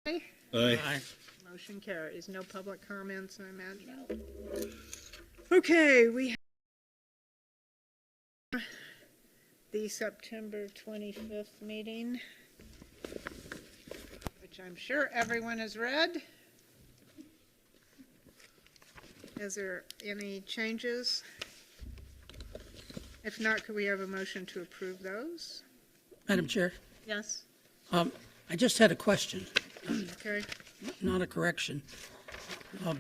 Aye. Aye. Motion carries. No public comments, I imagine. Okay, we have the September 25th meeting, which I'm sure everyone has read. Is there any changes? If not, could we have a motion to approve those? Madam Chair, Yes? I just had a question, Okay. not a correction.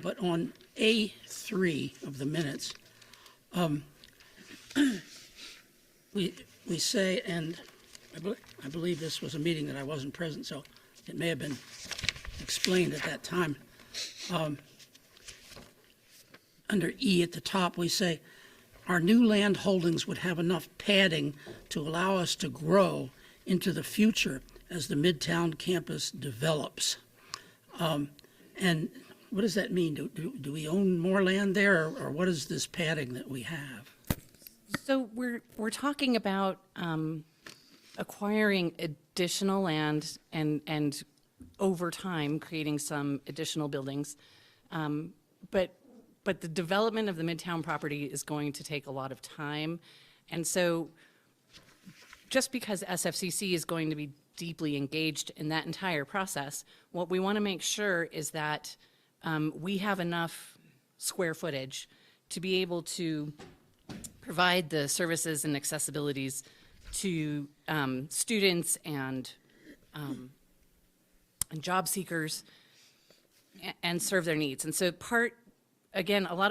But on A3 of the minutes, we say, and I believe this was a meeting that I wasn't present, so it may have been explained at that time. Under E at the top, we say, our new land holdings would have enough padding to allow us to grow into the future as the Midtown campus develops. And what does that mean? Do we own more land there, or what is this padding that we have? So we're talking about acquiring additional land and over time creating some additional buildings, but the development of the Midtown property is going to take a lot of time, and so just because SFCC is going to be deeply engaged in that entire process, what we want to make sure is that we have enough square footage to be able to provide the services and accessibilities to students and job seekers and serve their needs. And so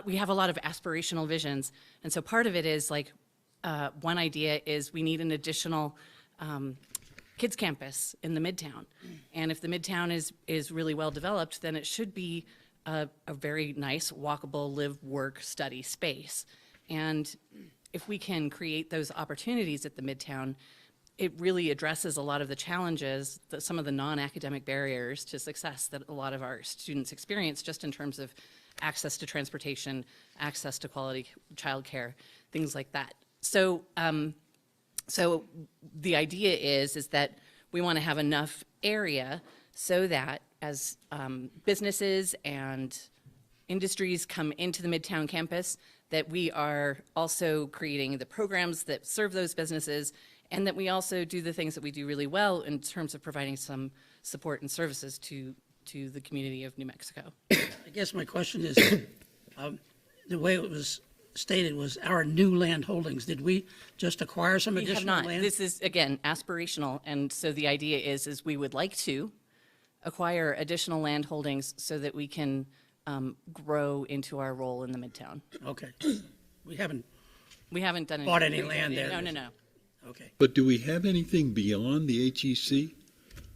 we have a lot of aspirational visions. And so part of it is like, one idea is we need an additional kids campus in the Midtown. And if the Midtown is really well developed, then it should be a very nice, walkable, live, work, study space. And if we can create those opportunities at the Midtown, it really addresses a lot of the challenges, some of the non-academic barriers to success that a lot of our students experience, just in terms of access to transportation, access to quality childcare, things like that. So, so the idea is that we want to have enough area so that as businesses and industries come into the Midtown campus, that we are also creating the programs that serve those businesses, and that we also do the things that we do really well in terms of providing some support and services to the community of New Mexico. I guess my question is, the way it was stated was our new land holdings. Did we just acquire some additional land? We have not. This is, again, aspirational, and so the idea is we would like to acquire additional land holdings so that we can grow into our role in the Midtown. Okay. We haven't done bought any land there. No. Okay. But do we have anything beyond the HEC?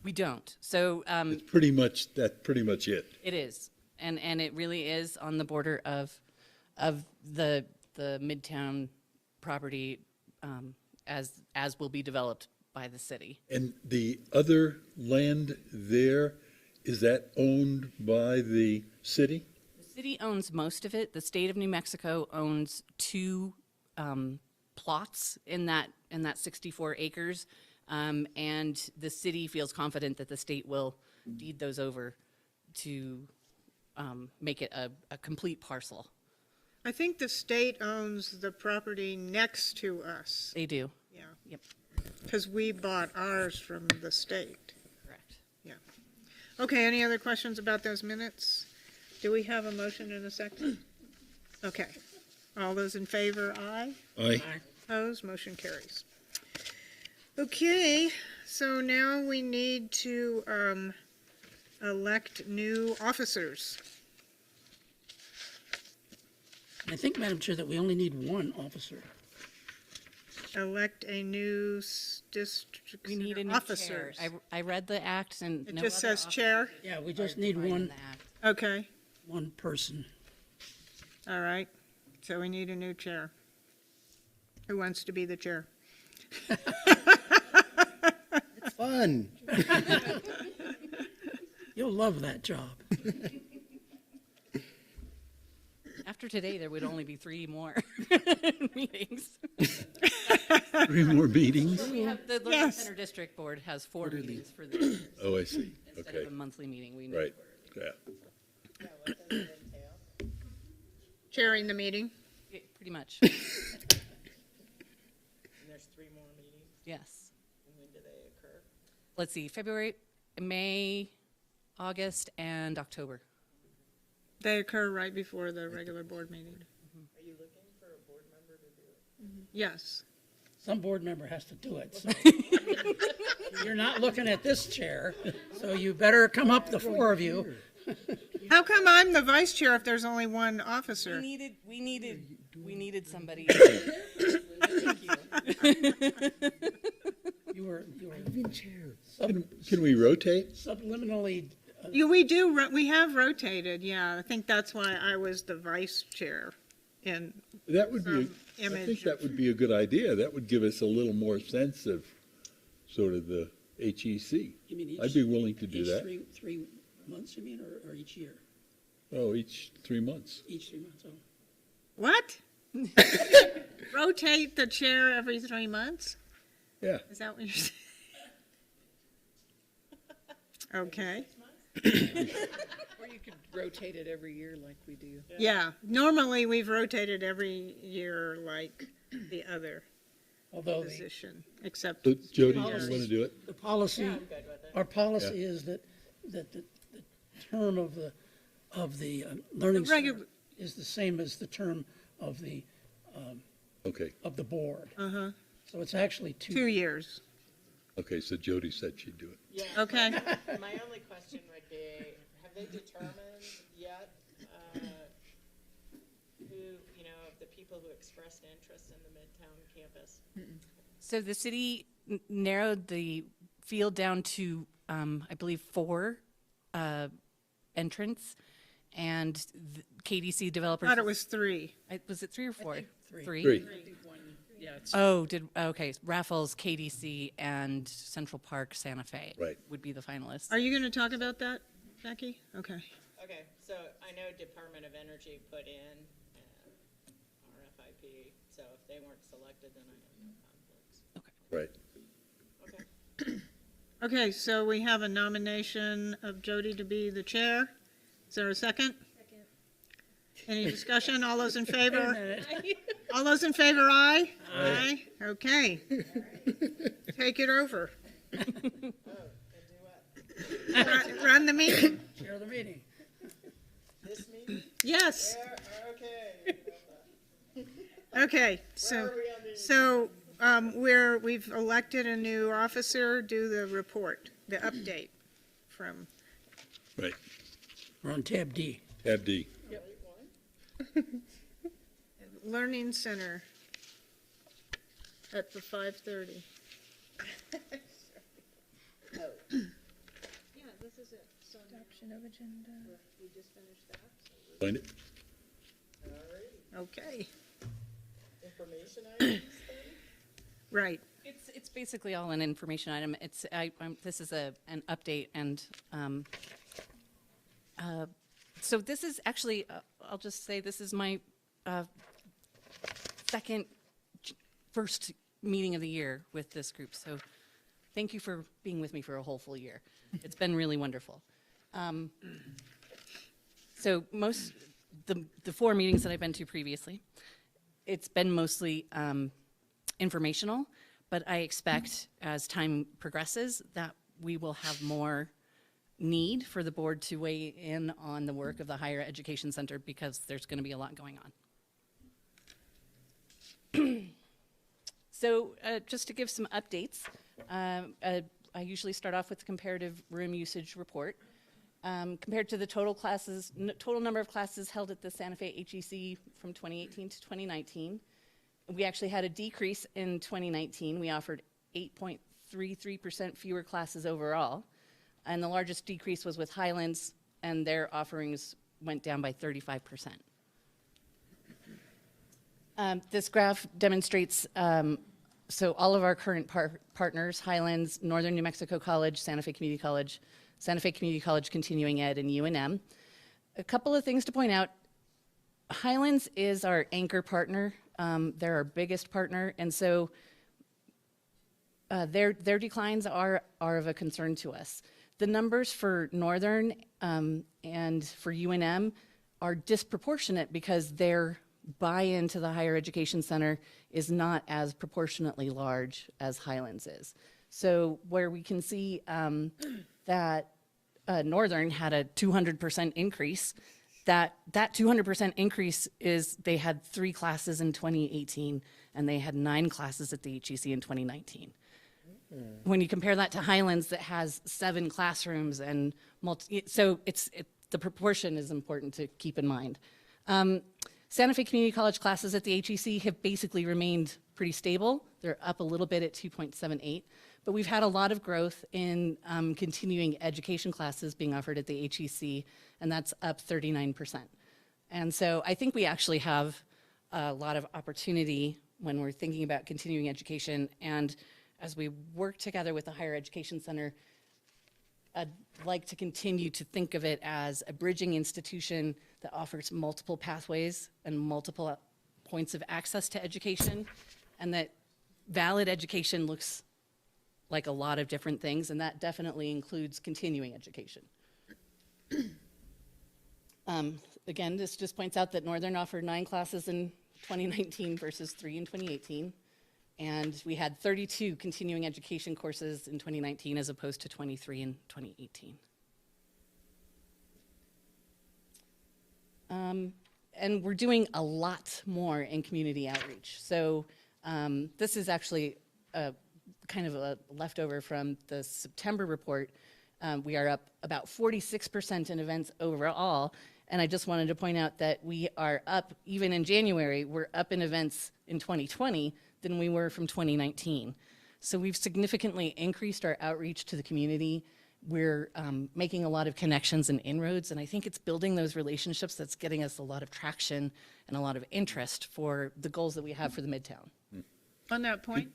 We don't. So That's pretty much it. it is, and it really is on the border of the Midtown property as will be developed by the city. And the other land there, is that owned by the city? The city owns most of it. The state of New Mexico owns 2 plots in that 64 acres. And the city feels confident that the state will deed those over to make it a complete parcel. I think the state owns the property next to us. They do. Yeah. Yep. Because we bought ours from the state. Correct. Yeah. Okay, any other questions about those minutes? Do we have a motion in a second? Okay. All those in favor, aye. Aye. Opposed, motion carries. Okay, so now we need to elect new officers. I think, Madam Chair, that we only need one officer. Elect a new district We need a new officers. chair. I read the act and It no just other says chair? Yeah, we just officers need are defined in one the act. Okay, person. all right. So we need a new chair. Who wants to be the chair? Fun. You'll love that job. After today, there would only be 3 more meetings. 3 more meetings? We have the Learning Center District Board has 4 meetings for this. Oh, I see. instead Okay. of a monthly meeting. We Right, yeah. Yeah, what does it entail? Chairing the meeting. Pretty much, And there's 3 more meetings, yes. and when do they occur? Let's see, February, May, August, and October. They occur right before the regular board meeting. Are you looking for a board member to do it? Yes. Some board member has to do it, so. You're not looking at this chair, so you better come up, the 4 of you. How come I'm the vice chair if there's only one officer? We needed somebody. You were Can we rotate? subliminally, Yeah, we have rotated, yeah. I think that's why I was the vice chair in That would be, Some I think image that of- would be a good idea. That would give us a little more sense of sort of the HEC. you mean I'd be willing to do each that. 3 months, you mean, or each year? Oh, each 3 months. Each 3 months, oh. What? Rotate the chair every 3 months? Yeah, Is that what you're saying? Okay. Or you could rotate it every year like we do. Yeah, normally we've rotated every year like the other Although position, except, so Jody, you Policies. want to do it? the policy, I'm good with it. our policy is that the term of the learning The center regu- is the same as the term of the Okay, board. uh-huh, So it's actually 2 years. okay, so Jody said she'd do it. Yeah. Okay. My only question would be, have they determined yet, who, you know, of the people who expressed interest in the Midtown campus? So the city narrowed the field down to, I believe, 4 entrants, and the KDC developers. Thought it was 3. Was it 3 or 4? three. Three. Yeah, it's Okay. Raffles, KDC, and Central Park, Santa Fe. Right. Would be the finalists. Are you going to talk about that, Becky? Okay. Okay, so I know Department of Energy put in RFIP, so if they weren't selected, then I have no conflicts. Right. Okay. Okay, so we have a nomination of Jody to be the chair. Is there a second? Second. Any discussion? All those in favor? All those in favor, aye? Aye. Okay. Take it over. Oh, and do what? Run the meeting. Chair of the meeting. This meeting? Yes. There, okay. Okay, Where are we on the- so, we've elected a new officer, do the report, the update from, Right. We're on tab D. Tab D. Learning Center at the 5:30. Yeah, this is it. Adoption of agenda. We just finished that. Find it? Okay, Information items then? right. It's basically all an information item. This is an update, and so this is actually, I'll just say, this is my first meeting of the year with this group. So thank you for being with me for a whole full year. It's been really wonderful. So the 4 meetings that I've been to previously, it's been mostly informational, but I expect as time progresses that we will have more need for the board to weigh in on the work of the Higher Education Center because there's going to be a lot going on. So just to give some updates, I usually start off with the comparative room usage report. Compared to the total number of classes held at the Santa Fe HEC from 2018 to 2019, we actually had a decrease in 2019. We offered 8.33% fewer classes overall, and the largest decrease was with Highlands, and their offerings went down by 35%. This graph demonstrates, so all of our current partners, Highlands, Northern New Mexico College, Santa Fe Community College Continuing Ed, and UNM. A couple of things to point out. Highlands is our anchor partner. They're our biggest partner, and so their declines are of a concern to us. the numbers for Northern and for UNM are disproportionate because their buy-in to the higher education center is not as proportionately large as Highlands is. So where we can see that Northern had a 200% increase, that 200% increase is they had 3 classes in 2018 and they had 9 classes at the HEC in 2019. When you compare that to Highlands that has 7 classrooms and the proportion is important to keep in mind. Santa Fe Community College classes at the HEC have basically remained pretty stable. They're up a little bit at 2.78, but we've had a lot of growth in continuing education classes being offered at the HEC, and that's up 39%. And so I think we actually have a lot of opportunity when we're thinking about continuing education, and as we work together with the Higher Education Center, I'd like to continue to think of it as a bridging institution that offers multiple pathways and multiple points of access to education, and that valid education looks like a lot of different things, and that definitely includes continuing education. Again, this just points out that Northern offered 9 classes in 2019 versus 3 in 2018. And we had 32 continuing education courses in 2019 as opposed to 23 in 2018. And we're doing a lot more in community outreach. So this is actually kind of a leftover from the September report. We are up about 46% in events overall. And I just wanted to point out that we are up, even in January, we're up in events in 2020 than we were from 2019. So we've significantly increased our outreach to the community. We're making a lot of connections and inroads, and I think it's building those relationships that's getting us a lot of traction and a lot of interest for the goals that we have for the Midtown. On that point,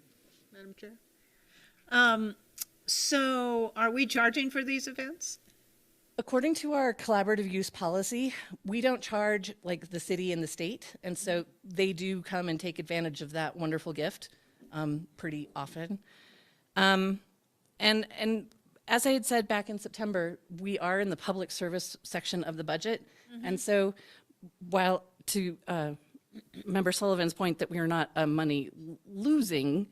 Madam Chair. So are we charging for these events? According to our collaborative use policy, we don't charge like the city and the state, and so they do come and take advantage of that wonderful gift pretty often. And as I had said back in September, we are in the public service section of the budget, and so while to Member Sullivan's point that we are not a money losing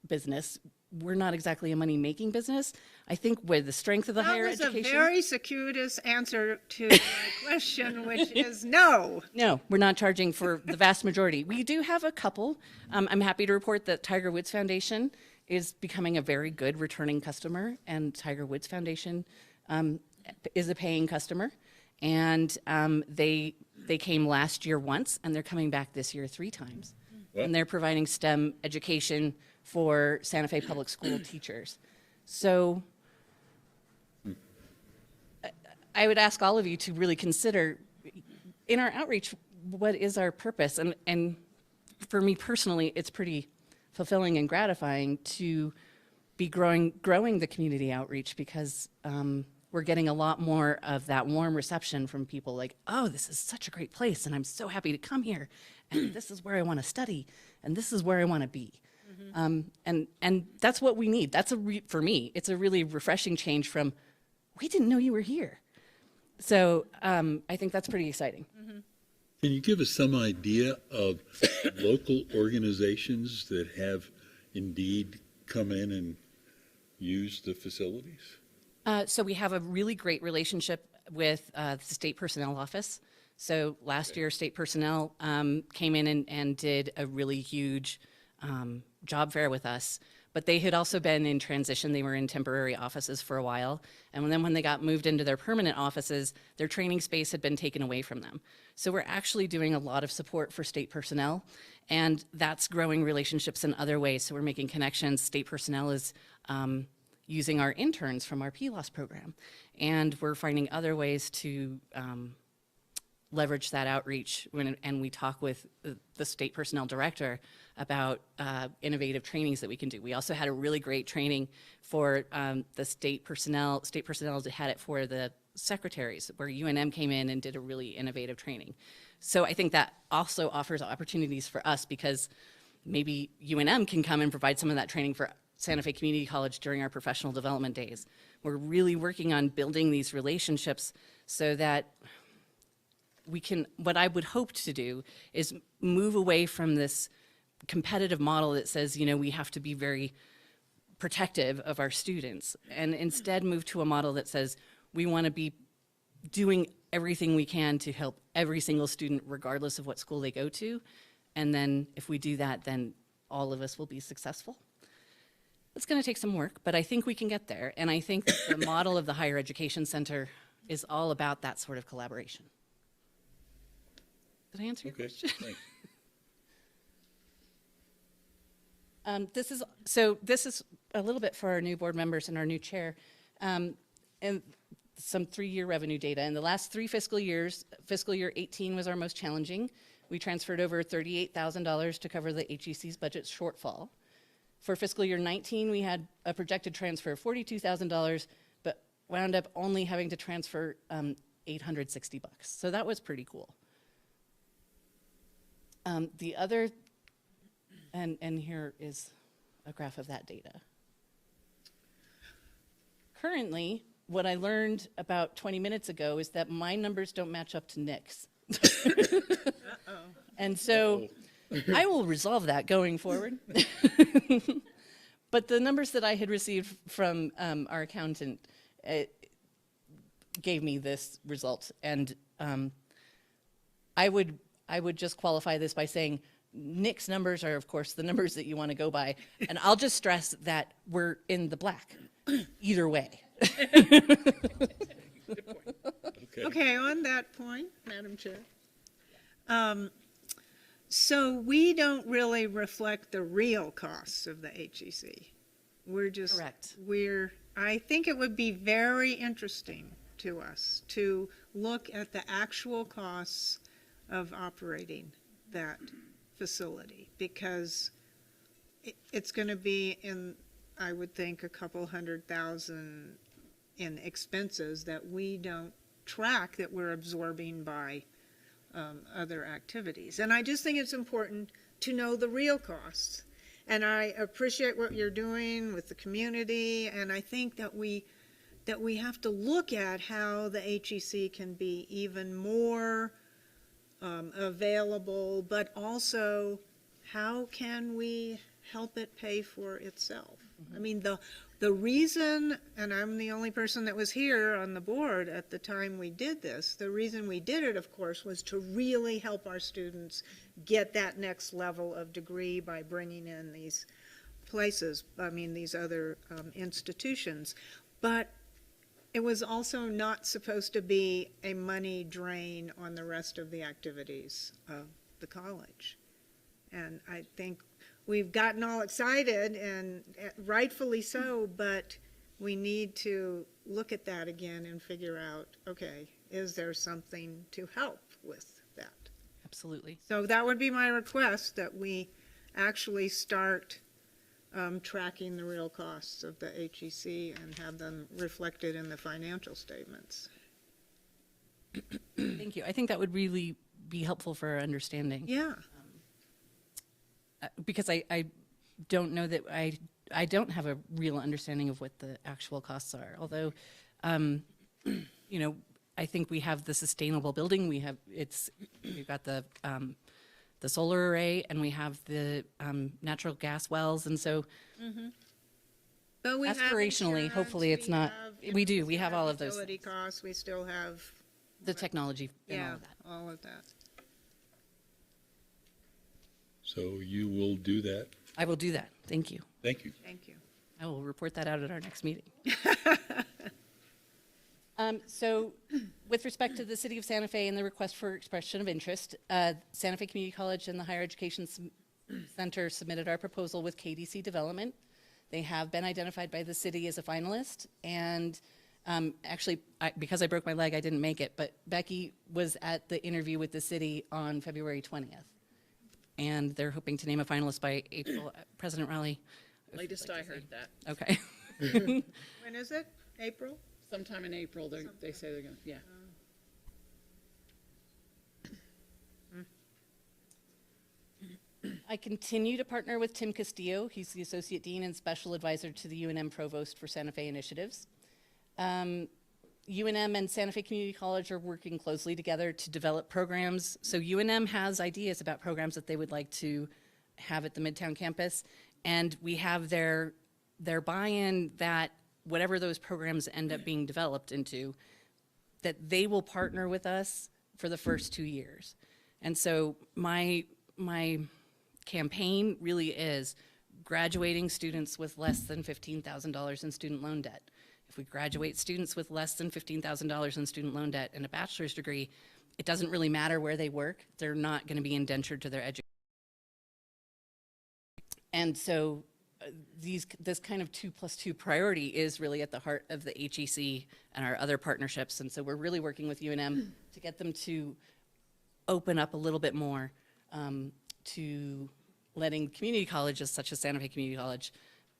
business, we're not exactly a money-making business. I think with the strength of the higher education... That was a very circuitous answer to my question, which is no. No, we're not charging for the vast majority. We do have a couple. I'm happy to report that Tiger Woods Foundation is becoming a very good returning customer, and Tiger Woods Foundation is a paying customer. And they came last year once, and they're coming back this year 3 times. And they're providing STEM education for Santa Fe Public School teachers. So I would ask all of you to really consider, in our outreach, what is our purpose? And for me personally, it's pretty fulfilling and gratifying to be growing the community outreach, because we're getting a lot more of that warm reception from people like, oh, this is such a great place, and I'm so happy to come here, and this is where I want to study, and this is where I want to be. And that's what we need. That's for me, it's a really refreshing change from, we didn't know you were here. So I think that's pretty exciting. Can you give us some idea of local organizations that have indeed come in and used the facilities? So we have a really great relationship with the State Personnel Office. So last year, State Personnel came in and did a really huge job fair with us, but they had also been in transition. They were in temporary offices for a while, and then when they got moved into their permanent offices, their training space had been taken away from them. So we're actually doing a lot of support for state personnel, and that's growing relationships in other ways. So we're making connections. State personnel is using our interns from our Ploss program, and we're finding other ways to leverage that outreach and we talk with the state personnel director about innovative trainings that we can do. We also had a really great training for the state personnel had it for the secretaries, where UNM came in and did a really innovative training. So I think that also offers opportunities for us, because maybe UNM can come and provide some of that training for Santa Fe Community College during our professional development days. we're really working on building these relationships so that we can, what I would hope to do is move away from this competitive model that says, you know, we have to be very protective of our students, and instead move to a model that says we want to be doing everything we can to help every single student regardless of what school they go to. And then if we do that, then all of us will be successful. It's going to take some work, but I think we can get there. And I think that the model of the Higher Education Center is all about that sort of collaboration. Did I answer your Okay, question? thanks. This is a little bit for our new board members and our new chair, and some 3-year revenue data. In the last 3 fiscal years, fiscal year 18 was our most challenging. We transferred over $38,000 to cover the HEC's budget shortfall. For fiscal year 19, we had a projected transfer of $42,000, but wound up only having to transfer $860. So that was pretty cool. The other, and here is a graph of that data. Currently, what I learned about 20 minutes ago is that my numbers don't match up to Nick's. And so I will resolve that going forward. But the numbers that I had received from our accountant gave me this result. And I would just qualify this by saying Nick's numbers are, of course, the numbers that you want to go by. And I'll just stress that we're in the black either way. Okay, on that point, Madam Chair. So we don't really reflect the real costs of the HEC. We're just, Correct. I think it would be very interesting to us to look at the actual costs of operating that facility, because it's going to be in, I would think, a couple $100,000 in expenses that we don't track, that we're absorbing by other activities. And I just think it's important to know the real costs. And I appreciate what you're doing with the community, and I think that we have to look at how the HEC can be even more available, but also how can we help it pay for itself? I mean, the reason, and I'm the only person that was here on the board at the time we did this, the reason we did it, of course, was to really help our students get that next level of degree by bringing in these places, these other institutions. But it was also not supposed to be a money drain on the rest of the activities of the college. And I think we've gotten all excited, and rightfully so, but we need to look at that again and figure out, okay, is there something to help with that? Absolutely. So that would be my request, that we actually start tracking the real costs of the HEC and have them reflected in the financial statements. Thank you. I think that would really be helpful for our understanding. Yeah. Because I don't know that I don't have a real understanding of what the actual costs are. Although, you know, I think we have the sustainable building. We've got the solar array, and we have the natural gas wells, and so But we have aspirationally, insurance, hopefully it's not. We do. We have all of those facility things. costs. We still have, The technology and all yeah, of that. all of that. So you will do that? I will do that. Thank you. Thank you. Thank you. I will report that out at our next meeting. So with respect to the City of Santa Fe and the request for expression of interest, Santa Fe Community College and the Higher Education Center submitted our proposal with KDC Development. They have been identified by the city as a finalist, and actually, because I broke my leg, I didn't make it, but Becky was at the interview with the city on February 20th. And they're hoping to name a finalist by April. President Raleigh. Latest I heard that. Okay. When is it? April? Sometime in April, they say they're going to, yeah. I continue to partner with Tim Castillo. He's the Associate Dean and Special Advisor to the UNM Provost for Santa Fe Initiatives. UNM and Santa Fe Community College are working closely together to develop programs. So UNM has ideas about programs that they would like to have at the Midtown campus, and we have their buy-in that whatever those programs end up being developed into, that they will partner with us for the first 2 years. And so my campaign really is graduating students with less than $15,000 in student loan debt. If we graduate students with less than $15,000 in student loan debt and a bachelor's degree, it doesn't really matter where they work. They're not going to be indentured to their education. And so this kind of 2+2 priority is really at the heart of the HEC and our other partnerships. And so we're really working with UNM to get them to open up a little bit more to letting community colleges such as Santa Fe Community College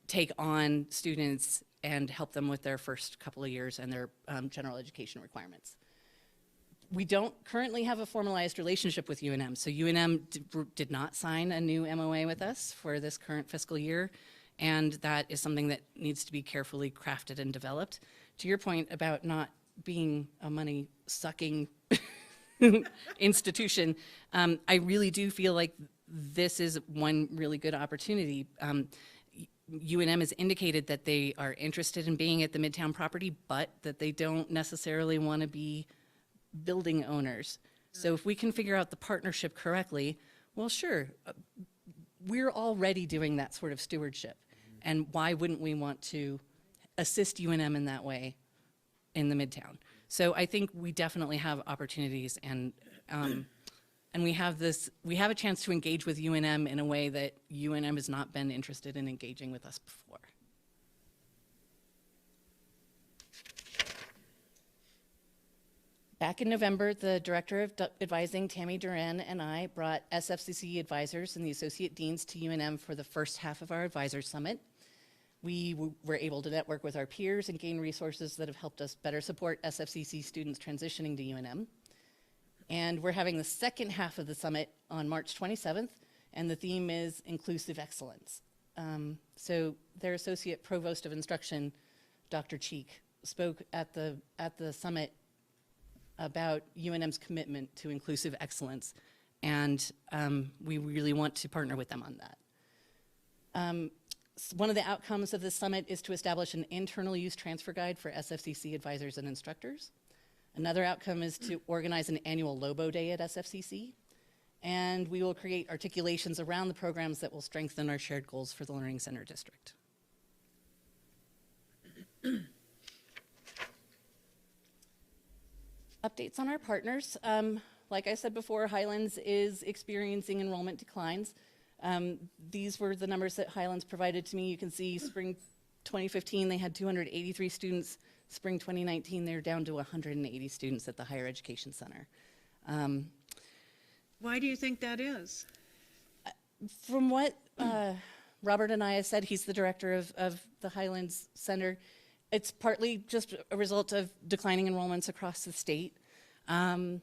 take on students and help them with their first couple of years and their general education requirements. We don't currently have a formalized relationship with UNM, so UNM did not sign a new MOA with us for this current fiscal year, and that is something that needs to be carefully crafted and developed. To your point about not being a money-sucking institution, I really do feel like this is one really good opportunity. UNM has indicated that they are interested in being at the Midtown property, but that they don't necessarily want to be building owners. So if we can figure out the partnership correctly, well, sure, we're already doing that sort of stewardship. And why wouldn't we want to assist UNM in that way in the Midtown? So I think we definitely have opportunities, and we have a chance to engage with UNM in a way that UNM has not been interested in engaging with us before. Back in November, the Director of Advising, Tammy Duran, and I brought SFCC advisors and the Associate Deans to UNM for the first half of our Advisors Summit. We were able to network with our peers and gain resources that have helped us better support SFCC students transitioning to UNM. And we're having the second half of the summit on March 27th, and the theme is Inclusive Excellence. So their Associate Provost of Instruction, Dr. Cheek, spoke at the summit about UNM's commitment to inclusive excellence, and we really want to partner with them on that. One of the outcomes of this summit is to establish an internal use transfer guide for SFCC advisors and instructors. Another outcome is to organize an annual Lobo Day at SFCC, and we will create articulations around the programs that will strengthen our shared goals for the Learning Center District. Updates on our partners. Like I said before, Highlands is experiencing enrollment declines. These were the numbers that Highlands provided to me. You can see spring 2015, they had 283 students. Spring 2019, they're down to 180 students at the Higher Education Center. Why do you think that is? From what Robert and I have said, he's the director of the Highlands Center, it's partly just a result of declining enrollments across the state. And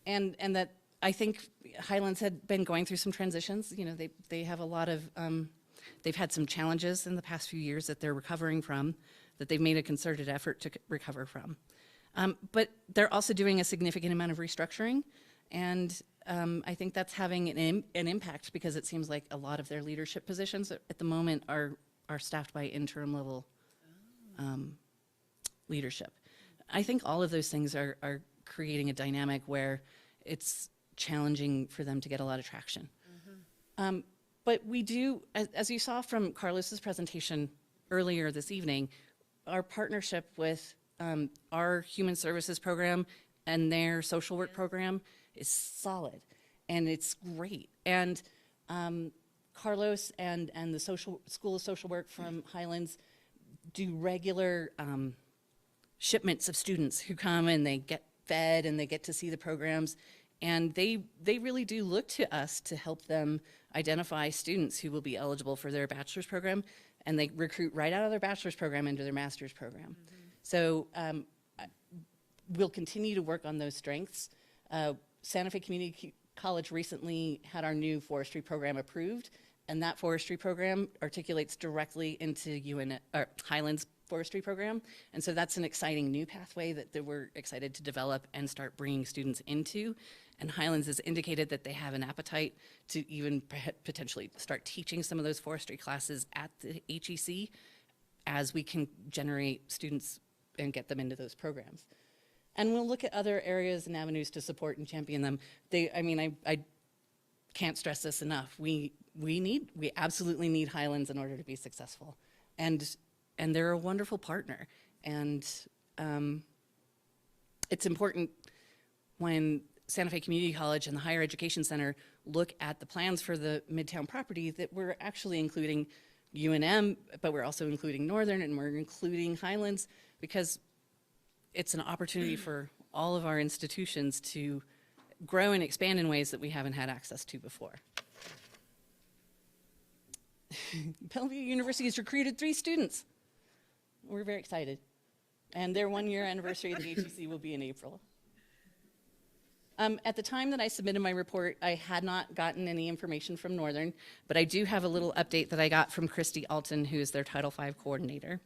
that I think Highlands had been going through some transitions. You know, they have a lot of, they've had some challenges in the past few years that they're recovering from, that they've made a concerted effort to recover from. But they're also doing a significant amount of restructuring, and I think that's having an impact, because it seems like a lot of their leadership positions at the moment are staffed by interim level leadership. I think all of those things are creating a dynamic where it's challenging for them to get a lot of traction. But we do, as you saw from Carlos's presentation earlier this evening, our partnership with our human services program and their social work program is solid, and it's great. And Carlos and the School of Social Work from Highlands do regular shipments of students who come and they get fed and they get to see the programs. And they really do look to us to help them identify students who will be eligible for their bachelor's program, and they recruit right out of their bachelor's program into their master's program. So we'll continue to work on those strengths. Santa Fe Community College recently had our new forestry program approved, and that forestry program articulates directly into Highlands forestry program. And so that's an exciting new pathway that we're excited to develop and start bringing students into. And Highlands has indicated that they have an appetite to even potentially start teaching some of those forestry classes at the HEC as we can generate students and get them into those programs. And we'll look at other areas and avenues to support and champion them. I can't stress this enough. We absolutely need Highlands in order to be successful. And they're a wonderful partner. And it's important when Santa Fe Community College and the Higher Education Center look at the plans for the Midtown property that we're actually including UNM, but we're also including Northern, and we're including Highlands, because it's an opportunity for all of our institutions to grow and expand in ways that we haven't had access to before. Bellevue University has recruited 3 students. We're very excited. And their 1-year anniversary of the HEC will be in April. At the time that I submitted my report, I had not gotten any information from Northern, but I do have a little update that I got from Christy Alton, who is their Title V coordinator.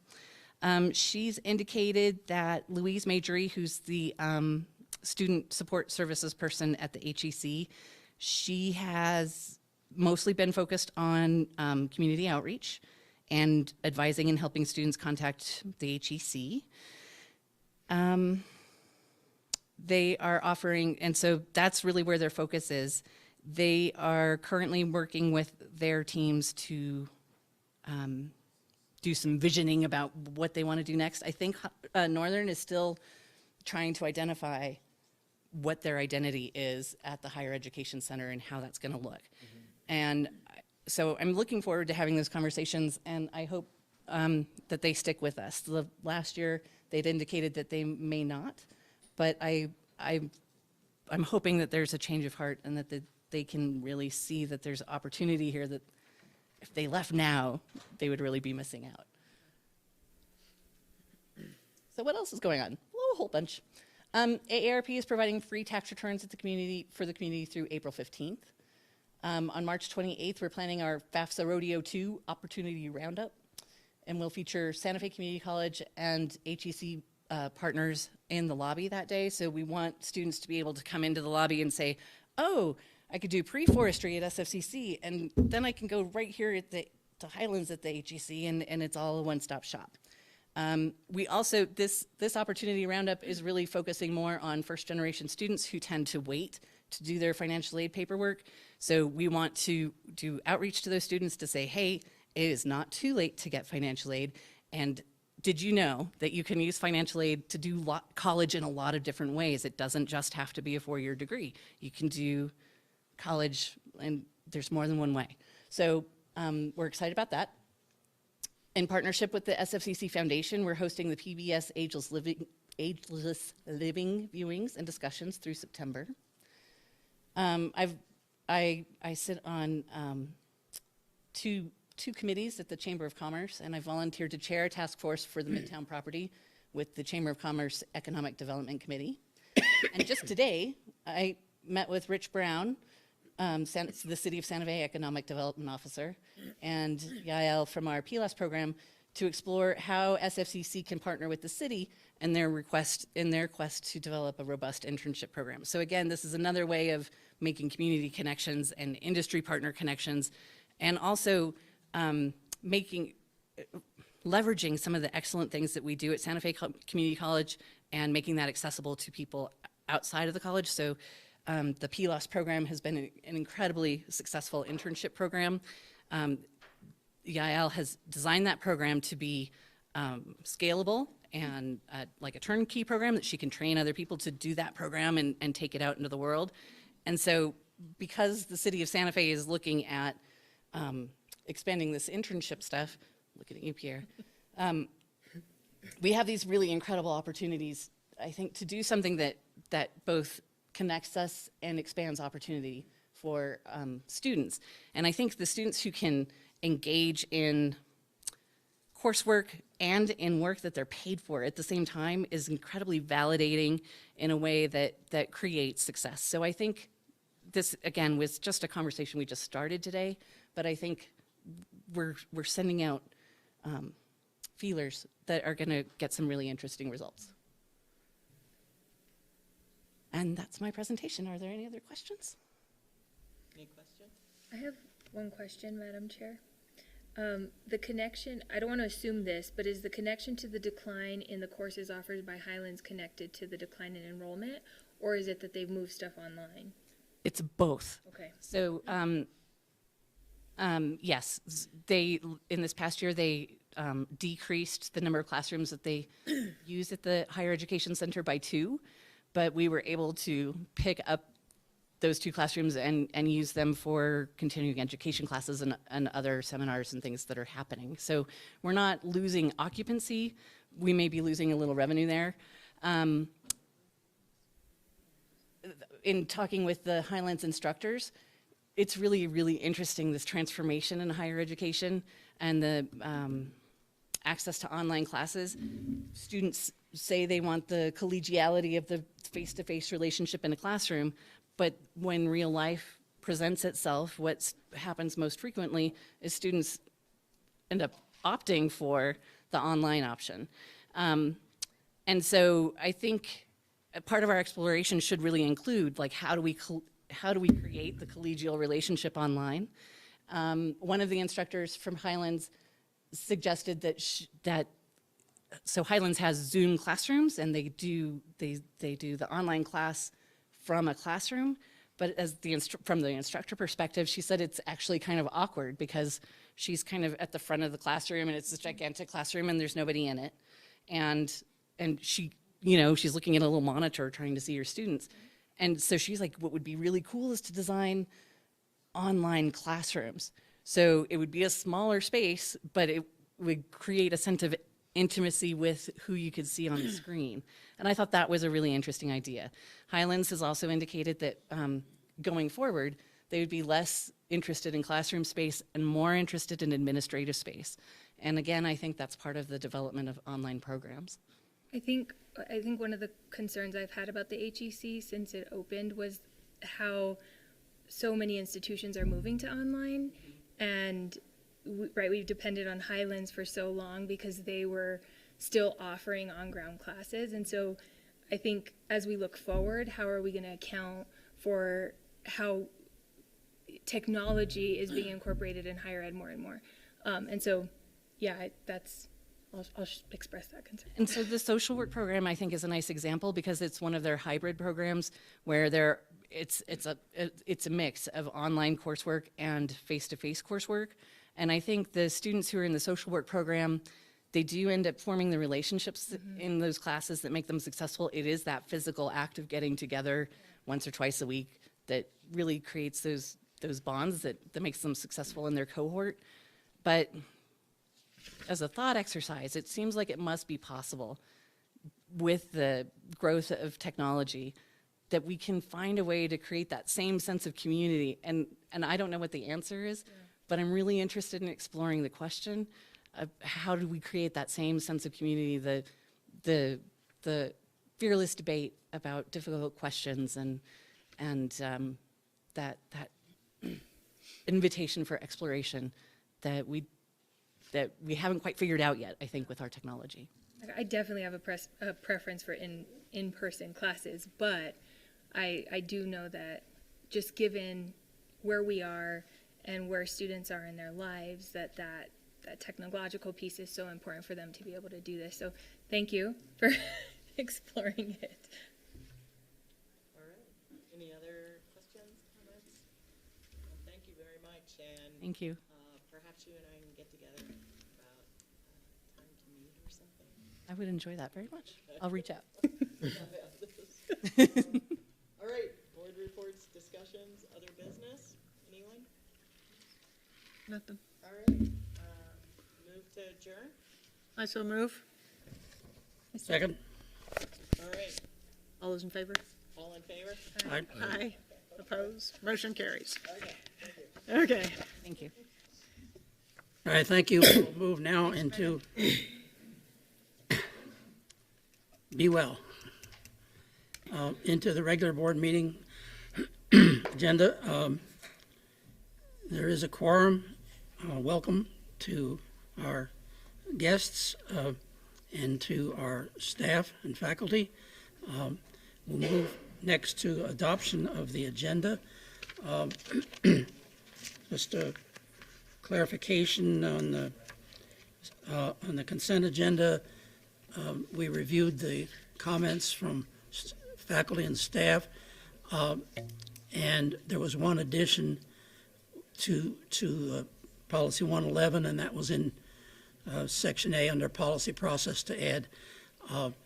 She's indicated that Louise Majory, who's the student support services person at the HEC, she has mostly been focused on community outreach and advising and helping students contact the HEC. They are offering, and so that's really where their focus is. They are currently working with their teams to do some visioning about what they want to do next. I think Northern is still trying to identify what their identity is at the Higher Education Center and how that's going to look. And so I'm looking forward to having those conversations, and I hope that they stick with us. Last year, they'd indicated that they may not, but I'm hoping that there's a change of heart and that they can really see that there's opportunity here that if they left now, they would really be missing out. So what else is going on? A whole bunch. AARP is providing free tax returns for the community through April 15th. On March 28th, we're planning our FAFSA Rodeo 2 Opportunity Roundup, and we'll feature Santa Fe Community College and HEC partners in the lobby that day. So we want students to be able to come into the lobby and say, oh, I could do pre-forestry at SFCC, and then I can go right here to Highlands at the HEC, and it's all a one-stop shop. We also, this Opportunity Roundup is really focusing more on first-generation students who tend to wait to do their financial aid paperwork. So we want to do outreach to those students to say, hey, it is not too late to get financial aid, and did you know that you can use financial aid to do college in a lot of different ways? It doesn't just have to be a 4-year degree. You can do college, and there's more than one way. So we're excited about that. In partnership with the SFCC Foundation, we're hosting the PBS Ageless Living viewings and discussions through September. I sit on two committees at the Chamber of Commerce, and I volunteered to chair a task force for the Midtown property with the Chamber of Commerce Economic Development Committee. And just today, I met with Rich Brown, the City of Santa Fe Economic Development Officer, and Yael from our Ploss Program to explore how SFCC can partner with the city in their quest to develop a robust internship program. So again, this is another way of making community connections and industry partner connections, and also leveraging some of the excellent things that we do at Santa Fe Community College and making that accessible to people outside of the college. So the Ploss program has been an incredibly successful internship program. Yael has designed that program to be scalable and like a turnkey program that she can train other people to do that program and take it out into the world. And so because the city of Santa Fe is looking at expanding this internship stuff, looking at you, Pierre, we have these really incredible opportunities, I think, to do something that both connects us and expands opportunity for students. And I think the students who can engage in coursework and in work that they're paid for at the same time is incredibly validating in a way that creates success. So I think this, again, was just a conversation we just started today, but I think we're sending out feelers that are going to get some really interesting results. And that's my presentation. Are there any other questions? Any questions? I have one question, Madam Chair. The connection, I don't want to assume this, but is the connection to the decline in the courses offered by Highlands connected to the decline in enrollment, or is it that they've moved stuff online? It's both. Okay. So, yes, they, in this past year, they decreased the number of classrooms that they use at the Higher Education Center by 2, but we were able to pick up those 2 classrooms and use them for continuing education classes and other seminars and things that are happening. So we're not losing occupancy. We may be losing a little revenue there. In talking with the Highlands instructors, it's really, really interesting, this transformation in higher education and the access to online classes. Students say they want the collegiality of the face-to-face relationship in a classroom, but when real life presents itself, what happens most frequently is students end up opting for the online option. And so I think a part of our exploration should really include, like, how do we create the collegial relationship online? One of the instructors from Highlands suggested that so Highlands has Zoom classrooms, and they do the online class from a classroom, but as from the instructor perspective, she said it's actually kind of awkward because she's kind of at the front of the classroom, and it's this gigantic classroom, and there's nobody in it, and she, you know, she's looking at a little monitor trying to see her students, and so she's like, what would be really cool is to design online classrooms. So it would be a smaller space, but it would create a sense of intimacy with who you could see on the screen. And I thought that was a really interesting idea. Highlands has also indicated that going forward, they would be less interested in classroom space and more interested in administrative space. And again, I think that's part of the development of online programs. I think one of the concerns I've had about the HEC since it opened was how so many institutions are moving to online, and we've depended on Highlands for so long because they were still offering on-ground classes. And so I think as we look forward, how are we going to account for how technology is being incorporated in higher ed more and more? And so, yeah, I'll express that concern. And so the social work program, I think, is a nice example because it's one of their hybrid programs where it's a mix of online coursework and face-to-face coursework. And I think the students who are in the social work program, they do end up forming the relationships in those classes that make them successful. It is that physical act of getting together once or twice a week that really creates those bonds that makes them successful in their cohort. But as a thought exercise, it seems like it must be possible with the growth of technology that we can find a way to create that same sense of community. And I don't know what the answer is, but I'm really interested in exploring the question of how do we create that same sense of community, the fearless debate about difficult questions and that invitation for exploration that we haven't quite figured out yet, I think, with our technology. I definitely have a preference for in-person classes, but I do know that just given where we are and where students are in their lives, that technological piece is so important for them to be able to do this. So thank you for exploring it. All right. Any other questions, comments? Well, thank you very much. And Thank you. perhaps you and I can get together about time to meet or something. I would enjoy that very much. I'll reach out. All right. Board reports, discussions, other business. Anyone? Nothing. All right. Move to adjourn. I so move. Second. All right. All those in favor? All in favor? Aye. Aye. Opposed? Motion carries. Okay. Thank you. Okay. Thank you. All right, thank you. We'll move now into be well. Into the regular board meeting agenda. There is a quorum. Welcome to our guests and to our staff and faculty. We'll move next to adoption of the agenda. Just a clarification on the consent agenda. We reviewed the comments from faculty and staff, and there was one addition to Policy 111, and that was in Section A under Policy Process to add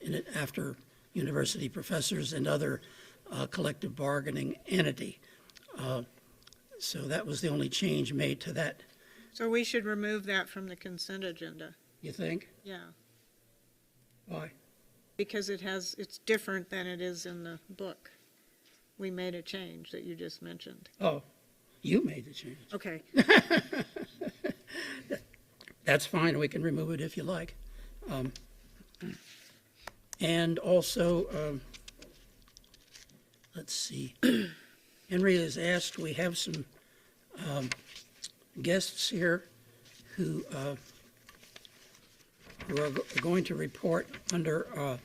in it after university professors and other collective bargaining entity. So that was the only change made to that. So we should remove that from the consent agenda. You think? Yeah, Why? because it's different than it is in the book. We made a change that you just mentioned. Oh, you made the change. Okay. That's fine. We can remove it if you like. And also, let's see. Henry has asked, we have some guests here who are going to report under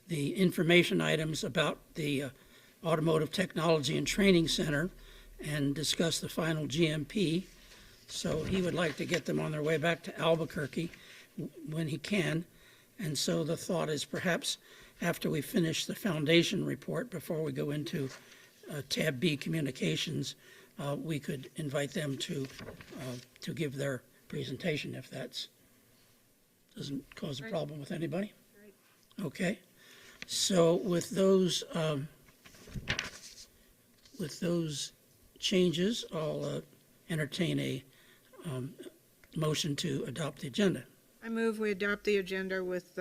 the information items about the Automotive Technology and Training Center and discuss the final GMP. So he would like to get them on their way back to Albuquerque when he can. And so the thought is perhaps after we finish the foundation report, before we go into tab B communications, we could invite them to give their presentation if that doesn't cause a problem with anybody. Okay. So with those changes, I'll entertain a motion to adopt the agenda. I move we adopt the agenda with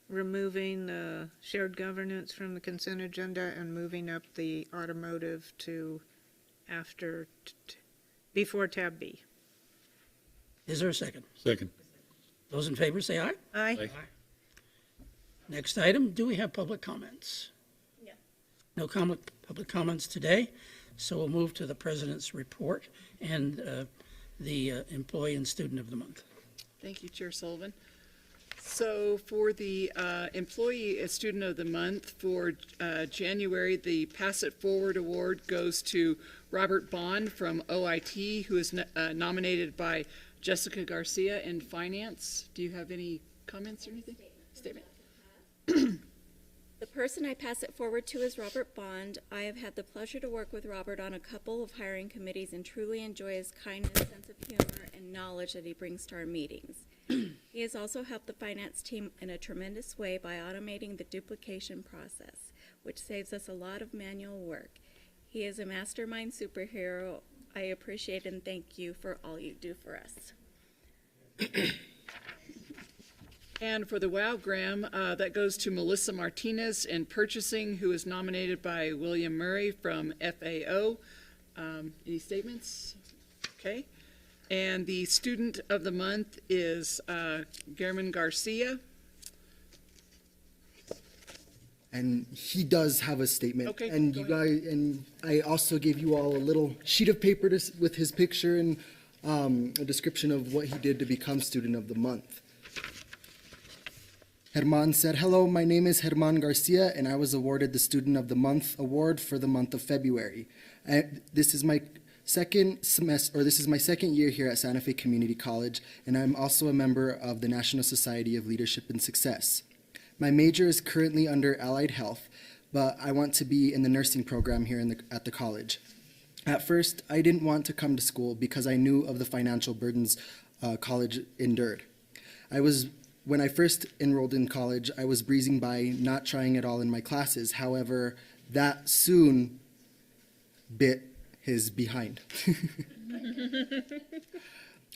removing the shared governance from the consent agenda and moving up the automotive to after, before tab B. Is there a second? Second. Those in favor say aye. Aye. Aye. Next item, do we have public comments? No public comments today, so we'll move to the President's report and the Employee and Student of the Month. Thank you, Chair Sullivan. So for the Employee and Student of the Month for January, the Pass It Forward Award goes to Robert Bond from OIT, who is nominated by Jessica Garcia in Finance. Do you have any comments or anything? Statement. The person I pass it forward to is Robert Bond. I have had the pleasure to work with Robert on a couple of hiring committees and truly enjoy his kindness, sense of humor, and knowledge that he brings to our meetings. He has also helped the finance team in a tremendous way by automating the duplication process, which saves us a lot of manual work. He is a mastermind superhero. I appreciate and thank you for all you do for us. And for the WOW-gram, that goes to Melissa Martinez in Purchasing, who is nominated by William Murray from FAO. Any statements? Okay. And the Student of the Month is German Garcia. And he does have a statement. Okay, And go you ahead. guys, and I also gave you all a little sheet of paper with his picture and a description of what he did to become Student of the Month. Herman said, "Hello, my name is Herman Garcia, and I was awarded the Student of the Month award for the month of February. This is my second semester, or this is my second year here at Santa Fe Community College, and I'm also a member of the National Society of Leadership and Success. My major is currently under allied health, but I want to be in the nursing program here at the college. At first, I didn't want to come to school because I knew of the financial burdens college endured. When I first enrolled in college, I was breezing by, not trying at all in my classes. However, that soon bit his behind.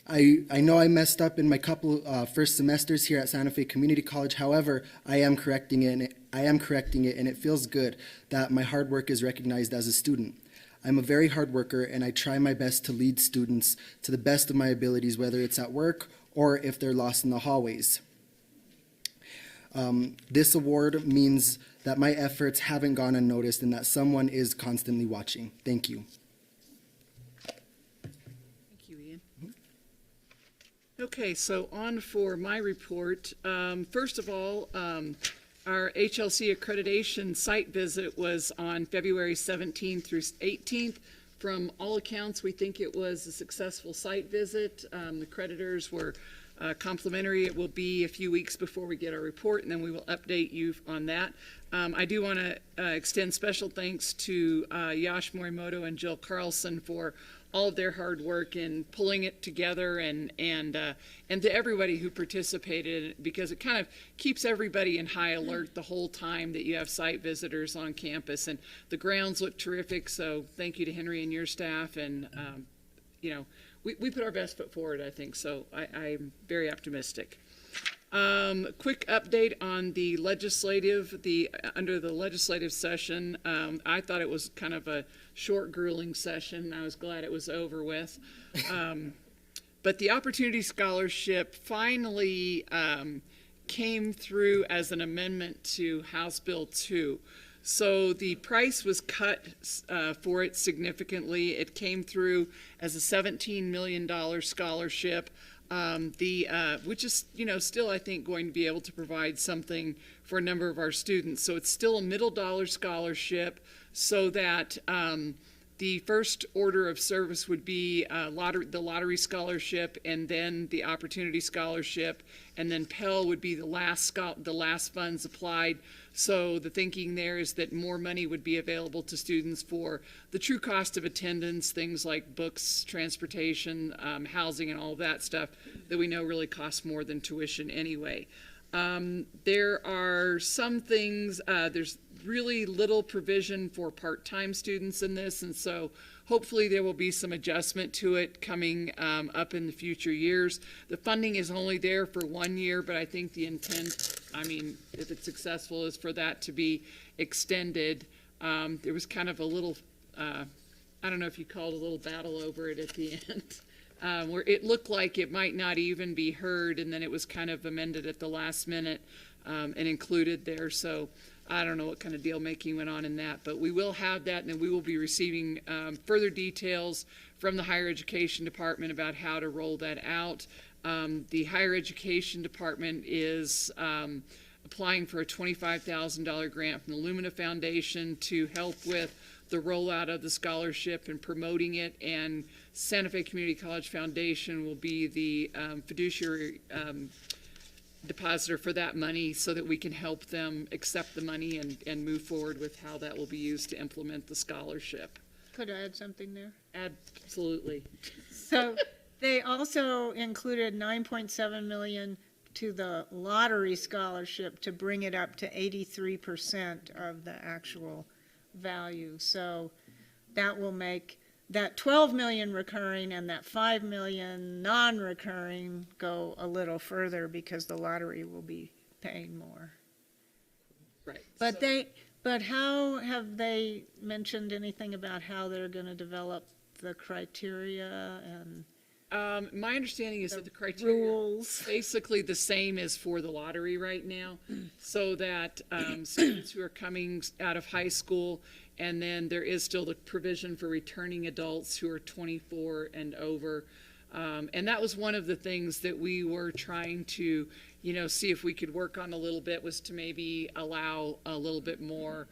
I know I messed up in my couple first semesters here at Santa Fe Community College. However, I am correcting it, and it feels good that my hard work is recognized as a student. I'm a very hard worker, and I try my best to lead students to the best of my abilities, whether it's at work or if they're lost in the hallways. This award means that my efforts haven't gone unnoticed and that someone is constantly watching. Thank you." Thank you, Ian. Okay, so on for my report. First of all, our HLC Accreditation site visit was on February 17th through 18th. From all accounts, we think it was a successful site visit. The creditors were complimentary. It will be a few weeks before we get our report, and then we will update you on that. I do want to extend special thanks to Yash Morimoto and Jill Carlson for all of their hard work in pulling it together, and to everybody who participated, because it kind of keeps everybody in high alert the whole time that you have site visitors on campus. And the grounds look terrific, so thank you to Henry and your staff. And you know, we put our best foot forward, I think, so I'm very optimistic. Quick update on the legislative, under the legislative session. I thought it was kind of a short, grueling session. I was glad it was over with. But the Opportunity Scholarship finally came through as an amendment to House Bill 2. So the price was cut for it significantly. It came through as a $17 million scholarship. Which is, you know, still, I think, going to be able to provide something for a number of our students. So it's still a middle dollar scholarship, so that the first order of service would be the lottery scholarship, and then the opportunity scholarship, and then Pell would be the last funds applied. So the thinking there is that more money would be available to students for the true cost of attendance, things like books, transportation, housing, and all that stuff that we know really costs more than tuition anyway. There are some things, there's really little provision for part-time students in this, and so hopefully there will be some adjustment to it coming up in the future years. The funding is only there for 1 year, but I think the intent, I mean, if it's successful, is for that to be extended. There was kind of a little, I don't know if you called a little battle over it at the end, where it looked like it might not even be heard, and then it was kind of amended at the last minute and included there. So I don't know what kind of deal making went on in that, but we will have that, and then we will be receiving further details from the Higher Education Department about how to roll that out. The Higher Education Department is applying for a $25,000 grant from the Lumina Foundation to help with the rollout of the scholarship and promoting it, and Santa Fe Community College Foundation will be the fiduciary depositor for that money, so that we can help them accept the money and move forward with how that will be used to implement the scholarship. Could I add something there? Absolutely. So they also included $9.7 million to the lottery scholarship to bring it up to 83% of the actual value. So that will make that 12 million recurring and that 5 million non-recurring go a little further, because the lottery will be paying more. Right. But how have they mentioned anything about how they're going to develop the criteria and my understanding is that the criteria rules? Basically the same as for the lottery right now, so that students who are coming out of high school, and then there is still the provision for returning adults who are 24 and over. And that was one of the things that we were trying to, you know, see if we could work on a little bit, was to maybe allow a little bit more,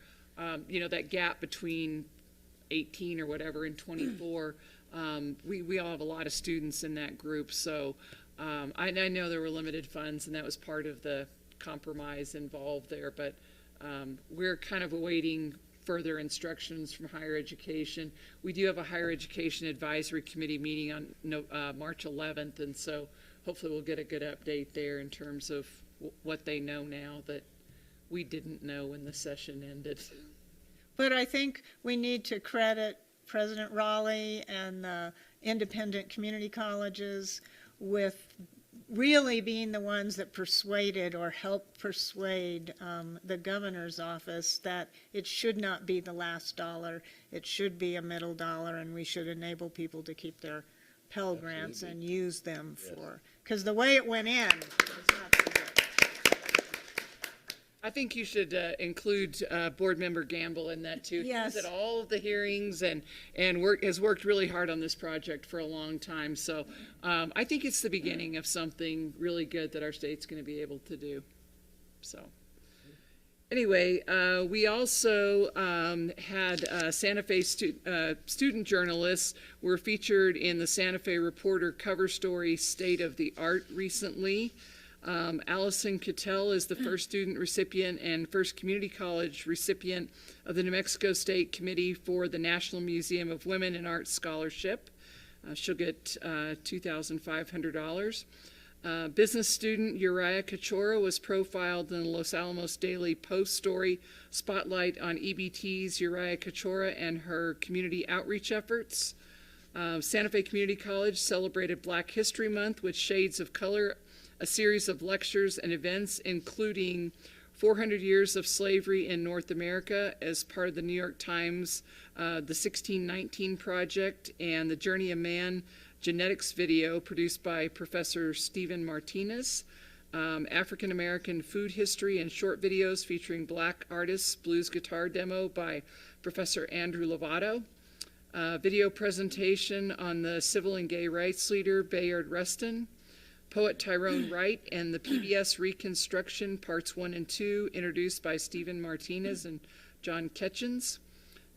you know, that gap between 18 or whatever and 24. We all have a lot of students in that group, so I know there were limited funds, and that was part of the compromise involved there, but we're kind of awaiting further instructions from higher education. We do have a higher education advisory committee meeting on March 11th, and so hopefully we'll get a good update there in terms of what they know now that we didn't know when the session ended. But I think we need to credit President Raleigh and the independent community colleges with really being the ones that persuaded or helped persuade the governor's office that it should not be the last dollar. It should be a middle dollar, and we should enable people to keep their Pell Grants and use them for, because the way it went in was not so good. I think you should include Board Member Gamble in that too. Yes. He's at all of the hearings and has worked really hard on this project for a long time. So I think it's the beginning of something really good that our state's going to be able to do. So anyway, we also had Santa Fe student journalists were featured in the Santa Fe Reporter cover story State of the Art recently. Allison Cattell is the first student recipient and first community college recipient of the New Mexico State Committee for the National Museum of Women in Art Scholarship. She'll get $2,500. Business student Uriah Kachora was profiled in the Los Alamos Daily Post story Spotlight on EBT's Uriah Kachora and her community outreach efforts. Santa Fe Community College celebrated Black History Month with Shades of Color, a series of lectures and events including 400 Years of Slavery in North America as part of the New York Times, the 1619 Project, and the Journey of Man genetics video produced by Professor Stephen Martinez, African American food history and short videos featuring Black artists, blues guitar demo by Professor Andrew Lovato, video presentation on the civil and gay rights leader Bayard Rustin, poet Tyrone Wright, and the PBS Reconstruction Parts 1 and 2 introduced by Stephen Martinez and John Ketchens,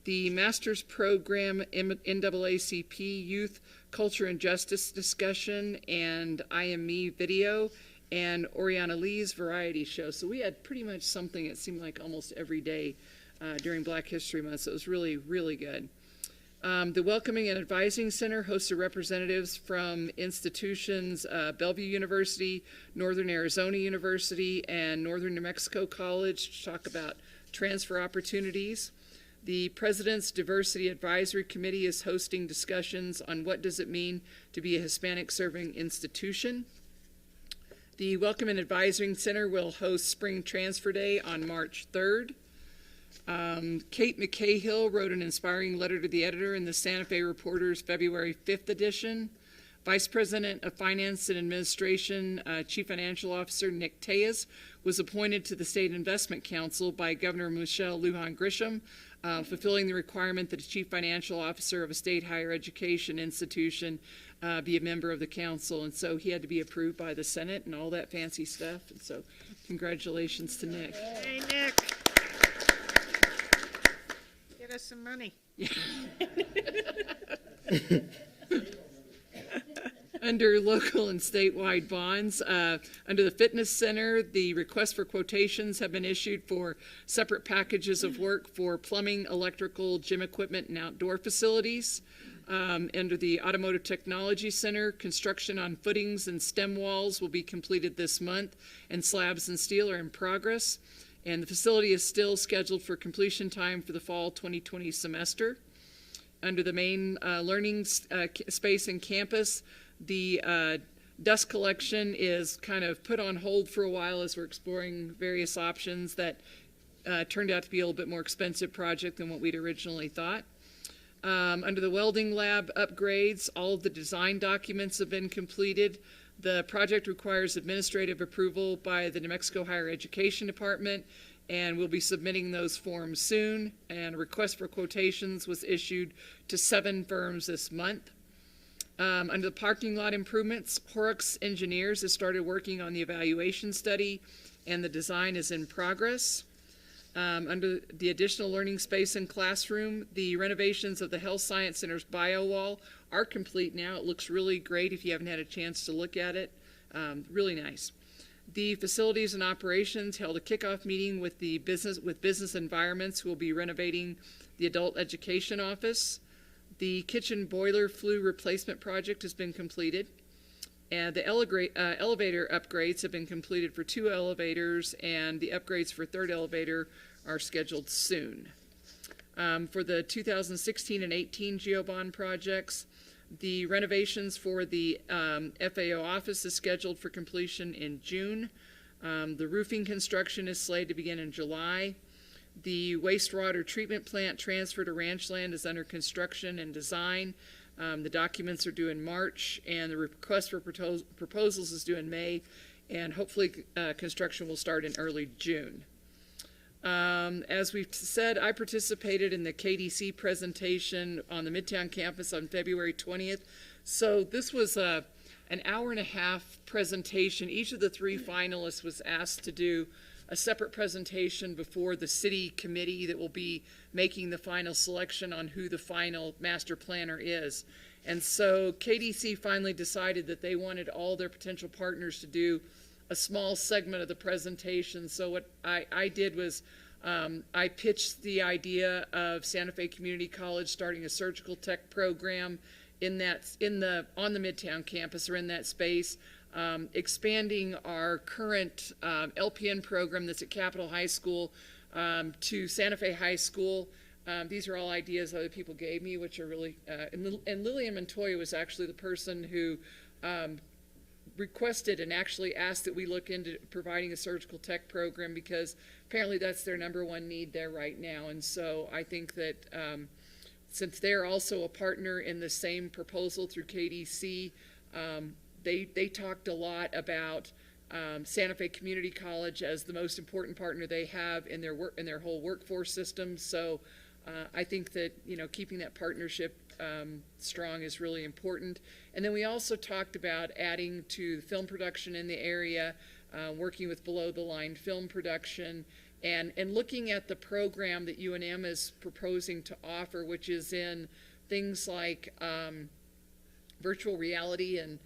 the Master's Program NAACP Youth Culture and Justice Discussion and I Am Me video, and Oriana Lee's variety show. So we had pretty much something it seemed like almost every day during Black History Month, so it was really, really good. The Welcoming and Advising Center hosted representatives from institutions Bellevue University, Northern Arizona University, and Northern New Mexico College to talk about transfer opportunities. The President's Diversity Advisory Committee is hosting discussions on what does it mean to be a Hispanic serving institution. The Welcome and Advising Center will host Spring Transfer Day on March 3rd. Kate McCahill wrote an inspiring letter to the editor in the Santa Fe Reporter's February 5th edition. Vice President of Finance and Administration, Chief Financial Officer Nick Tejas was appointed to the State Investment Council by Governor Michelle Lujan Grisham, fulfilling the requirement that a Chief Financial Officer of a state higher education institution be a member of the council. And so he had to be approved by the Senate and all that fancy stuff. And so congratulations to Nick. Hey, Nick. Get us some money. Under local and statewide bonds, under the Fitness Center, the requests for quotations have been issued for separate packages of work for plumbing, electrical, gym equipment, and outdoor facilities. Under the Automotive Technology Center, construction on footings and stem walls will be completed this month, and slabs and steel are in progress. And the facility is still scheduled for completion time for the fall 2020 semester. Under the main learning space and campus, the dust collection is kind of put on hold for a while as we're exploring various options that turned out to be a little bit more expensive project than what we'd originally thought. Under the welding lab upgrades, all of the design documents have been completed. The project requires administrative approval by the New Mexico Higher Education Department, and we'll be submitting those forms soon. And a request for quotations was issued to 7 firms this month. Under the parking lot improvements, Horrocks Engineers has started working on the evaluation study, and the design is in progress. Under the additional learning space and classroom, the renovations of the Health Science Center's bio wall are complete now. It looks really great if you haven't had a chance to look at it. Really nice. The Facilities and Operations held a kickoff meeting with business environments who will be renovating the Adult Education Office. The kitchen boiler flue replacement project has been completed. And the elevator upgrades have been completed for 2 elevators, and the upgrades for 3rd elevator are scheduled soon. For the 2016 and 18 GeoBond projects, the renovations for the FAO office is scheduled for completion in June. The roofing construction is slated to begin in July. The wastewater treatment plant transfer to ranch land is under construction and design. The documents are due in March, and the request for proposals is due in May, and hopefully construction will start in early June. As we've said, I participated in the KDC presentation on the Midtown campus on February 20th. So this was an hour and a half presentation. Each of the three finalists was asked to do a separate presentation before the city committee that will be making the final selection on who the final master planner is. And so KDC finally decided that they wanted all their potential partners to do a small segment of the presentation. So what I did was I pitched the idea of Santa Fe Community College starting a surgical tech program on the Midtown campus or in that space, expanding our current LPN program that's at Capitol High School to Santa Fe High School. These are all ideas other people gave me, which are really, and Lillian Montoya was actually the person who requested and actually asked that we look into providing a surgical tech program because apparently that's their number one need there right now. And so I think that since they're also a partner in the same proposal through KDC, they talked a lot about Santa Fe Community College as the most important partner they have in their whole workforce system. So I think that keeping that partnership strong is really important. And then we also talked about adding to film production in the area, working with below the line film production, and looking at the program that UNM is proposing to offer, which is in things like virtual reality and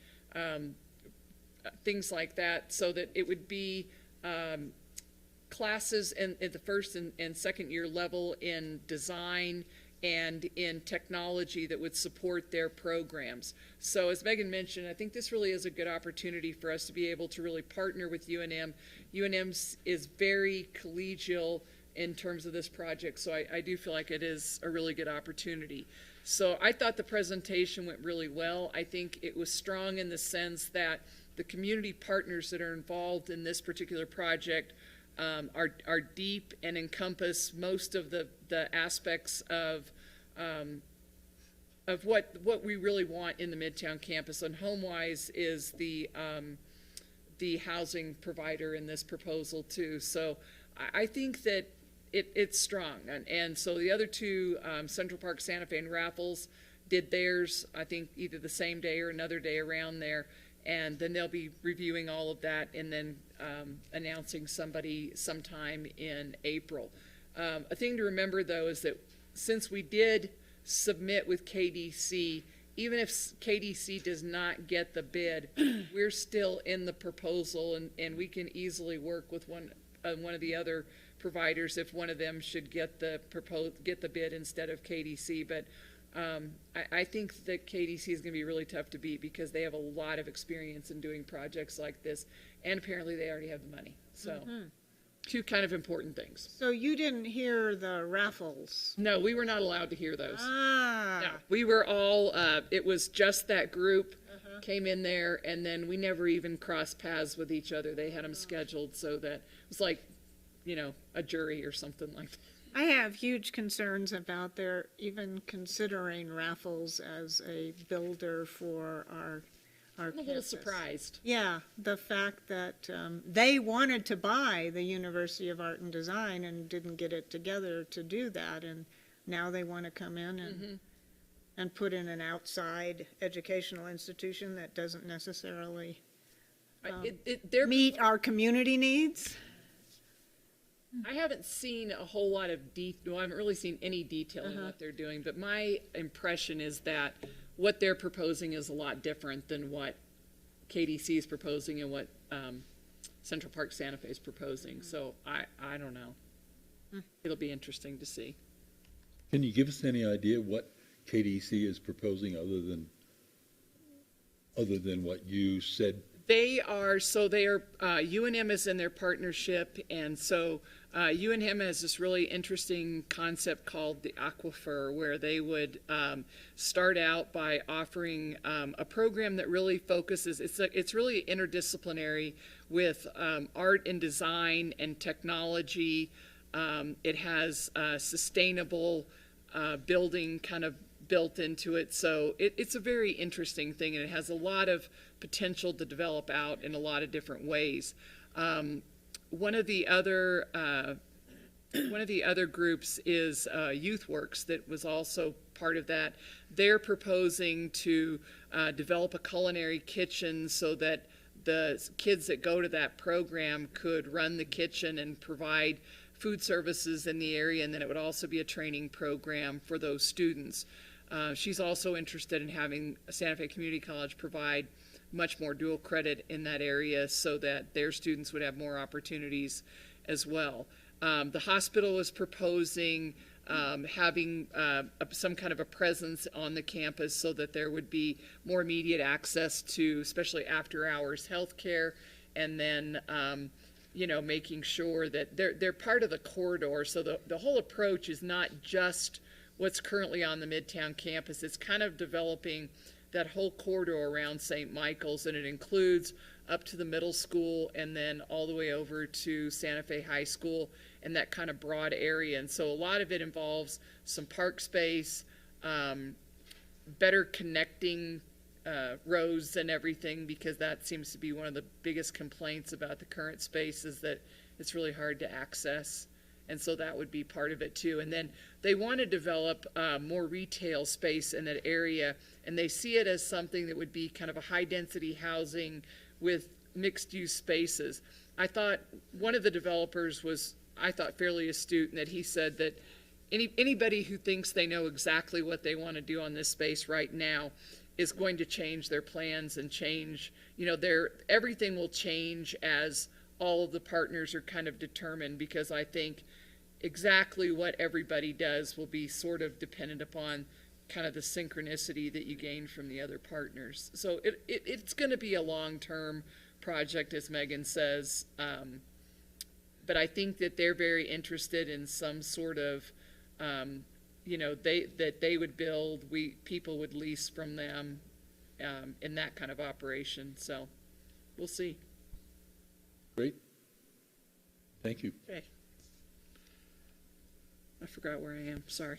things like that, so that it would be classes at the first and second year level in design and in technology that would support their programs. So as Megan mentioned, I think this really is a good opportunity for us to be able to really partner with UNM. UNM is very collegial in terms of this project, so I do feel like it is a really good opportunity. So I thought the presentation went really well. I think it was strong in the sense that the community partners that are involved in this particular project are deep and encompass most of the aspects of what we really want in the Midtown campus. And HomeWise is the housing provider in this proposal too. So I think that it's strong. And so the other two, Central Park, Santa Fe, and Raffles, did theirs, I think, either the same day or another day around there. And then they'll be reviewing all of that and then announcing somebody sometime in April. A thing to remember, though, is that since we did submit with KDC, even if KDC does not get the bid, we're still in the proposal, and we can easily work with one of the other providers if one of them should get the bid instead of KDC. But I think that KDC is going to be really tough to beat because they have a lot of experience in doing projects like this, and apparently they already have the money. So two kind of important things. So you didn't hear the raffles? No, we were not allowed to hear those. Ah. No, we were all, it was just that group came in there, and then we never even crossed paths with each other. They had them scheduled so that it was like, a jury or something like that. I have huge concerns about their even considering Raffles as a builder for our I'm a little campus. surprised. Yeah, the fact that they wanted to buy the University of Art and Design and didn't get it together to do that, and now they want to come in and put in an outside educational institution that doesn't necessarily meet our community needs. I haven't seen a whole lot of I haven't really seen any detail in what they're doing, but my impression is that what they're proposing is a lot different than what KDC is proposing and what Central Park Santa Fe is proposing. So I don't know. It'll be interesting to see. Can you give us any idea what KDC is proposing other than what you said? They are UNM is in their partnership, and so UNM has this really interesting concept called the Aquifer, where they would start out by offering a program that really focuses, it's really interdisciplinary with art and design and technology. It has sustainable building kind of built into it, so it's a very interesting thing, and it has a lot of potential to develop out in a lot of different ways. One of the other one of the other groups is Youth Works that was also part of that. They're proposing to develop a culinary kitchen so that the kids that go to that program could run the kitchen and provide food services in the area, and then it would also be a training program for those students. She's also interested in having Santa Fe Community College provide much more dual credit in that area so that their students would have more opportunities as well. The hospital is proposing having some kind of a presence on the campus so that there would be more immediate access to, especially after hours healthcare, and then making sure that they're part of the corridor. So the whole approach is not just what's currently on the Midtown campus. It's kind of developing that whole corridor around St. Michael's, and it includes up to the middle school and then all the way over to Santa Fe High School and that kind of broad area. And so a lot of it involves some park space, better connecting roads and everything, because that seems to be one of the biggest complaints about the current space, is that it's really hard to access. And so that would be part of it too. And then they want to develop more retail space in that area, and they see it as something that would be kind of a high density housing with mixed use spaces. I thought one of the developers was, I thought, fairly astute in that he said that anybody who thinks they know exactly what they want to do on this space right now is going to change their plans and change, everything will change as all of the partners are kind of determined, because I think exactly what everybody does will be sort of dependent upon kind of the synchronicity that you gain from the other partners. So it's going to be a long-term project, as Megan says, but I think that they're very interested in some sort of, that they would build, people would lease from them in that kind of operation. So we'll see. Great. Thank you. Okay. I forgot where I am, sorry.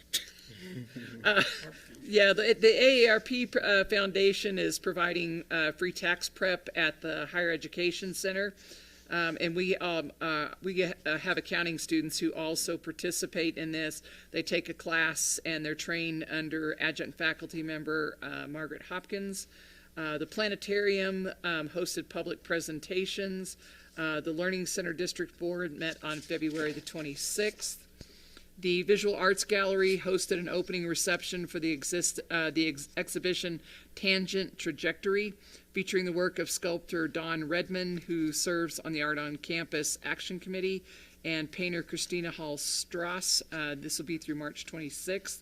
Yeah, the AARP Foundation is providing free tax prep at the Higher Education Center. And we have accounting students who also participate in this. They take a class and they're trained under adjunct faculty member Margaret Hopkins. The planetarium hosted public presentations. The Learning Center District Board met on February the 26th. The Visual Arts Gallery hosted an opening reception for the exhibition Tangent Trajectory, featuring the work of sculptor Don Redman, who serves on the Art on Campus Action Committee, and painter Christina Hall-Strauss. This will be through March 26th.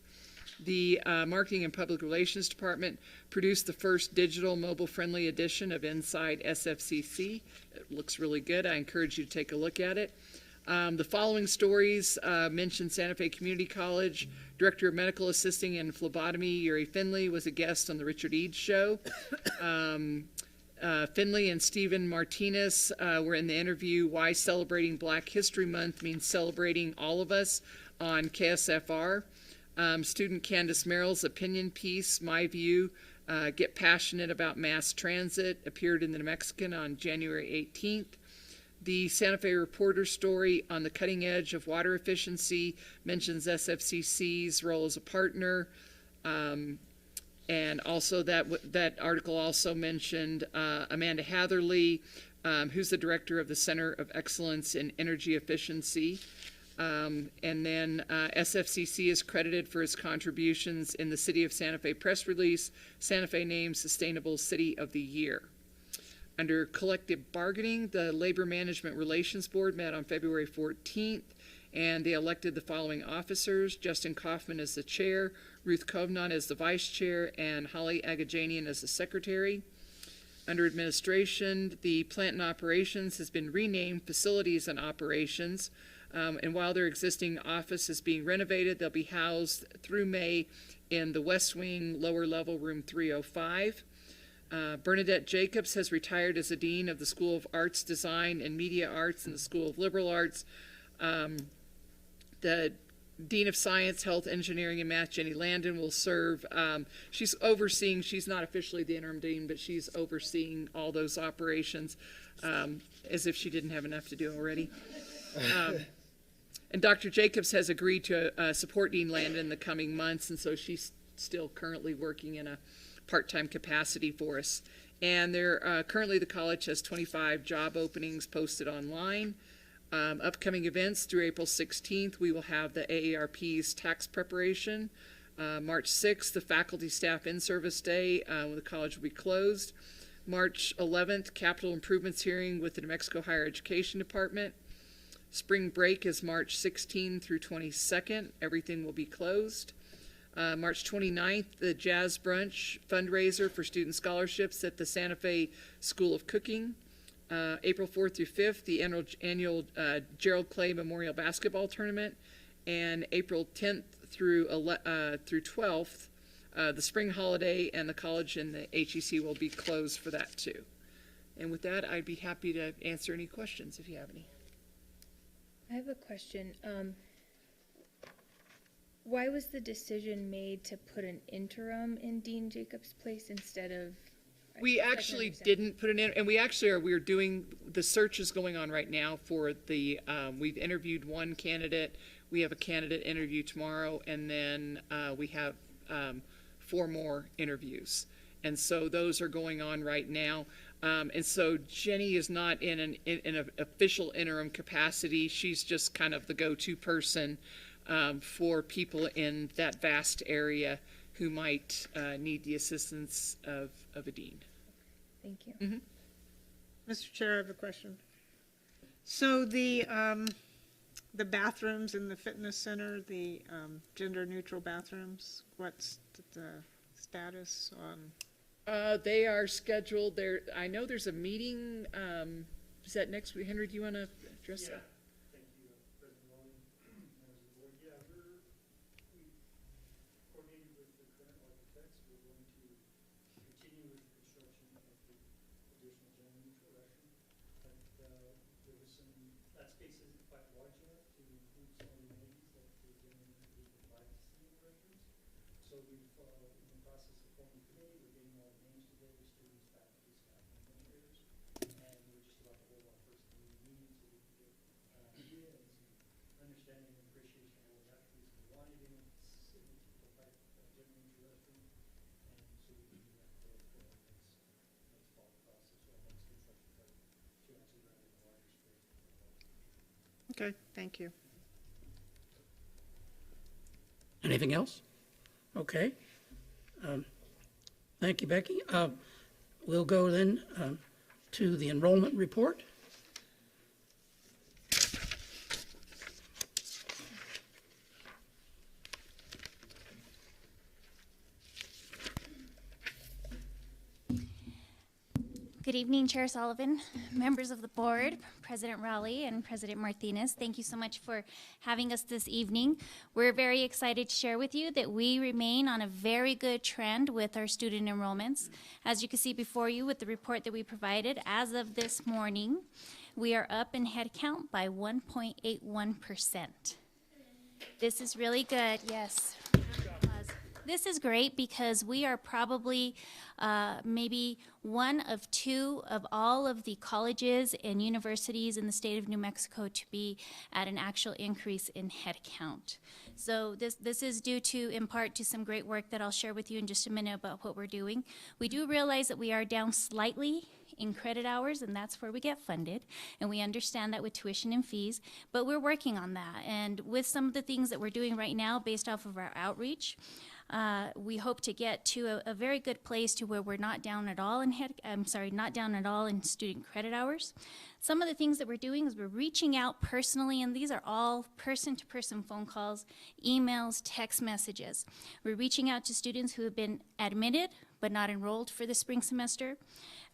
The Marketing and Public Relations Department produced the first digital mobile-friendly edition of Inside SFCC. It looks really good. I encourage you to take a look at it. The following stories mention Santa Fe Community College. Director of Medical Assisting and Phlebotomy, Yuri Finley, was a guest on the Richard Eads Show. Finley and Stephen Martinez were in the interview, Why Celebrating Black History Month Means Celebrating All of Us, on KSFR. Student Candace Merrill's opinion piece, My View, Get Passionate About Mass Transit, appeared in the New Mexican on January 18th. The Santa Fe Reporter story on the cutting edge of water efficiency mentions SFCC's role as a partner. And also that article also mentioned Amanda Hatherley, who's the director of the Center of Excellence in Energy Efficiency. And then SFCC is credited for its contributions in the City of Santa Fe press release, Santa Fe named Sustainable City of the Year. Under collective bargaining, the Labor Management Relations Board met on February 14th, and they elected the following officers: Justin Kaufman as the chair, Ruth Kovnon as the vice chair, and Holly Agajanian as the secretary. Under administration, the Plant and Operations has been renamed Facilities and Operations, and while their existing office is being renovated, they'll be housed through May in the West Wing, lower level, room 305. Bernadette Jacobs has retired as the Dean of the School of Arts, Design, and Media Arts and the School of Liberal Arts. The Dean of Science, Health, Engineering, and Math, Jenny Landon, will serve. She's overseeing, she's not officially the interim dean, but she's overseeing all those operations, as if she didn't have enough to do already. And Dr. Jacobs has agreed to support Dean Landon in the coming months, and so she's still currently working in a part-time capacity for us. And currently the college has 25 job openings posted online. Upcoming events through April 16th, we will have the AARP's tax preparation. March 6th, the faculty staff in-service day, when the college will be closed. March 11th, capital improvements hearing with the New Mexico Higher Education Department. Spring break is March 16th through 22nd. Everything will be closed. March 29th, the Jazz Brunch fundraiser for student scholarships at the Santa Fe School of Cooking. April 4th through 5th, the annual Gerald Clay Memorial Basketball Tournament. And April 10th through 12th, the spring holiday, and the college and the HEC will be closed for that too. And with that, I'd be happy to answer any questions if you have any. I have a question. Why was the decision made to put an interim in Dean Jacobs' place instead of? We actually didn't put it in, and we're doing, the search is going on right now for the, we've interviewed one candidate. We have a candidate interview tomorrow, and then we have 4 more interviews. And so those are going on right now. And so Jenny is not in an official interim capacity. She's just kind of the go-to person for people in that vast area who might need the assistance of a dean. Thank you. Mm-hmm. Mr. Chair, I have a question. So the bathrooms in the fitness center, the gender-neutral bathrooms, what's the status on? They are scheduled there. I know there's a meeting. Is that next week? Henry, do you want to address that? Thank you, President Rowley, members of the board. Yeah, we coordinated with the current architects. We're going to continue with the construction of the additional gender neutral restroom. But there was that space isn't quite large enough to include some of the amenities that the gender neutral would provide to see in the restrooms. So we've, in the process of forming a committee, we're getting all the names together, students, faculty, staff, and administrators. And we're just about to hold our first committee meeting so we can get idea and some understanding and appreciation of what we have to do. So we wanted in a typical type gender neutral restroom. And so we can do that for next fall process or next construction project to actually run in a larger space. Okay, thank you. Anything else? Okay. Thank you, Becky. We'll go then to the enrollment report. Good evening, Chair Sullivan, members of the board, President Rowley, and President Martinez. Thank you so much for having us this evening. We're very excited to share with you that we remain on a very good trend with our student enrollments. As you can see before you with the report that we provided, as of this morning, we are up in headcount by 1.81%. This is really good, yes. This is great because we are probably maybe one of 2 of all of the colleges and universities in the state of New Mexico to be at an actual increase in head count. So this is due to, in part, to some great work that I'll share with you in just a minute about what we're doing. We do realize that we are down slightly in credit hours, and that's where we get funded, and we understand that with tuition and fees, but we're working on that. And with some of the things that we're doing right now based off of our outreach, we hope to get to a very good place to where we're not down at all in student credit hours. Some of the things that we're doing is we're reaching out personally, and these are all person-to-person phone calls, emails, text messages. We're reaching out to students who have been admitted but not enrolled for the spring semester.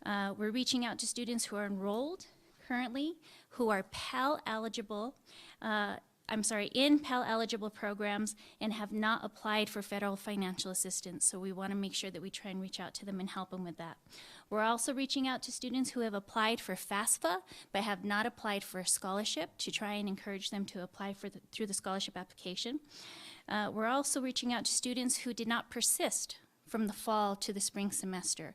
We're reaching out to students who are enrolled currently, who are Pell eligible, in Pell eligible programs and have not applied for federal financial assistance. So we want to make sure that we try and reach out to them and help them with that. We're also reaching out to students who have applied for FAFSA but have not applied for a scholarship to try and encourage them to apply through the scholarship application. We're also reaching out to students who did not persist from the fall to the spring semester.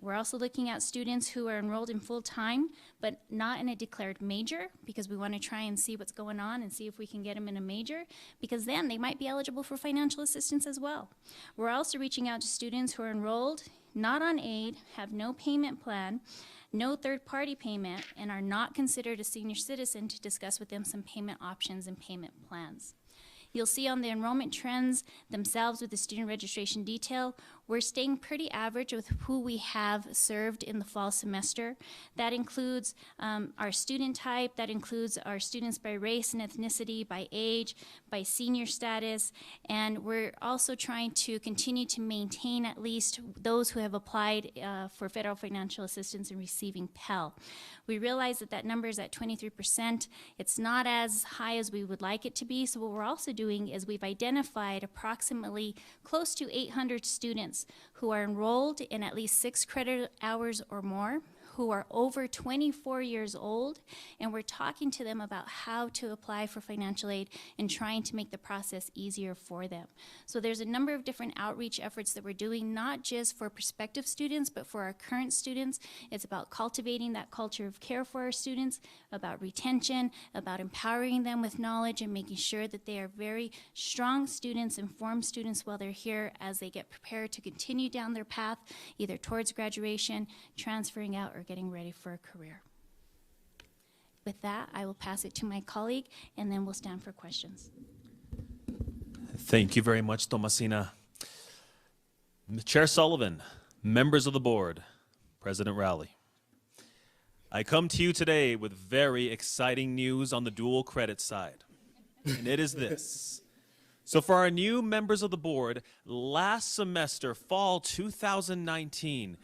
We're also looking at students who are enrolled in full-time, but not in a declared major, because we want to try and see what's going on and see if we can get them in a major, because then they might be eligible for financial assistance as well. We're also reaching out to students who are enrolled, not on aid, have no payment plan, no third-party payment, and are not considered a senior citizen to discuss with them some payment options and payment plans. You'll see on the enrollment trends themselves with the student registration detail, we're staying pretty average with who we have served in the fall semester. That includes our student type, that includes our students by race and ethnicity, by age, by senior status, and we're also trying to continue to maintain at least those who have applied for federal financial assistance and receiving Pell. We realize that that number is at 23%. It's not as high as we would like it to be, so what we're also doing is we've identified approximately close to 800 students who are enrolled in at least 6 credit hours or more, who are over 24 years old, and we're talking to them about how to apply for financial aid and trying to make the process easier for them. So there's a number of different outreach efforts that we're doing, not just for prospective students, but for our current students. It's about cultivating that culture of care for our students, about retention, about empowering them with knowledge and making sure that they are very strong students, informed students while they're here as they get prepared to continue down their path, either towards graduation, transferring out, or getting ready for a career. With that, I will pass it to my colleague, and then we'll stand for questions. Thank you very much, Tomasina. Chair Sullivan, members of the board, President Rowley. I come to you today with very exciting news on the dual credit side, and it is this. So for our new members of the board, last semester, fall 2019,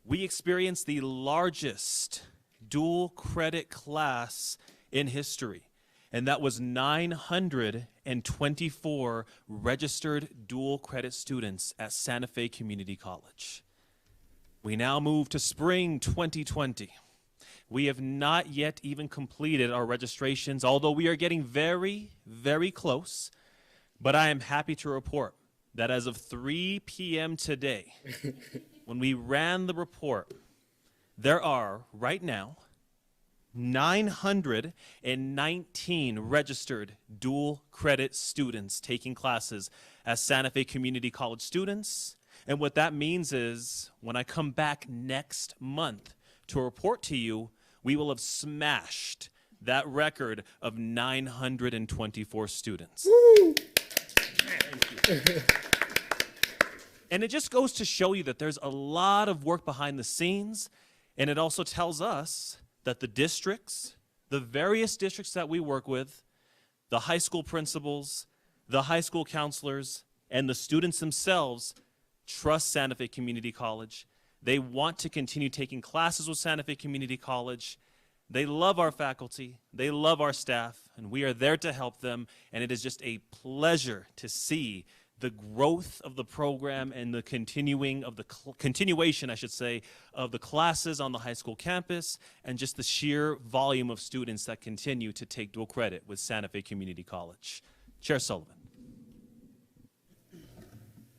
we experienced the largest dual credit class in history, and that was 924 registered dual credit students at Santa Fe Community College. We now move to spring 2020. We have not yet even completed our registrations, although we are getting very, very close, but I am happy to report that as of 3 p.m. today, when we ran the report, there are, right now, 919 registered dual credit students taking classes as Santa Fe Community College students. And what that means is, when I come back next month to report to you, we will have smashed that record of 924 students. Woo! Thank you. And it just goes to show you that there's a lot of work behind the scenes, and it also tells us that the districts, the various districts that we work with, the high school principals, the high school counselors, and the students themselves trust Santa Fe Community College. They want to continue taking classes with Santa Fe Community College. They love our faculty, they love our staff, and we are there to help them, and it is just a pleasure to see the growth of the program and the continuation, I should say, of the classes on the high school campus, and just the sheer volume of students that continue to take dual credit with Santa Fe Community College. Chair Sullivan.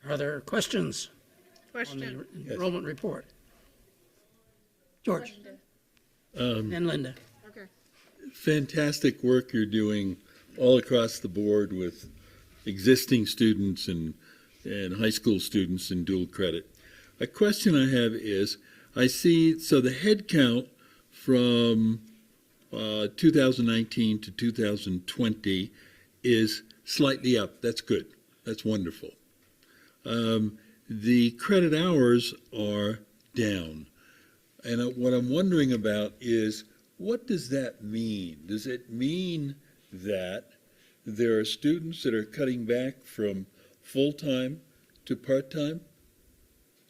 Are there questions on the enrollment report? George. And Linda. Okay. Fantastic work you're doing all across the board with existing students and high school students in dual credit. A question I have is, I see, so the head count from 2019 to 2020 is slightly up. That's good. That's wonderful. The credit hours are down. And what I'm wondering about is, what does that mean? Does it mean that there are students that are cutting back from full-time to part-time?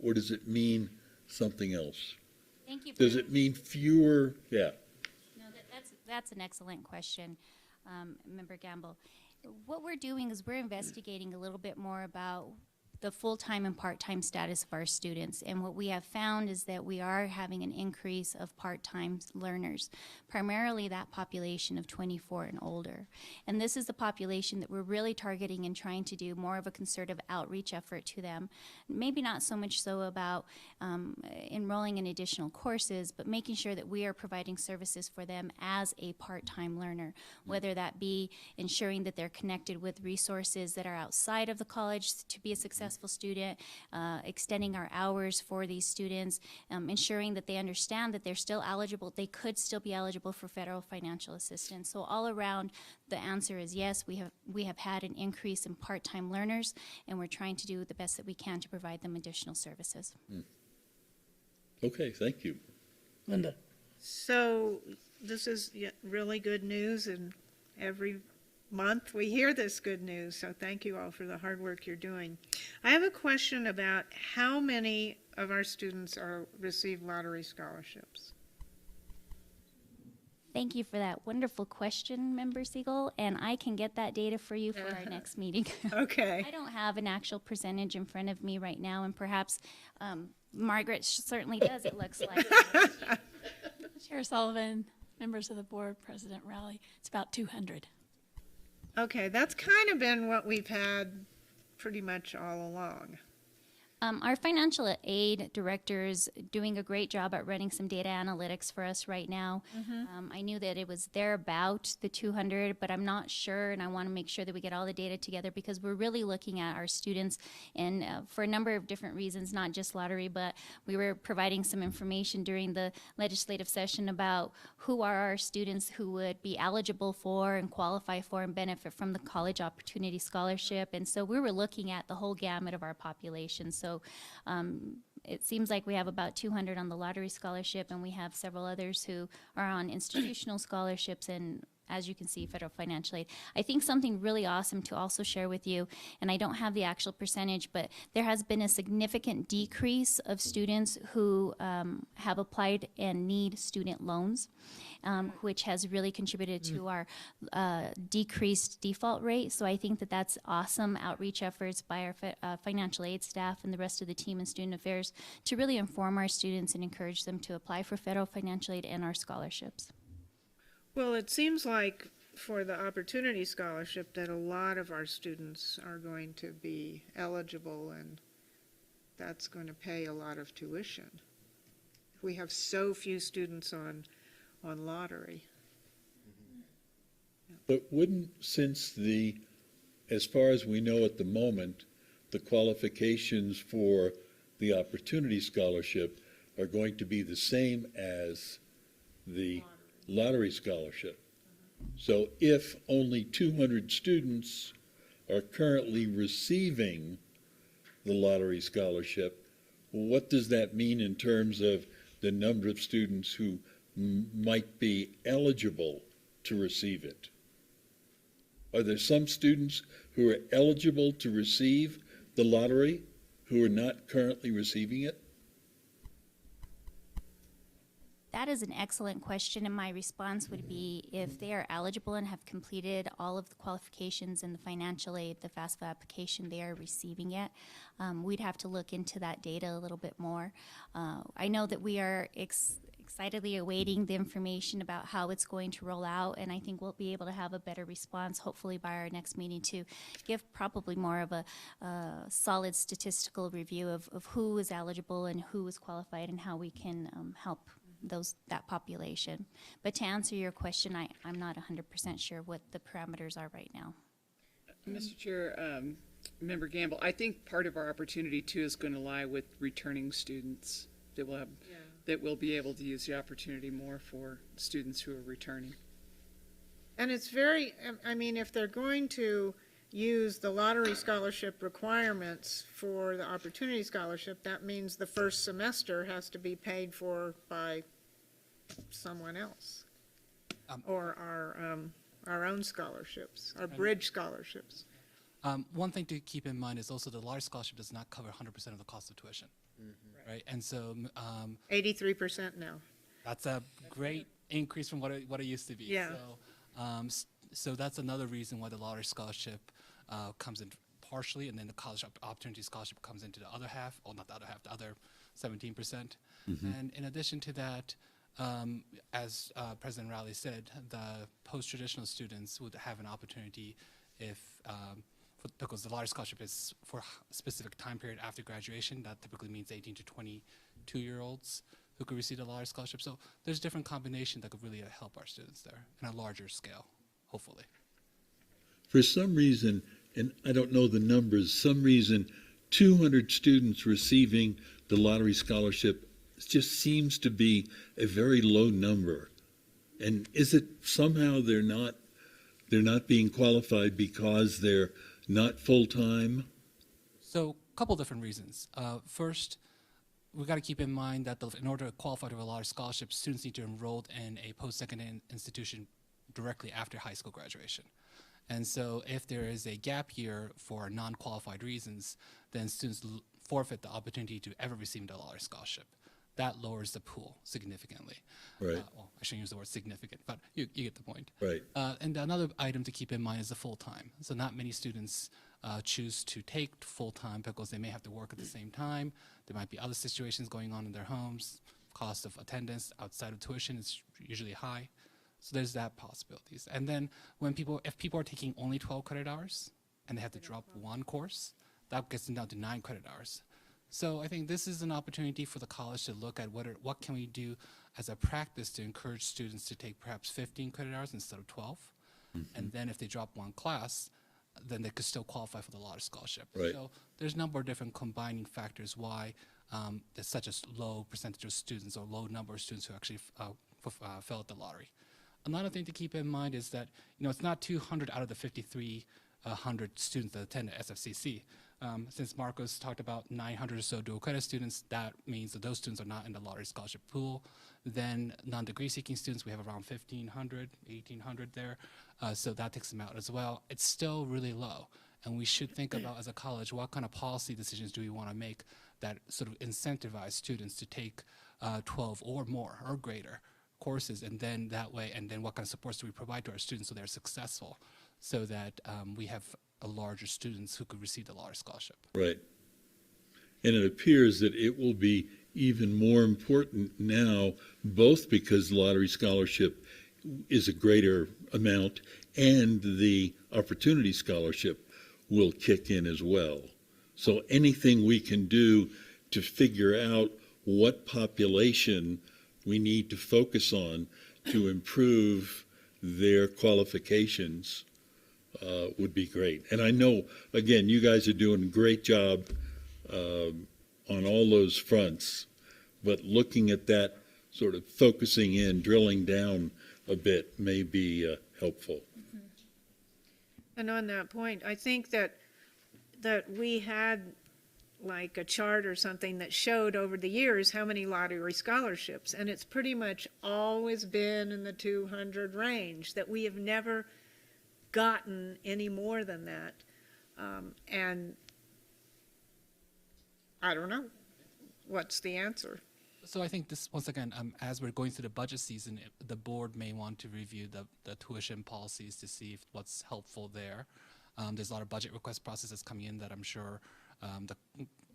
Or does it mean something else? Thank you. Does it mean fewer? Yeah. No, that's an excellent question, Member Gamble. What we're doing is we're investigating a little bit more about the full-time and part-time status of our students. And what we have found is that we are having an increase of part-time learners, primarily that population of 24 and older. And this is the population that we're really targeting and trying to do more of a concerted outreach effort to them. Maybe not so much so about enrolling in additional courses, but making sure that we are providing services for them as a part-time learner, whether that be ensuring that they're connected with resources that are outside of the college to be a successful student, extending our hours for these students, ensuring that they understand that they're still eligible, they could still be eligible for federal financial assistance. So all around, the answer is yes, we have had an increase in part-time learners, and we're trying to do the best that we can to provide them additional services. Okay, thank you. Linda? So this is really good news, and every month we hear this good news, so thank you all for the hard work you're doing. I have a question about how many of our students receive lottery scholarships. Thank you for that wonderful question, Member Siegel, and I can get that data for you for our next meeting. Okay. I don't have an actual percentage in front of me right now, and perhaps Margaret certainly does, it looks like. Chair Sullivan, members of the board, President Rowley, it's about 200. Okay, that's kind of been what we've had pretty much all along. Our financial aid director is doing a great job at running some data analytics for us right now. I knew that it was there about the 200, but I'm not sure, and I want to make sure that we get all the data together because we're really looking at our students and for a number of different reasons, not just lottery, but we were providing some information during the legislative session about who are our students who would be eligible for and qualify for and benefit from the College Opportunity Scholarship. And so we were looking at the whole gamut of our population. So it seems like we have about 200 on the lottery scholarship, and we have several others who are on institutional scholarships and, as you can see, federal financial aid. I think something really awesome to also share with you, and I don't have the actual percentage, but there has been a significant decrease of students who have applied and need student loans, which has really contributed to our decreased default rate. So I think that that's awesome outreach efforts by our financial aid staff and the rest of the team in student affairs to really inform our students and encourage them to apply for federal financial aid and our scholarships. Well, it seems like for the Opportunity Scholarship that a lot of our students are going to be eligible, and that's going to pay a lot of tuition. We have so few students on lottery. But wouldn't, since as far as we know at the moment, the qualifications for the Opportunity Scholarship are going to be the same as the lottery scholarship. So if only 200 students are currently receiving the lottery scholarship, what does that mean in terms of the number of students who might be eligible to receive it? Are there some students who are eligible to receive the lottery who are not currently receiving it? That is an excellent question, and my response would be if they are eligible and have completed all of the qualifications in the financial aid, the FAFSA application, they are receiving it. We'd have to look into that data a little bit more. I know that we are excitedly awaiting the information about how it's going to roll out, and I think we'll be able to have a better response, hopefully by our next meeting, to give probably more of a solid statistical review of who is eligible and who is qualified and how we can help that population. But to answer your question, I'm not 100% sure what the parameters are right now. Mr. Chair, Member Gamble, I think part of our opportunity too is going to lie with returning students that will have, that will be able to use the opportunity more for students who are returning. And it's very, I mean, if they're going to use the lottery scholarship requirements for the Opportunity Scholarship, that means the first semester has to be paid for by someone else, or our own scholarships, our bridge scholarships. One thing to keep in mind is also the large scholarship does not cover 100% of the cost of tuition, right? And so 83% now. That's a great increase from what it used to be. Yeah. So that's another reason why the lottery scholarship comes in partially, and then the college opportunity scholarship comes into the other half, or not the other half, the other 17%. And in addition to that, as President Rowley said, the post-traditional students would have an opportunity if, because the lottery scholarship is for a specific time period after graduation, that typically means 18 to 22-year-olds who could receive a lottery scholarship. So there's different combinations that could really help our students there in a larger scale, hopefully. For some reason, and I don't know the numbers, some reason 200 students receiving the lottery scholarship just seems to be a very low number. And is it somehow they're not being qualified because they're not full-time? So a couple different reasons. First, we've got to keep in mind that in order to qualify for a lottery scholarship, students need to enroll in a post-secondary institution directly after high school graduation. And so if there is a gap year for non-qualified reasons, then students forfeit the opportunity to ever receive a lottery scholarship. That lowers the pool significantly. Right. Well, I shouldn't use the word significant, but you get the point. Right. And another item to keep in mind is the full-time. So not many students choose to take full-time because they may have to work at the same time. There might be other situations going on in their homes. Cost of attendance outside of tuition is usually high. So there's that possibilities. And then if people are taking only 12 credit hours and they have to drop one course, that gets them down to 9 credit hours. So I think this is an opportunity for the college to look at what can we do as a practice to encourage students to take perhaps 15 credit hours instead of 12. And then if they drop one class, then they could still qualify for the lottery scholarship. Right. So there's a number of different combining factors why there's such a low percentage of students or low number of students who actually fill out the lottery. Another thing to keep in mind is that it's not 200 out of the 5,300 students that attend the SFCC. Since Marcos talked about 900 or so dual credit students, that means that those students are not in the lottery scholarship pool. Then non-degree seeking students, we have around 1,500, 1,800 there. So that takes them out as well. It's still really low. And we should think about, as a college, what kind of policy decisions do we want to make that sort of incentivize students to take 12 or more or greater courses, and then that way, and then what kind of supports do we provide to our students so they're successful, so that we have a larger students who could receive the lottery scholarship. Right. And it appears that it will be even more important now, both because the lottery scholarship is a greater amount and the opportunity scholarship will kick in as well. So anything we can do to figure out what population we need to focus on to improve their qualifications would be great. And I know, again, you guys are doing a great job on all those fronts, but looking at that, sort of focusing in, drilling down a bit may be helpful. And on that point, I think that we had like a chart or something that showed over the years how many lottery scholarships, and it's pretty much always been in the 200 range, that we have never gotten any more than that. And I don't know, what's the answer? So I think this, once again, as we're going through the budget season, the board may want to review the tuition policies to see what's helpful there. There's a lot of budget request processes coming in that I'm sure the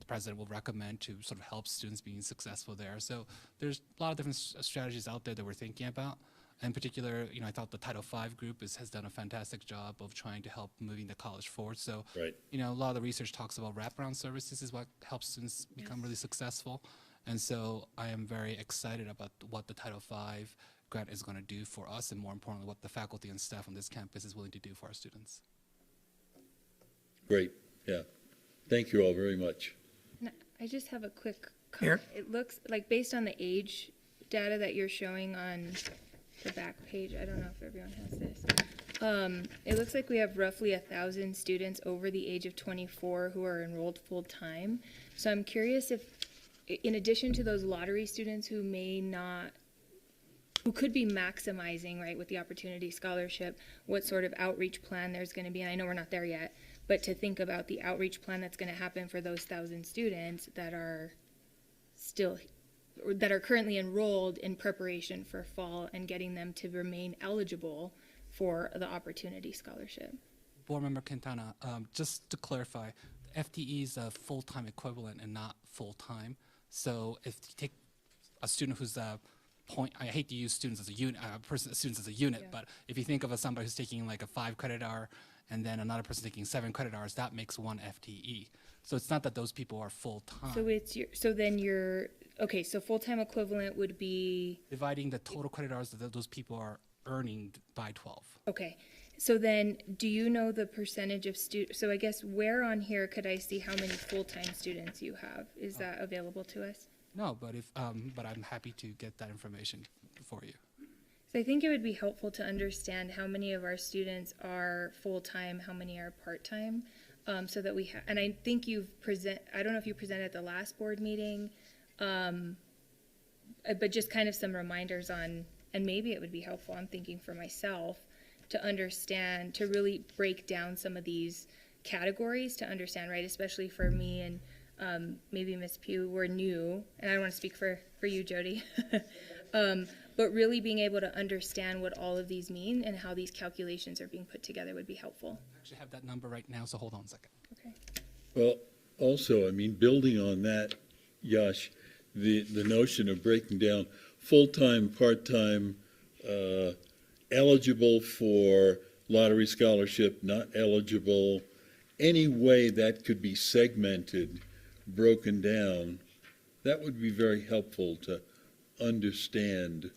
president will recommend to sort of help students being successful there. So there's a lot of different strategies out there that we're thinking about. In particular, I thought the Title V group has done a fantastic job of trying to help moving the college forward. So, right. A lot of the research talks about wraparound services is what helps students become really successful. And so I am very excited about what the Title V grant is going to do for us, and more importantly, what the faculty and staff on this campus is willing to do for our students. Great, yeah. Thank you all very much. I just have a quick comment. It looks like, based on the age data that you're showing on the back page, I don't know if everyone has this. It looks like we have roughly 1,000 students over the age of 24 who are enrolled full-time. So I'm curious if, in addition to those lottery students who could be maximizing, right, with the opportunity scholarship, what sort of outreach plan there's going to be. And I know we're not there yet, but to think about the outreach plan that's going to happen for those 1,000 students that are currently enrolled in preparation for fall, and getting them to remain eligible for the opportunity scholarship. Board Member Quintana, just to clarify, FTE is a full-time equivalent and not full-time. So if you take a student who's I hate to use students as a unit, students as a unit, but if you think of somebody who's taking like a 5 credit hour and then another person taking 7 credit hours, that makes 1 FTE. So it's not that those people are full-time. So full-time equivalent would be, Dividing the total credit hours that those people are earning by 12. okay. So then, do you know the percentage of so I guess where on here could I see how many full-time students you have? Is that available to us? No, but but I'm happy to get that information for you. So I think it would be helpful to understand how many of our students are full-time, how many are part-time, so that and I think I don't know if you presented at the last board meeting, but just kind of some reminders on, and maybe it would be helpful, I'm thinking for myself, to understand, to really break down some of these categories to understand, right, especially for me and maybe Ms. Pugh, we're new, and I don't want to speak for you, Jody, but really being able to understand what all of these mean and how these calculations are being put together would be helpful. I actually have that number right now, so hold on a second. Okay. Well, also, I mean, building on that, Yash, the notion of breaking down full-time, part-time, eligible for lottery scholarship, not eligible, any way that could be segmented, broken down, that would be very helpful to understand,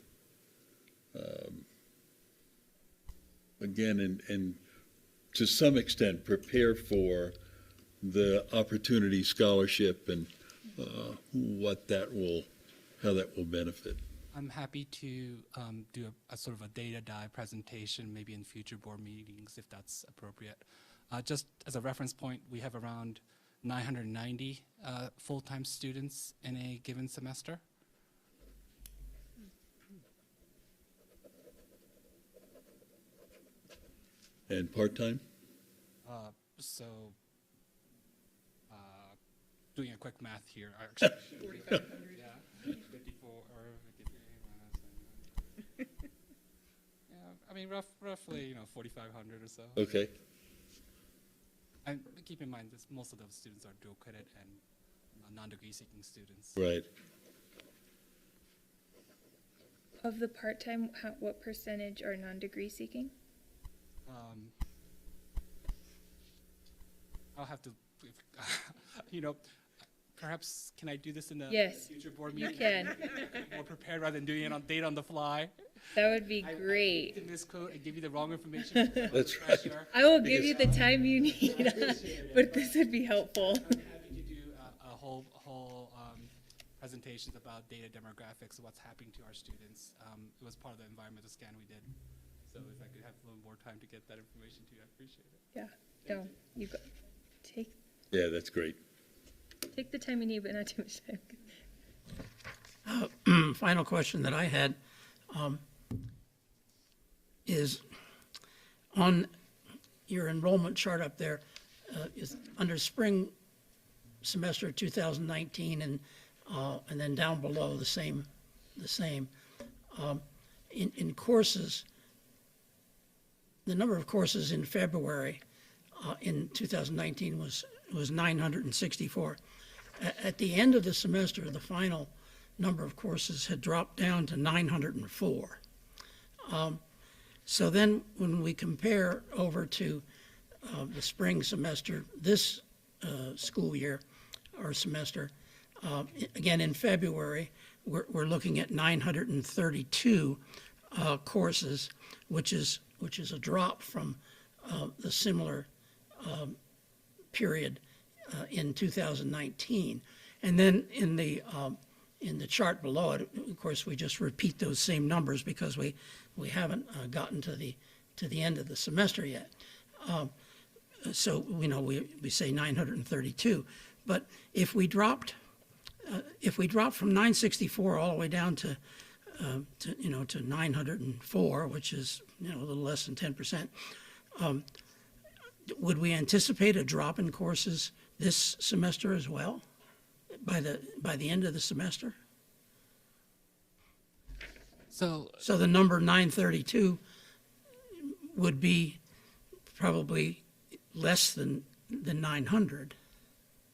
again, and to some extent prepare for the opportunity scholarship and how that will benefit. I'm happy to do a sort of a data dive presentation, maybe in future board meetings, if that's appropriate. Just as a reference point, we have around 990 full-time students in a given semester. And part-time? Doing a quick math here, actually, 4,500. Yeah, 54 or 53 minus 900. Yeah, I mean, roughly, 4,500 or so. Okay. And keep in mind that most of those students are dual credit and non-degree seeking students. Right. Of the part-time, what percentage are non-degree seeking? I'll have to, perhaps can I do this in a future board meeting? You can. More prepared rather than doing it on data on the fly. That would be great. I misquote and give you the wrong information. That's right. I will give you the time you need, but this would be helpful. I'm happy to do a whole presentations about data demographics, what's happening to our students. It was part of the environmental scan we did. So if I could have a little more time to get that information to you, I appreciate it. Yeah, no, you go. Yeah, that's great. Take the time you need, but not too much time. Final question that I had is on your enrollment chart up there, is under spring semester 2019 and then down below the same. In courses, the number of courses in February in 2019 was 964. At the end of the semester, the final number of courses had dropped down to 904. So then when we compare over to the spring semester, this school year or semester, again in February, we're looking at 932 courses, which is a drop from the similar period in 2019. And then in the chart below it, of course, we just repeat those same numbers because we haven't gotten to the end of the semester yet. So we say 932, but if we dropped from 964 all the way down to 904, which is a little less than 10%, would we anticipate a drop in courses this semester as well, by the end of the semester? So the number 932 would be probably less than 900.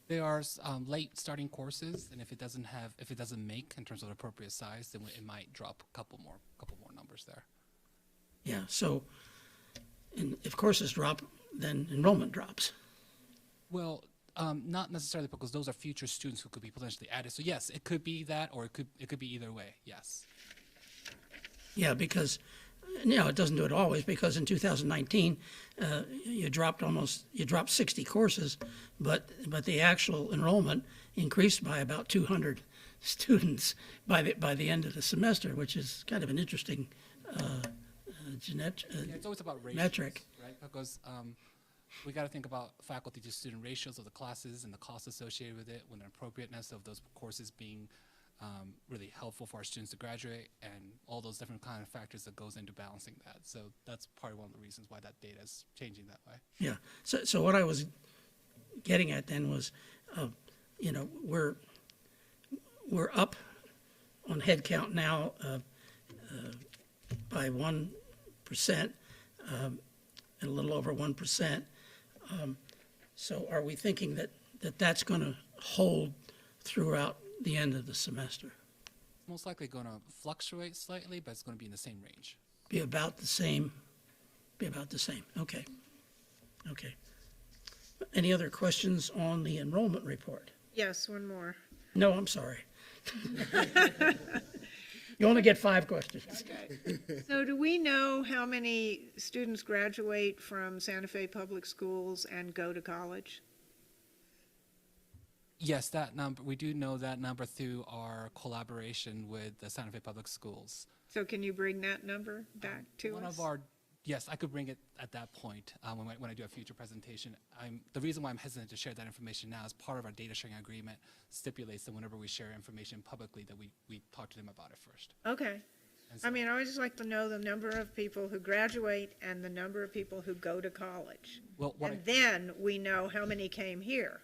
There are late starting courses, and if it doesn't make in terms of the appropriate size, then it might drop a couple more numbers there. Yeah, so if courses drop, then enrollment drops. Well, not necessarily, because those are future students who could be potentially added. So yes, it could be that, or it could be either way. Yes. Yeah, because it doesn't do it always, because in 2019 you dropped 60 courses, but the actual enrollment increased by about 200 students by the end of the semester, which is kind of an interesting It's always about ratios, metric. right? Because we got to think about faculty to student ratios of the classes and the costs associated with it, when the appropriateness of those courses being really helpful for our students to graduate, and all those different kind of factors that goes into balancing that. So that's part of one of the reasons why that data is changing that way. Yeah. So what I was getting at then was, we're up on head count now by 1%, a little over 1%. So are we thinking that that's going to hold throughout the end of the semester? Most likely going to fluctuate slightly, but it's going to be in the same range. Be about the same. Okay. Any other questions on the enrollment report? Yes, one more. No, I'm sorry. You only get 5 questions. Okay. So do we know how many students graduate from Santa Fe Public Schools and go to college? Yes, that number, we do know that number through our collaboration with the Santa Fe Public Schools. So can you bring that number back to us? Yes, I could bring it at that point when I do a future presentation. The reason why I'm hesitant to share that information now is part of our data sharing agreement stipulates that whenever we share information publicly, that we talk to them about it first. Okay. And so, I mean, I would just like to know the number of people who graduate and the number of people who go to college. well, Then we know how many came here.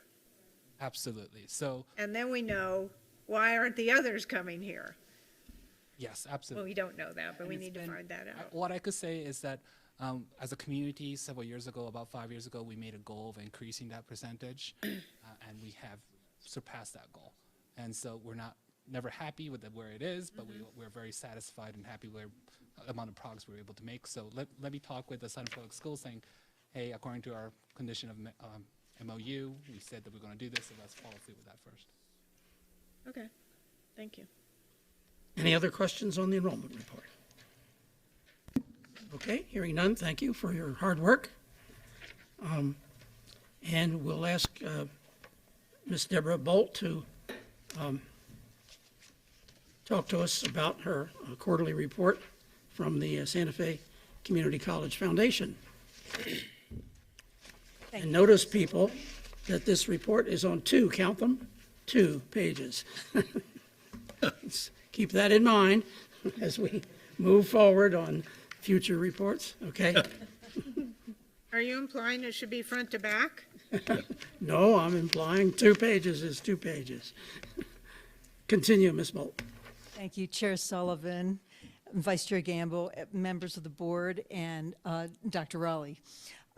absolutely. So And then we know, why aren't the others coming here? yes, Well, absolutely. we don't know that, but And we it's need to been- find that out. What I could say is that as a community, several years ago, about 5 years ago, we made a goal of increasing that percentage, and we have surpassed that goal. And so we're never happy with where it is, but we're very satisfied and happy with the amount of progress we're able to make. So let me talk with the Santa Fe Public Schools saying, hey, according to our condition of MOU, we said that we're going to do this, so let's follow through with that first. Okay, thank you. Any other questions on the enrollment report? Okay, hearing none, thank you for your hard work. And we'll ask Ms. Deborah Bolt to talk to us about her quarterly report from the Santa Fe Community College Foundation. And notice, people, that this report is on 2 pages. Keep that in mind as we move forward on future reports, okay? Are you implying it should be front to back? No, I'm implying 2 pages is 2 pages. Continue, Ms. Bolt. Thank you, Chair Sullivan, Vice Chair Gamble, members of the board, and Dr. Raleigh.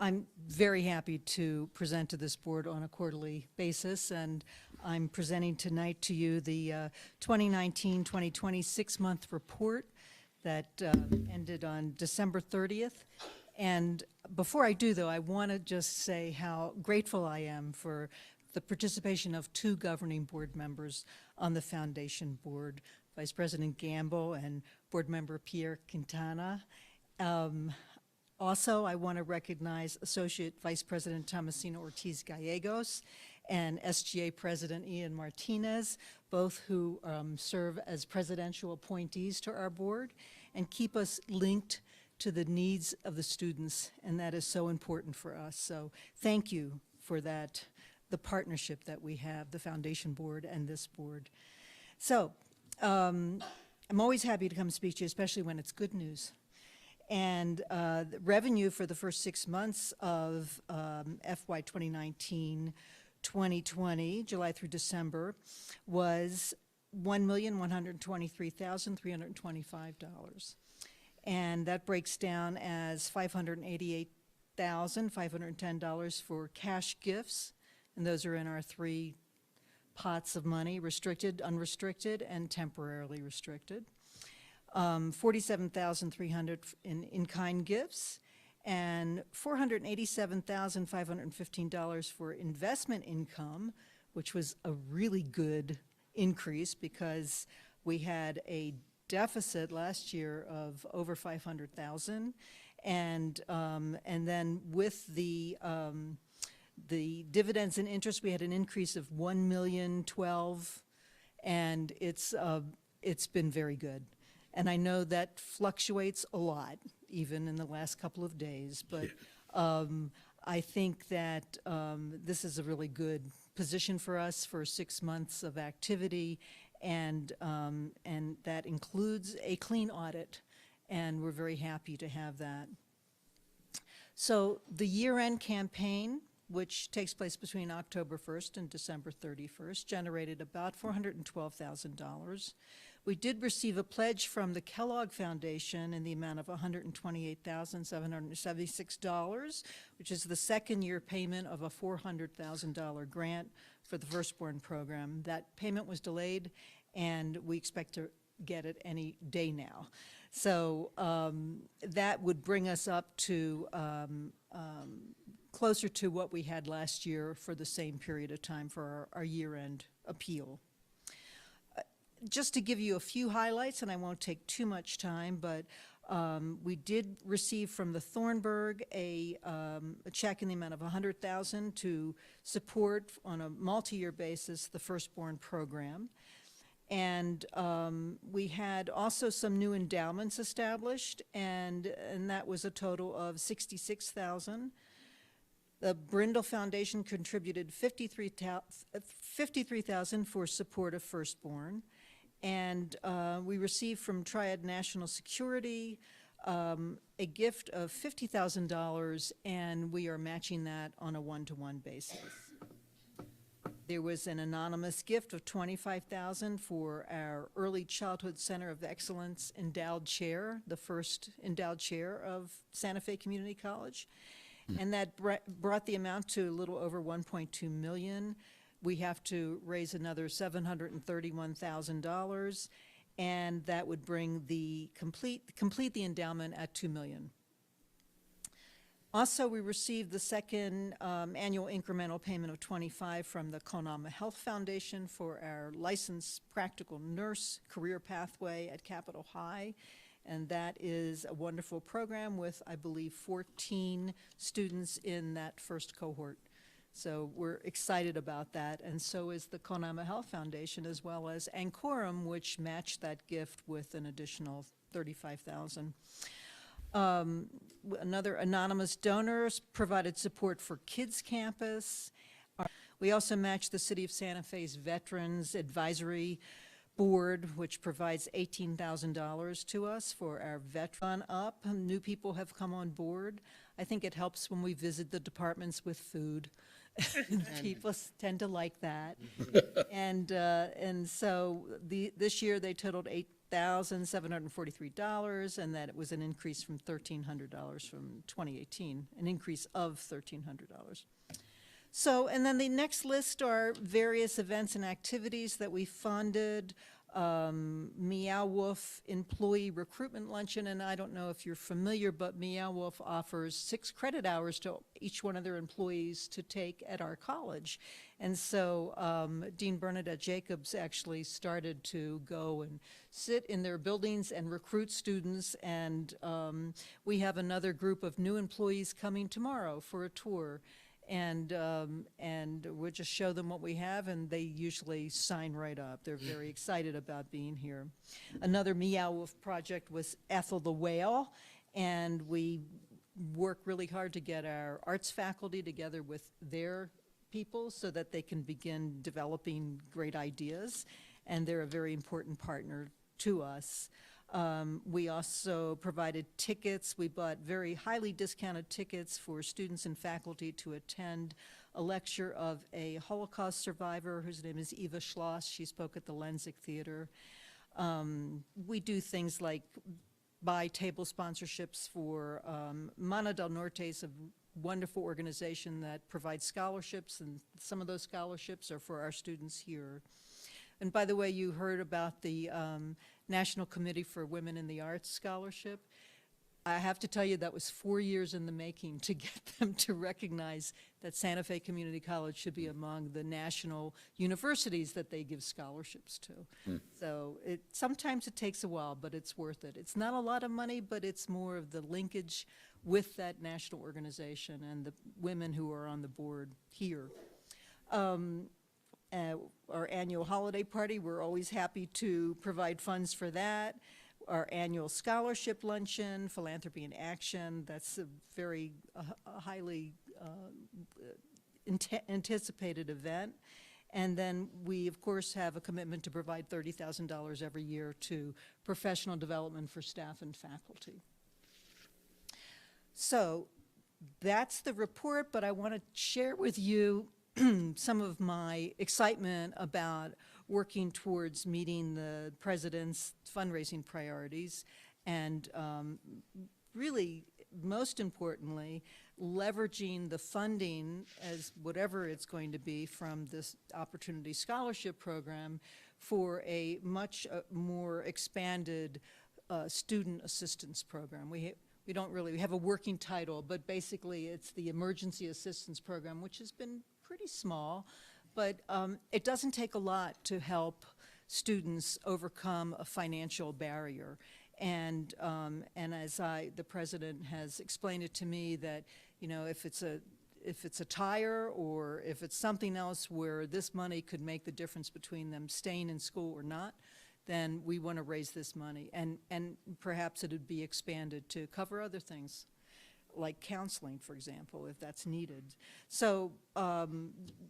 I'm very happy to present to this board on a quarterly basis, and I'm presenting tonight to you the 2019-2020 6-month report that ended on December 30th. And before I do, though, I want to just say how grateful I am for the participation of 2 governing board members on the foundation board, Vice President Gamble and Board Member Pierre Quintana. Also, I want to recognize Associate Vice President Tomasino Ortiz Gallegos and SGA President Ian Martinez, both who serve as presidential appointees to our board and keep us linked to the needs of the students, and that is so important for us. So thank you for that, the partnership that we have, the foundation board and this board. So I'm always happy to come speak to you, especially when it's good news. And the revenue for the first 6 months of FY 2019-2020, July through December, was $1,123,325. And that breaks down as $588 $48,510 for cash gifts, and those are in our 3 pots of money: restricted, unrestricted, and temporarily restricted. $47,300 in in-kind gifts, and $487,515 for investment income, which was a really good increase because we had a deficit last year of over $500,000, and then with the dividends and interest, we had an increase of $1,012,000, and it's been very good. And I know that fluctuates a lot, even in the last couple of days, but I think that this is a really good position for us for 6 months of activity, and that includes a clean audit, and we're very happy to have that. So the year-end campaign, which takes place between October 1st and December 31st, generated about $412,000. We did receive a pledge from the Kellogg Foundation in the amount of $128,776, which is the second-year payment of a $400,000 grant for the Firstborn program. That payment was delayed, and we expect to get it any day now. So that would bring us up to closer to what we had last year for the same period of time for our year-end appeal. Just to give you a few highlights, and I won't take too much time, but we did receive from the Thornburg a check in the amount of $100,000 to support on a multi-year basis the Firstborn program. And we had also some new endowments established, and that was a total of $66,000. The Brindle Foundation contributed $53,000 for support of Firstborn. And we received from Triad National Security a gift of $50,000, and we are matching that on a one-to-one basis. There was an anonymous gift of $25,000 for our Early Childhood Center of Excellence endowed chair, the first endowed chair of Santa Fe Community College. And that brought the amount to a little over $1.2 million. We have to raise another $731,000, and that would bring the complete the endowment at $2 million. Also, we received the second annual incremental payment of $25,000 from the Konama Health Foundation for our licensed practical nurse career pathway at Capitol High. And that is a wonderful program with, I believe, 14 students in that first cohort. So we're excited about that, and so is the Konama Health Foundation, as well as Ancorum, which matched that gift with an additional $35,000. Another anonymous donors provided support for Kids Campus. We also matched the City of Santa Fe's Veterans Advisory Board, which provides $18,000 to us for our veteran up. New people have come on board. I think it helps when we visit the departments with food. People tend to like that. And so this year they totaled $8,743, and that it was an increase from $1,300 from 2018, an increase of $1,300. So, and then the next list are various events and activities that we funded. Meow Wolf Employee Recruitment Luncheon, and I don't know if you're familiar, but Meow Wolf offers 6 credit hours to each one of their employees to take at our college. And so Dean Bernadette Jacobs actually started to go and sit in their buildings and recruit students, and we have another group of new employees coming tomorrow for a tour. And we'll just show them what we have, and they usually sign right up. They're very excited about being here. Another Meow Wolf project was Ethel the Whale, and we work really hard to get our arts faculty together with their people so that they can begin developing great ideas, and they're a very important partner to us. We also provided tickets. We bought very highly discounted tickets for students and faculty to attend a lecture of a Holocaust survivor whose name is Eva Schloss. She spoke at the Lenzik Theater. We do things like buy table sponsorships for Mana del Norte's wonderful organization that provides scholarships, and some of those scholarships are for our students here. And by the way, you heard about the National Committee for Women in the Arts Scholarship. I have to tell you, that was 4 years in the making to get them to recognize that Santa Fe Community College should be among the national universities that they give scholarships to. So sometimes it takes a while, but it's worth it. It's not a lot of money, but it's more of the linkage with that national organization and the women who are on the board here. Our annual holiday party, we're always happy to provide funds for that. Our annual scholarship luncheon, Philanthropy in Action, that's a very highly anticipated event. And then we, of course, have a commitment to provide $30,000 every year to professional development for staff and faculty. So that's the report, but I want to share with you some of my excitement about working towards meeting the president's fundraising priorities, and really, most importantly, leveraging the funding, as whatever it's going to be, from this Opportunity Scholarship Program for a much more expanded student assistance program. We have a working title, but basically it's the Emergency Assistance Program, which has been pretty small, but it doesn't take a lot to help students overcome a financial barrier. And as the president has explained it to me, that if it's a tire or if it's something else where this money could make the difference between them staying in school or not, then we want to raise this money, and perhaps it would be expanded to cover other things, like counseling, for example, if that's needed. So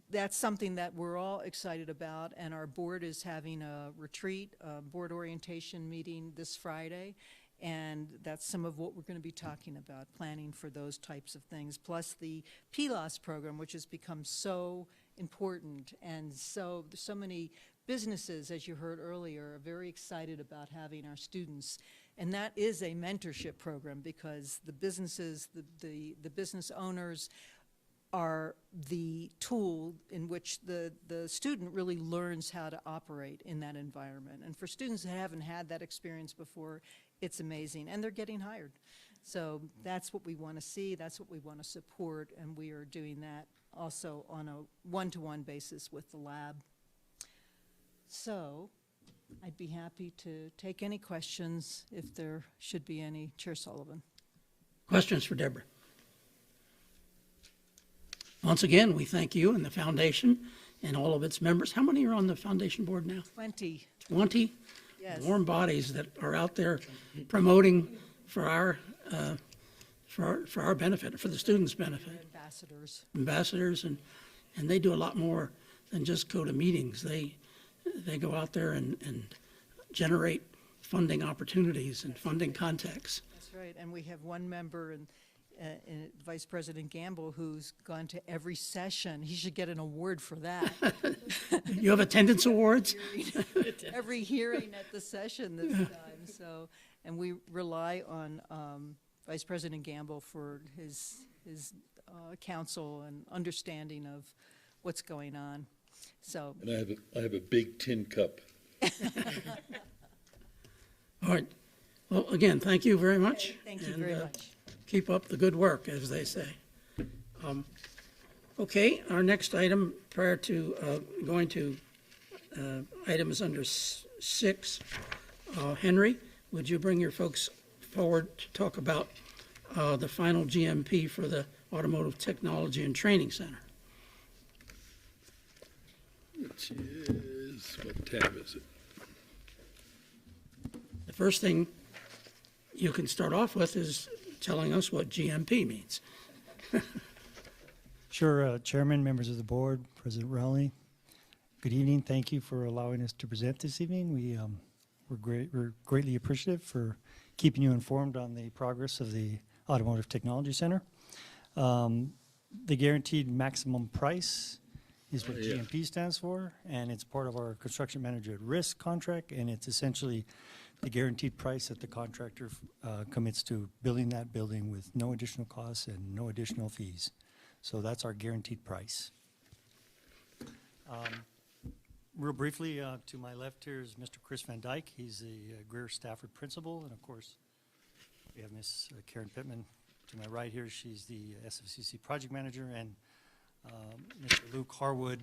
that's something that we're all excited about, and our board is having a retreat, a board orientation meeting this Friday, and that's some of what we're going to be talking about, planning for those types of things, plus the Ploss program, which has become so important, and so many businesses, as you heard earlier, are very excited about having our students. And that is a mentorship program, because the businesses, the business owners are the tool in which the student really learns how to operate in that environment. And for students that haven't had that experience before, it's amazing, and they're getting hired. So that's what we want to see, that's what we want to support, and we are doing that also on a one-to-one basis with the lab. So I'd be happy to take any questions if there should be any. Chair Sullivan. Questions for Deborah? Once again, we thank you and the foundation and all of its members. How many are on the foundation board now? 20. 20? Yes. Warm bodies that are out there promoting for our benefit, for the students' benefit. Ambassadors, and they do a lot more than just go to meetings. They go out there and generate funding opportunities and funding contacts. That's right, and we have one member, Vice President Gamble, who's gone to every session. He should get an award for that. You have attendance awards? Every hearing at the session this time. So, and we rely on Vice President Gamble for his counsel and understanding of what's going on. So. And I have a big tin cup. All right. Well, again, thank you very much. Thank you very much. Keep up the good work, as they say. Okay, our next item, prior to going to items under 6, Henry, would you bring your folks forward to talk about the final GMP for the Automotive Technology and Training Center? Which is, what tab is it? The first thing you can start off with is telling us what GMP means. Sure, Chairman, members of the board, President Rowley. Good evening. Thank you for allowing us to present this evening. We're greatly appreciative for keeping you informed on the progress of the Automotive Technology Center. The guaranteed maximum price is what GMP stands for, and it's part of our construction manager at risk contract, and it's essentially the guaranteed price that the contractor commits to building that building with no additional costs and no additional fees. So that's our guaranteed price. Real briefly, to my left here is Mr. Chris Van Dyke. He's the Greer Stafford Principal, and of course, we have Miss Karen Pittman to my right here. She's the SFCC Project Manager, and Mr. Luke Harwood,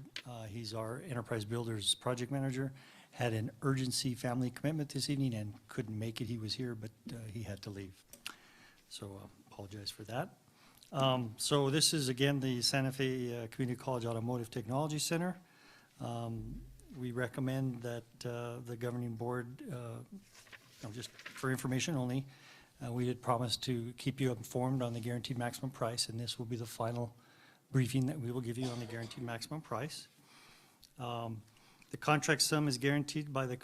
he's our Enterprise Builders Project Manager. Had an urgency family commitment this evening and couldn't make it. He was here, but he had to leave. So apologize for that. So this is, again, the Santa Fe Community College Automotive Technology Center. We recommend that the governing board, just for information only, we had promised to keep you informed on the guaranteed maximum price, and this will be the final briefing that we will give you on the guaranteed maximum price. The contract sum is guaranteed by the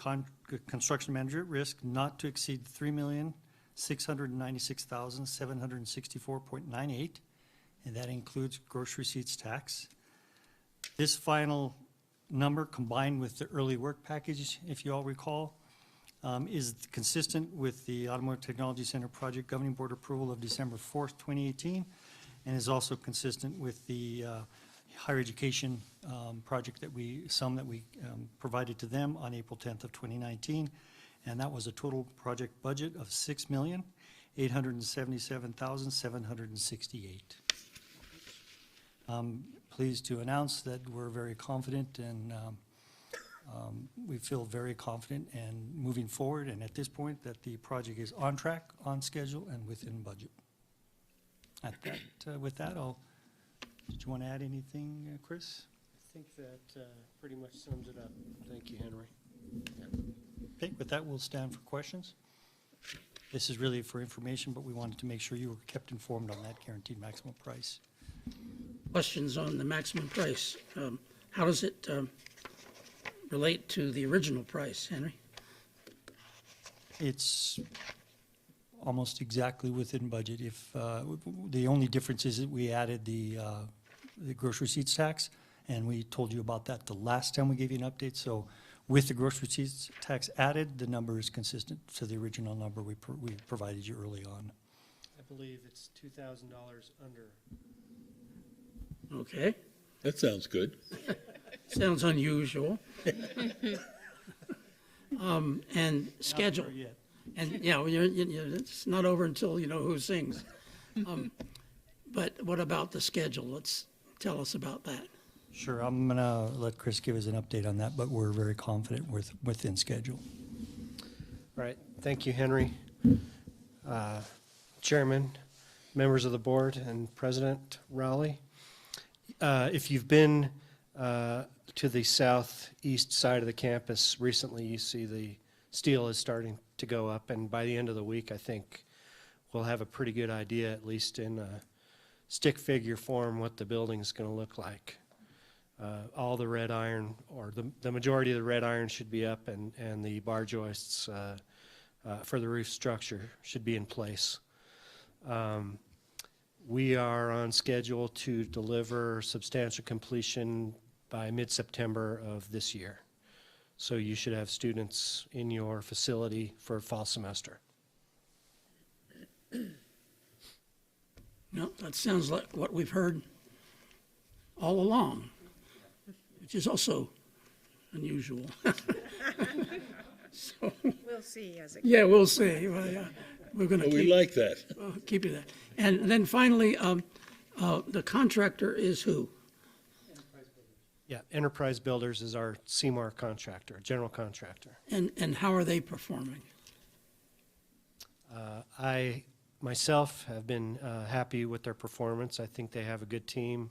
construction manager at risk not to exceed $3,696,764.98, and that includes gross receipts tax. This final number, combined with the early work package, if you all recall, is consistent with the Automotive Technology Center project governing board approval of December 4th, 2018, and is also consistent with the higher education project that we provided to them on April 10th of 2019, and that was a total project budget of $6,877,768. Pleased to announce that we're very confident, and we feel very confident and moving forward, and at this point that the project is on track, on schedule, and within budget. With that, did you want to add anything, Chris? I think that pretty much sums it up. Thank you, Henry. Okay, with that, we'll stand for questions. This is really for information, but we wanted to make sure you were kept informed on that guaranteed maximum price. Questions on the maximum price. How does it relate to the original price, Henry? It's almost exactly within budget. If the only difference is that we added the gross receipts tax, and we told you about that the last time we gave you an update. So with the gross receipts tax added, the number is consistent to the original number we provided you early on. I believe it's $2,000 under. Okay. That sounds good. Sounds unusual. And schedule. Not yet. And, yeah, it's not over until you know who sings. But what about the schedule? Let's tell us about that. Sure, I'm going to let Chris give us an update on that, but we're very confident within schedule. All right. Thank you, Henry. Chairman, members of the board, and President Rowley. If you've been to the southeast side of the campus recently, you see the steel is starting to go up, and by the end of the week, I think we'll have a pretty good idea, at least in a stick figure form, what the building's going to look like. All the red iron, or the majority of the red iron should be up, and the bar joists for the roof structure should be in place. We are on schedule to deliver substantial completion by mid-September of this year. So you should have students in your facility for fall semester. No, that sounds like what we've heard all along, which is also unusual. So, We'll see as it. yeah, we'll see. Well, yeah, we're going to Well, we keep, like that. keep it that. And then finally, the contractor is who? Yeah, Enterprise Builders is our CMAR contractor, general contractor. And how are they performing? I myself have been happy with their performance. I think they have a good team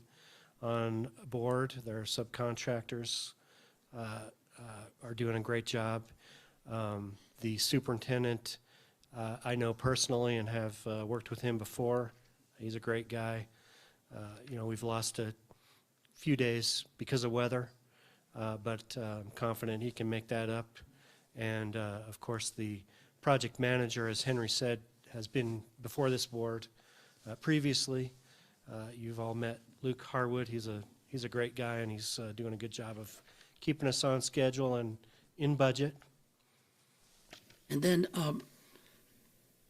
on board. Their subcontractors are doing a great job. The superintendent, I know personally and have worked with him before. He's a great guy. We've lost a few days because of weather, but I'm confident he can make that up. And of course, the project manager, as Henry said, has been before this board previously. You've all met Luke Harwood. He's a great guy, and he's doing a good job of keeping us on schedule and in budget. And then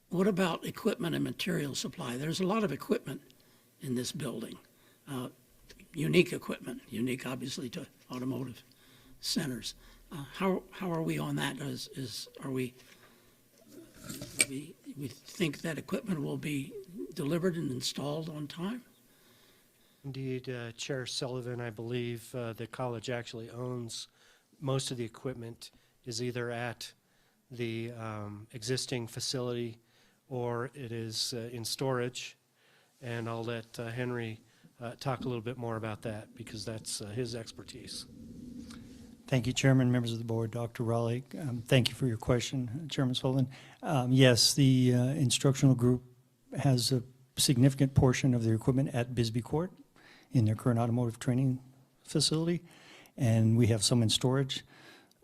what about equipment and material supply? There's a lot of equipment in this building, unique equipment, unique obviously to automotive centers. How are we on that? We think that equipment will be delivered and installed on time? Indeed, Chair Sullivan, I believe the college actually owns most of the equipment is either at the existing facility or it is in storage. And I'll let Henry talk a little bit more about that because that's his expertise. Thank you, Chairman, members of the board, Dr. Raleigh. Thank you for your question, Chairman Sullivan. Yes, the instructional group has a significant portion of their equipment at Bisbee Court in their current automotive training facility, and we have some in storage.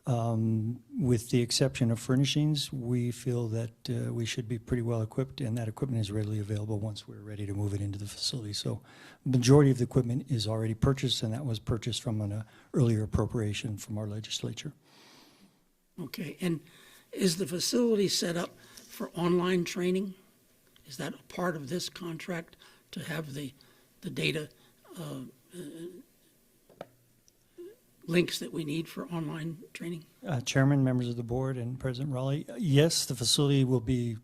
With the exception of furnishings, we feel that we should be pretty well equipped, and that equipment is readily available once we're ready to move it into the facility. So the majority of the equipment is already purchased, and that was purchased from an earlier appropriation from our legislature. Okay, and is the facility set up for online training? Is that a part of this contract to have the data links that we need for online training? Chairman, members of the board, and President Raleigh, yes, the facility will be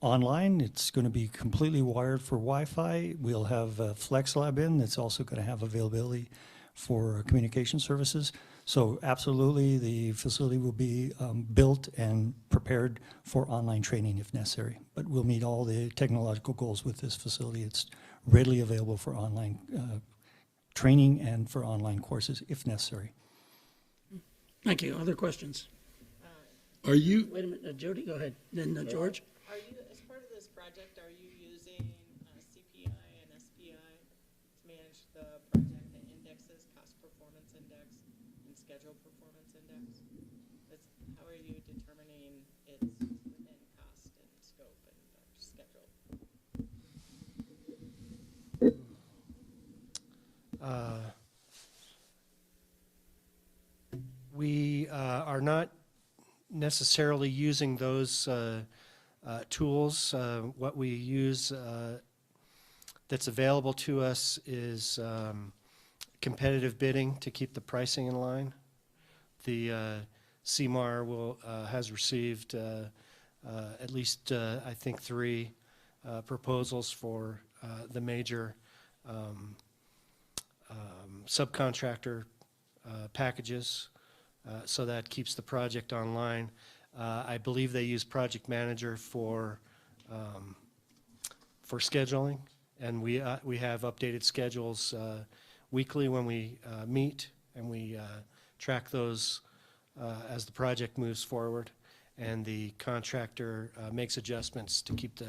online. It's going to be completely wired for Wi-Fi. We'll have a Flex Lab in that's also going to have availability for communication services. So absolutely, the facility will be built and prepared for online training if necessary. But we'll meet all the technological goals with this facility. It's readily available for online training and for online courses if necessary. Thank you. Other questions? Are you? Wait a minute, Jody, go ahead. Then George? Are you, as part of this project, are you using CPI and SPI to manage the project, the indexes, cost performance index and schedule performance index? How are you determining it's within cost and scope and schedule? We are not necessarily using those tools. What we use that's available to us is competitive bidding to keep the pricing in line. The CMAR has received at least, I think, 3 proposals for the major subcontractor packages. So that keeps the project online. I believe they use Project Manager for scheduling, and we have updated schedules weekly when we meet, and we track those as the project moves forward, and the contractor makes adjustments to keep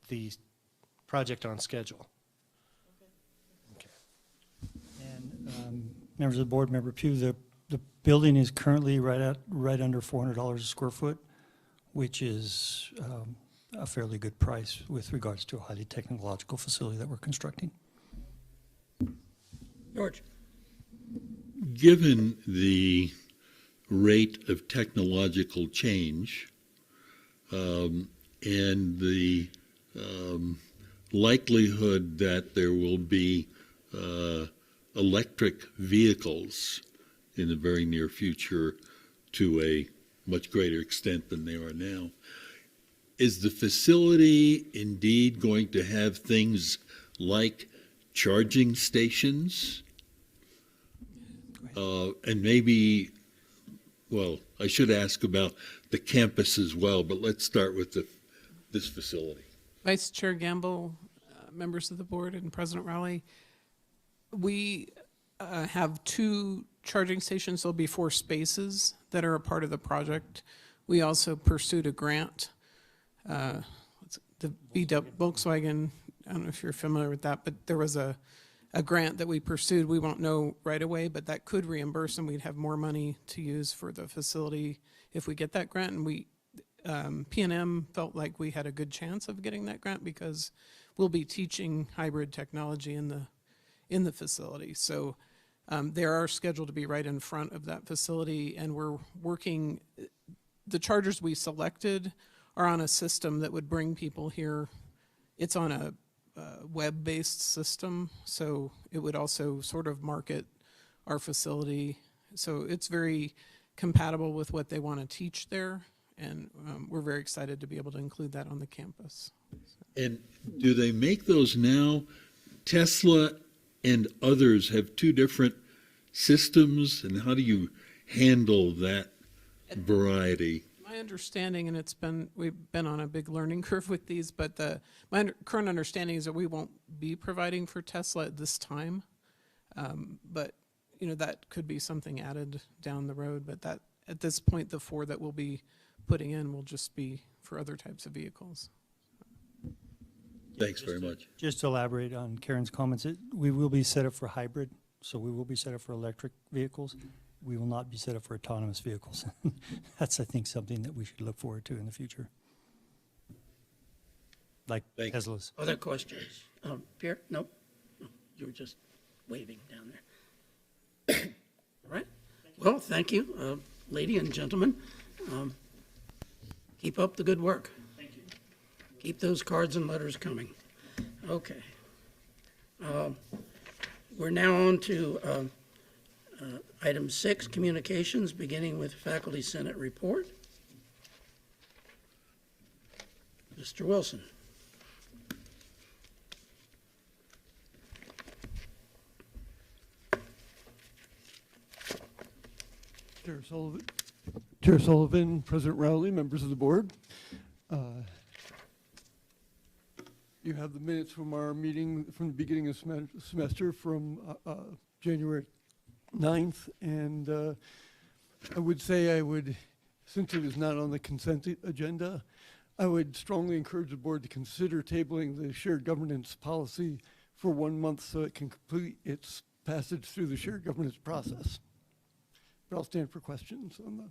the project on schedule. Okay. And members of the board, Member Pugh, the building is currently right under $400 a square foot, which is a fairly good price with regards to a highly technological facility that we're constructing. George? Given the rate of technological change and the likelihood that there will be electric vehicles in the very near future to a much greater extent than they are now, is the facility indeed going to have things like charging stations? And maybe, well, I should ask about the campus as well, but let's start with this facility. Vice Chair Gamble, members of the board, and President Raleigh, we have 2 charging stations. There'll be 4 spaces that are a part of the project. We also pursued a grant, the Volkswagen, I don't know if you're familiar with that, but there was a grant that we pursued. We won't know right away, but that could reimburse, and we'd have more money to use for the facility if we get that grant. And we, P&M felt like we had a good chance of getting that grant because we'll be teaching hybrid technology in the facility. So they are scheduled to be right in front of that facility, and we're working. the chargers we selected are on a system that would bring people here. It's on a web-based system, so it would also sort of market our facility. So it's very compatible with what they want to teach there, and we're very excited to be able to include that on the campus. And do they make those now? Tesla and others have two different systems, and how do you handle that variety? My understanding, and we've been on a big learning curve with these, but my current understanding is that we won't be providing for Tesla at this time. But that could be something added down the road. But that at this point, the 4 that we'll be putting in will just be for other types of vehicles. Thanks very much. Just to elaborate on Karen's comments, we will be set up for hybrid, so we will be set up for electric vehicles. We will not be set up for autonomous vehicles. That's, I think, something that we should look forward to in the future. Like Teslas. Other questions? Pierre? Nope. No, you were just waving down there. All right. Well, thank you, lady and gentlemen. Keep up the good work. Thank you. Keep those cards and letters coming. Okay. We're now on to item 6, communications, beginning with Faculty Senate report. Mr. Wilson. Chair Sullivan, President Rowley, members of the board. You have the minutes from our meeting from the beginning of the semester from January 9th, and I would say since it is not on the consent agenda, I would strongly encourage the board to consider tabling the shared governance policy for 1 month so it can complete its passage through the shared governance process. But I'll stand for questions on the.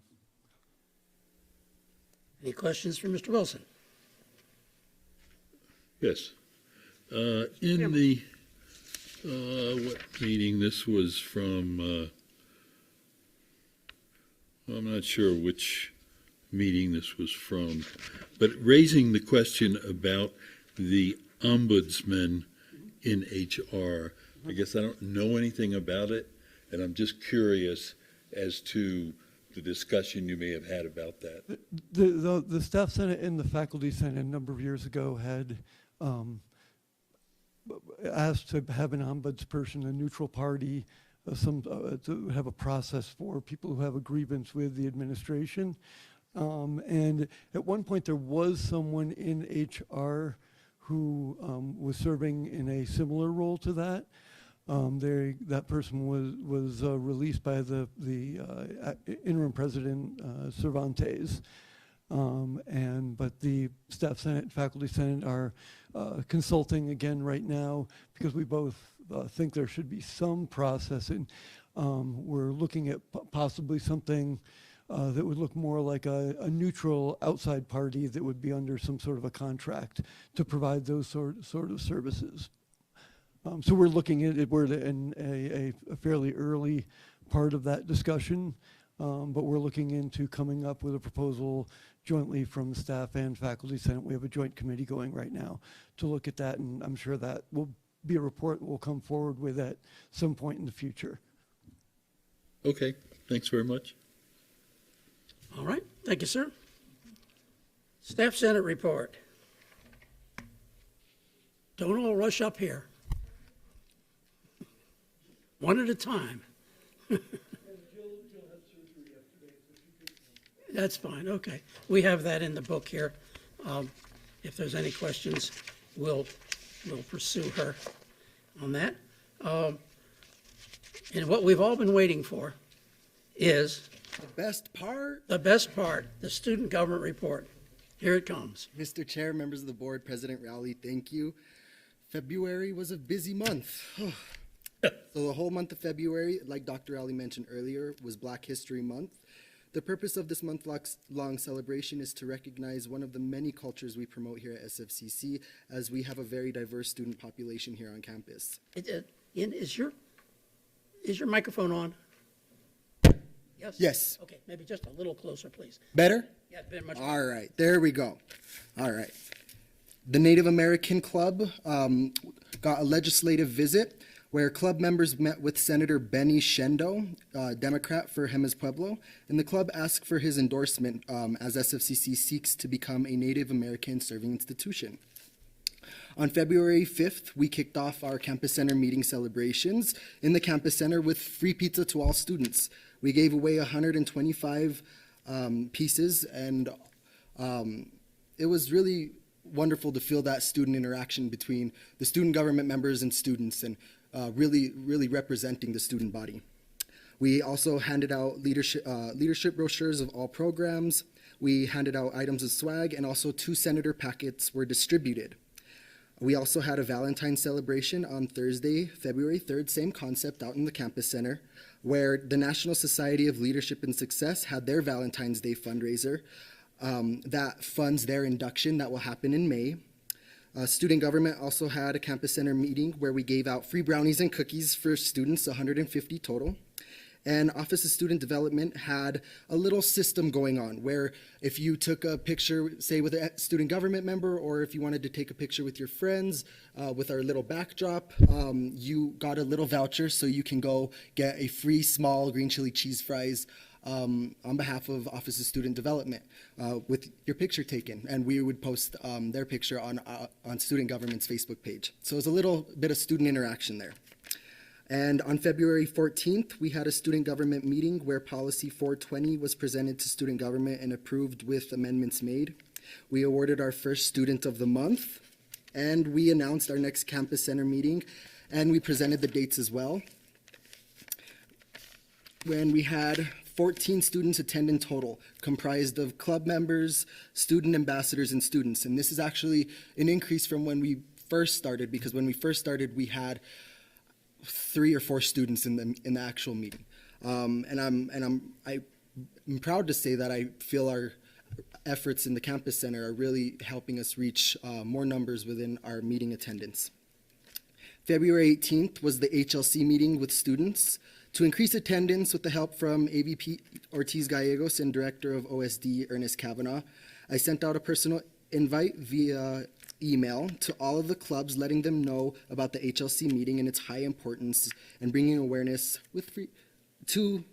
Any questions for Mr. Wilson? Yes. In the, what meeting this was from, I'm not sure which meeting this was from, but raising the question about the ombudsman in HR. I guess I don't know anything about it, and I'm just curious as to the discussion you may have had about that. The Staff Senate and the Faculty Senate a number of years ago had asked to have an ombudsperson, a neutral party, to have a process for people who have a grievance with the administration. And at one point there was someone in HR who was serving in a similar role to that. That person was released by the interim president, Cervantes. But the Staff Senate and Faculty Senate are consulting again right now because we both think there should be some process. And we're looking at possibly something that would look more like a neutral outside party that would be under some sort of a contract to provide those sort of services. So we're looking at it, we're in a fairly early part of that discussion, but we're looking into coming up with a proposal jointly from the staff and faculty senate. We have a joint committee going right now to look at that, and I'm sure that will be a report we'll come forward with at some point in the future. Okay, thanks very much. All right, thank you, sir. Staff Senate report. Don't all rush up here. One at a time. That's fine, okay. We have that in the book here. If there's any questions, we'll pursue her on that. And what we've all been waiting for is the best part. The best part, the student government report. Here it comes. Mr. Chair, members of the board, President Rowley, thank you. February was a busy month. So the whole month of February, like Dr. Rowley mentioned earlier, was Black History Month. The purpose of this month-long celebration is to recognize one of the many cultures we promote here at SFCC, as we have a very diverse student population here on campus. Ian, is your microphone on? Yes? Yes. Okay, maybe just a little closer, please. Better? Yeah, been much. All right, there we go. All right. The Native American Club got a legislative visit where club members met with Senator Benny Shendo, Democrat for Jemez Pueblo, and the club asked for his endorsement as SFCC seeks to become a Native American serving institution. On February 5th, we kicked off our Campus Center meeting celebrations in the Campus Center with free pizza to all students. We gave away 125 pieces, and it was really wonderful to feel that student interaction between the student government members and students, and really representing the student body. We also handed out leadership brochures of all programs. We handed out items of swag, and also 2 senator packets were distributed. We also had a Valentine's celebration on Thursday, February 3rd, same concept out in the Campus Center, where the National Society of Leadership and Success had their Valentine's Day fundraiser that funds their induction that will happen in May. Student government also had a Campus Center meeting where we gave out free brownies and cookies for students, 150 total. And Office of Student Development had a little system going on where if you took a picture, say with a student government member, or if you wanted to take a picture with your friends with our little backdrop, you got a little voucher so you can go get a free small green chili cheese fries on behalf of Office of Student Development with your picture taken. And we would post their picture on Student Government's Facebook page. So it was a little bit of student interaction there. And on February 14th, we had a student government meeting where Policy 420 was presented to student government and approved with amendments made. We awarded our first Student of the Month, and we announced our next Campus Center meeting, and we presented the dates as well. When we had 14 students attend in total, comprised of club members, student ambassadors, and students. And this is actually an increase from when we first started, because when we first started, we had 3 or 4 students in the actual meeting, and I'm proud to say that I feel our efforts in the Campus Center are really helping us reach more numbers within our meeting attendance. February 18th was the HLC meeting with students. To increase attendance with the help from AVP Ortiz Gallegos and Director of OSD Ernest Kavanaugh, I sent out a personal invite via email to all of the clubs, letting them know about the HLC meeting and its high importance and bringing awareness to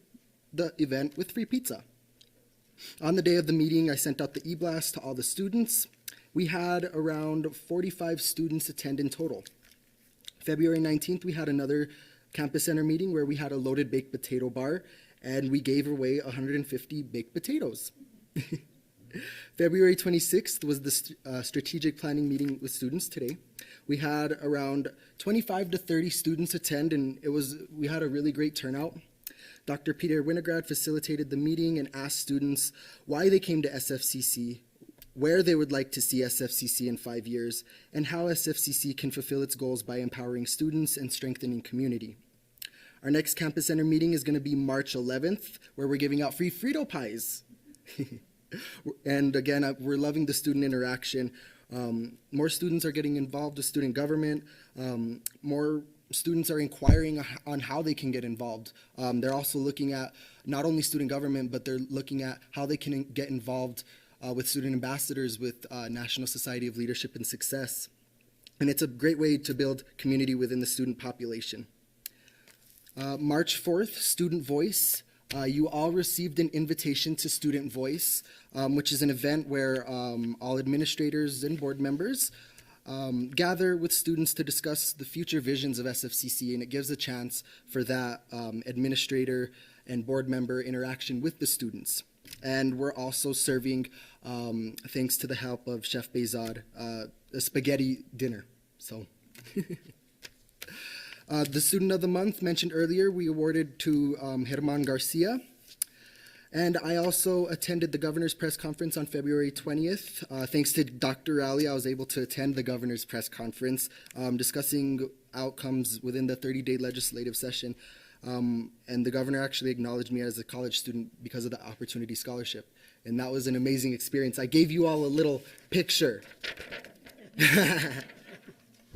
the event with free pizza. On the day of the meeting, I sent out the e-blast to all the students. We had around 45 students attend in total. February 19th, we had another Campus Center meeting where we had a loaded baked potato bar, and we gave away 150 baked potatoes. February 26th was the strategic planning meeting with students today. We had around 25 to 30 students attend, and we had a really great turnout. Dr. Peter Winograd facilitated the meeting and asked students why they came to SFCC, where they would like to see SFCC in 5 years, and how SFCC can fulfill its goals by empowering students and strengthening community. Our next Campus Center meeting is going to be March 11th, where we're giving out free Frito pies. And again, we're loving the student interaction. More students are getting involved with student government. More students are inquiring on how they can get involved. They're also looking at not only student government, but they're looking at how they can get involved with student ambassadors with National Society of Leadership and Success. And it's a great way to build community within the student population. March 4th, Student Voice. You all received an invitation to Student Voice, which is an event where all administrators and board members gather with students to discuss the future visions of SFCC, and it gives a chance for that administrator and board member interaction with the students. And we're also serving, thanks to the help of Chef Bezad, a spaghetti dinner. So. The Student of the Month mentioned earlier, we awarded to Herman Garcia. And I also attended the Governor's Press Conference on February 20th. Thanks to Dr. Rowley, I was able to attend the Governor's Press Conference, discussing outcomes within the 30-day legislative session. And the Governor actually acknowledged me as a college student because of the Opportunity Scholarship. And that was an amazing experience. I gave you all a little picture.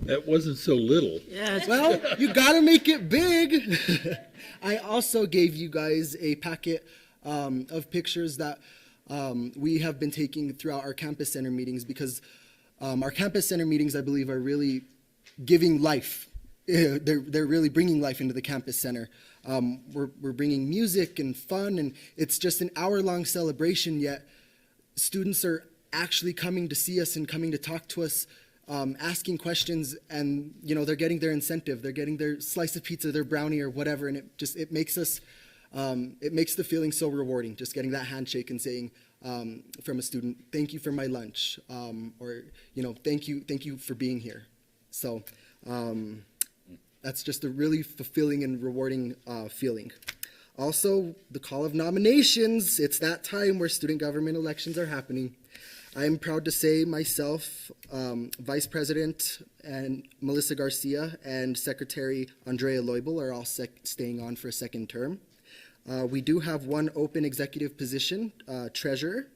That wasn't so little. Yeah, well, you gotta make it big. I also gave you guys a packet of pictures that we have been taking throughout our campus center meetings, because our campus center meetings, I believe, are really giving life. They're really bringing life into the campus center. We're bringing music and fun, and it's just an hour-long celebration, yet students are actually coming to see us and coming to talk to us, asking questions, and they're getting their incentive. They're getting their slice of pizza, their brownie, or whatever, and it makes us, it makes the feeling so rewarding, just getting that handshake and saying from a student, "Thank you for my lunch," or thank you for being here. So that's just a really fulfilling and rewarding feeling. Also, the call of nominations. It's that time where student government elections are happening. I am proud to say myself, Vice President and Melissa Garcia and Secretary Andrea Leubel are all staying on for a second term. We do have one open executive position, treasurer.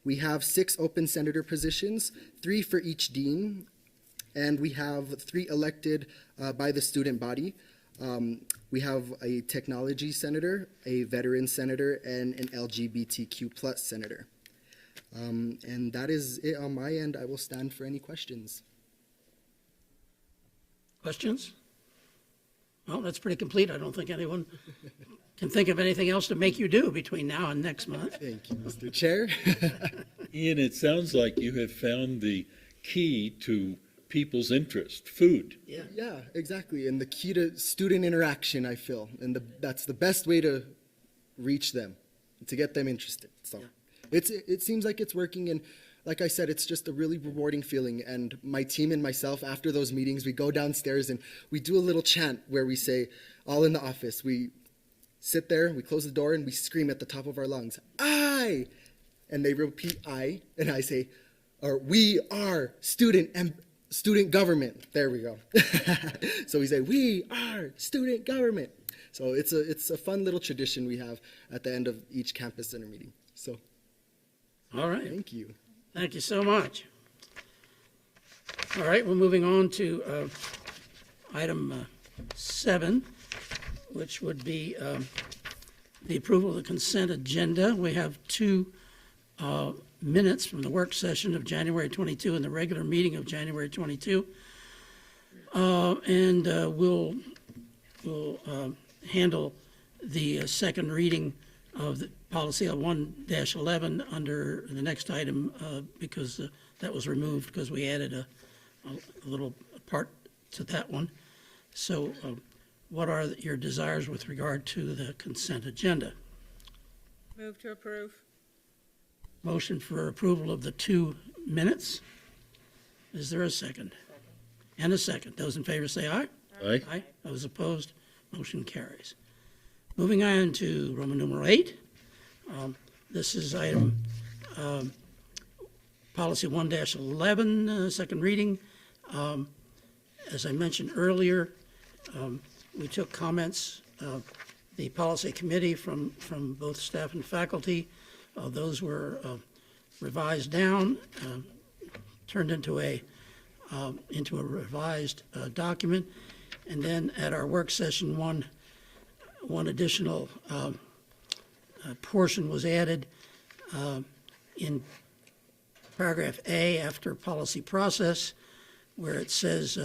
We have 6 open senator positions, 3 for each dean, and we have 3 elected by the student body. We have a technology senator, a veteran senator, and an LGBTQ plus senator. And that is it on my end. I will stand for any questions. Questions? Well, that's pretty complete. I don't think anyone can think of anything else to make you do between now and next month. Thank you, Mr. Chair. Ian, it sounds like you have found the key to people's interest, food. Yeah, exactly. And the key to student interaction, I feel. And that's the best way to reach them, to get them interested. So it seems like it's working. And like I said, it's just a really rewarding feeling. And my team and myself, after those meetings, we go downstairs and we do a little chant where we say, all in the office, we sit there, we close the door, and we scream at the top of our lungs, "I!" And they repeat "I," and I say, or "We are student government." There we go. So we say, "We are student government." So it's a fun little tradition we have at the end of each campus center meeting. So, all right. Thank you. Thank you so much. All right, we're moving on to item 7, which would be the approval of the consent agenda. We have 2 minutes from the work session of January 22 and the regular meeting of January 22. And we'll handle the second reading of the policy 1-11 under the next item because that was removed because we added a little part to that one. So what are your desires with regard to the consent agenda? Move to approve. Motion for approval of the 2 minutes. Is there a second? And a second. Those in favor say aye. Aye. Aye. Those opposed, motion carries. Moving on to Roman numeral 8. This is item policy 1-11, second reading. As I mentioned earlier, we took comments of the policy committee from both staff and faculty. Those were revised down, turned into a revised document, and then at our work session, one additional portion was added in paragraph A after policy process, where it says